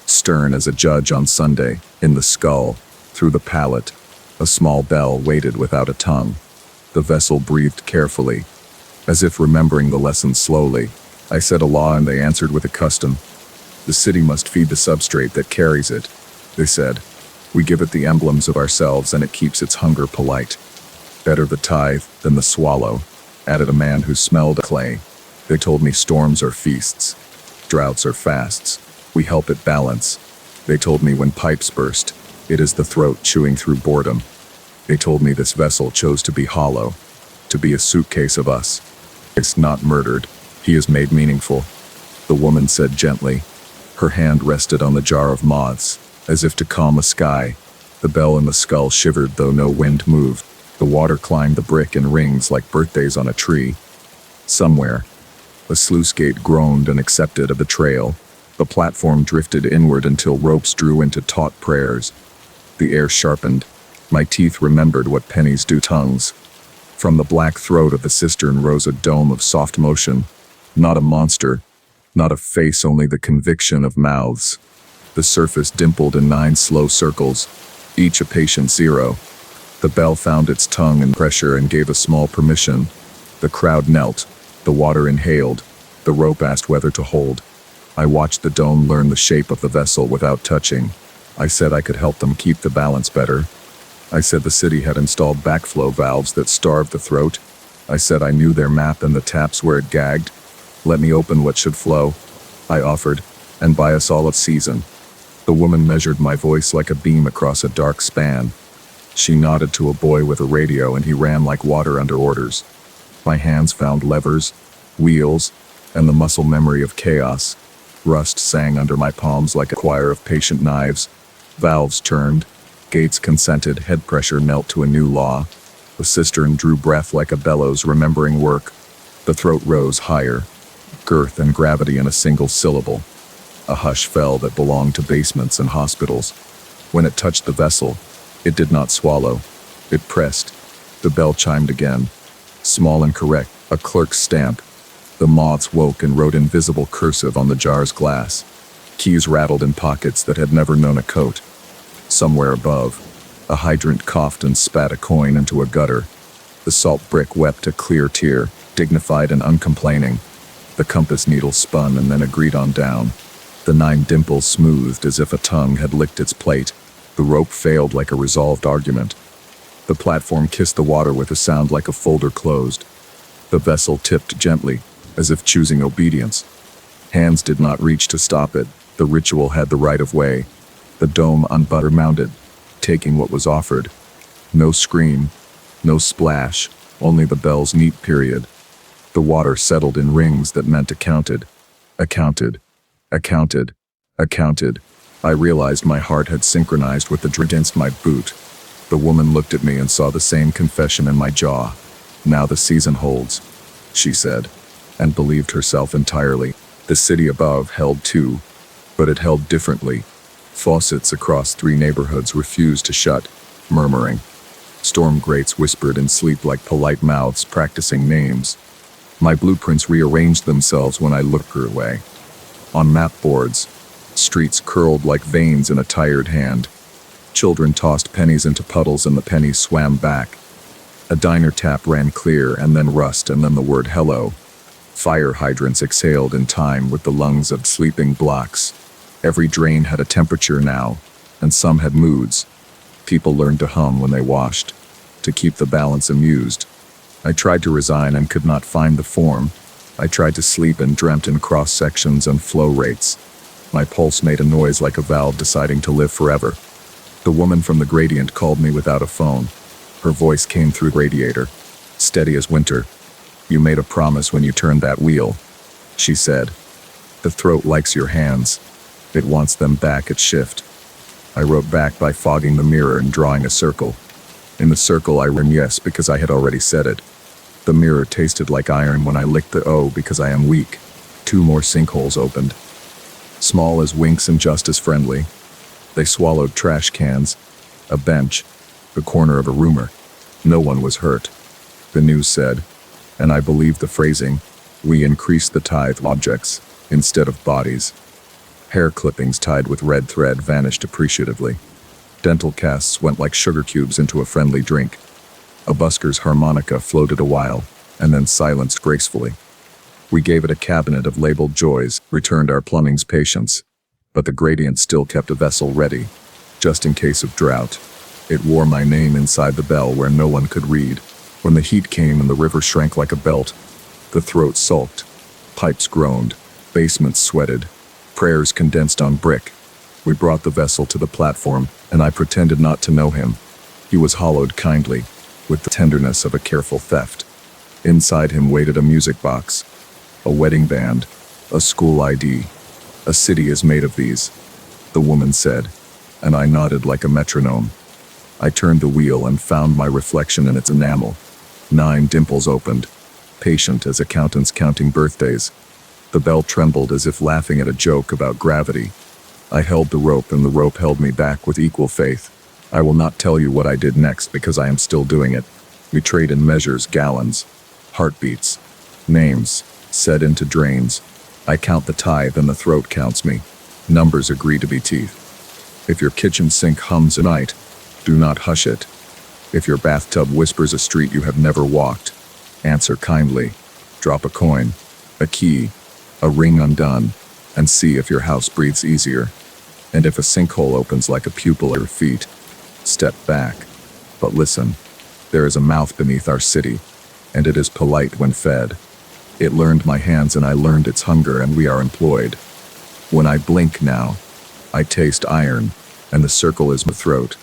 stern as a judge on Sunday. In the skull, through the palate, a small bell waited without a tongue. The vessel breathed carefully, as if remembering the lesson slowly. I said a law and they answered with a custom. "The city must feed the substrate that carries it," they said. "We give it the emblems of ourselves and it keeps its hunger polite." "Better the tithe than the swallow," added a man who smelled clay. They told me storms are feasts, droughts are fasts. We help it balance. They told me when pipes burst, it is the throat chewing through boredom. They told me this vessel chose to be hollow, to be a suitcase of us. It's not murdered. He is made meaningful, the woman said gently. Her hand rested on the jar of moths, as if to calm a sky. The bell in the skull shivered though no wind moved. The water climbed the brick in rings like birthdays on a tree. Somewhere, a sluice gate groaned and accepted a betrayal. The platform drifted inward until ropes drew into taut prayers. The air sharpened. My teeth remembered what pennies do tongues. From the black throat of the cistern rose a dome of soft motion. Not a monster, not a face, only the conviction of mouths. The surface dimpled in 9 slow circles, each a patient 0. The bell found its tongue and pressure and gave a small permission. The crowd knelt, The water inhaled. The rope asked whether to hold. I watched the dome learn the shape of the vessel without touching. I said I could help them keep the balance better. I said the city had installed backflow valves that starved the throat. I said I knew their map and the taps where it gagged. Let me open what should flow, I offered, and buy us all a season. The woman measured my voice like a beam across a dark span. She nodded to a boy with a radio and he ran like water under orders. My hands found levers, wheels, and the muscle memory of chaos. Rust sang under my palms like a choir of patient knives. Valves turned, gates consented, head pressure knelt to a new law. The cistern drew breath like a bellows remembering work. The throat rose higher, girth and gravity in a single syllable. A hush fell that belonged to basements and hospitals. When it touched the vessel, it did not swallow. It pressed. The bell chimed again. Small and correct, a clerk's stamp. The moths woke and wrote invisible cursive on the jar's glass. Keys rattled in pockets that had never known a coat. Somewhere above, a hydrant coughed and spat a coin into a gutter. The salt brick wept a clear tear, dignified and uncomplaining. The compass needle spun and then agreed on down. The 9 dimples smoothed as if a tongue had licked its plate. The rope failed like a resolved argument. The platform kissed the water with a sound like a folder closed. The vessel tipped gently, as if choosing obedience. Hands did not reach to stop it. The ritual had the right of way. The dome unbutter-mounted, taking what was offered. No scream, no splash, only the bell's neat period. The water settled in rings that meant accounted. Accounted. Accounted. Accounted. I realized my heart had synchronized with the drip against my boot. The woman looked at me and saw the same confession in my jaw. Now the season holds, she said, and believed herself entirely. The city above held too, but it held differently. Faucets across 3 neighborhoods refused to shut, murmuring. Storm grates whispered in sleep like polite mouths practicing names. My blueprints rearranged themselves when I looked her way. On map boards, streets curled like veins in a tired hand. Children tossed pennies into puddles and the pennies swam back. A diner tap ran clear and then rust and then the word hello. Fire hydrants exhaled in time with the lungs of sleeping blocks. Every drain had a temperature now, and some had moods. People learned to hum when they washed, to keep the balance amused. I tried to resign and could not find the form. I tried to sleep and dreamt in cross-sections and flow rates. My pulse made a noise like a valve deciding to live forever. The woman from the gradient called me without a phone. Her voice came through the radiator, steady as winter. You made a promise when you turned that wheel, she said. The throat likes your hands. It wants them back at shift. I wrote back by fogging the mirror and drawing a circle. In the circle I ran yes because I had already said it. The mirror tasted like iron when I licked the O because I am weak. 2 more sinkholes opened. Small as winks and just as friendly. They swallowed trash cans, a bench, the corner of a rumor. No one was hurt. The news said, and I believed the phrasing, we increased the tithe objects instead of bodies. Hair clippings tied with red thread vanished appreciatively. Dental casts went like sugar cubes into a friendly drink. A busker's harmonica floated a while, and then silenced gracefully. We gave it a cabinet of labeled joys, returned our plumbing's patience. But the gradient still kept a vessel ready, just in case of drought. It wore my name inside the bell where no one could read. When the heat came and the river shrank like a belt, the throat sulked, pipes groaned, basements sweated, prayers condensed on brick. We brought the vessel to the platform, and I pretended not to know him. He was hollowed kindly, with the tenderness of a careful theft. Inside him waited a music box, a wedding band, a school ID. A city is made of these, the woman said, and I nodded like a metronome. I turned the wheel and found my reflection in its enamel. 9 dimples opened, patient as accountants counting birthdays. The bell trembled as if laughing at a joke about gravity. I held the rope and the rope held me back with equal faith. I will not tell you what I did next because I am still doing it. We trade in measures, gallons, heartbeats, names, set into drains. I count the tithe and the throat counts me. Numbers agree to be teeth. If your kitchen sink hums at night, do not hush it. If your bathtub whispers a street you have never walked, answer kindly. Drop a coin, a key, a ring undone, and see if your house breathes easier. And if a sinkhole opens like a pupil at your feet, step back. But listen, there is a mouth beneath our city, and it is polite when fed. It learned my hands and I learned its hunger, and we are employed. When I blink now, I taste iron, and the circle is my throat.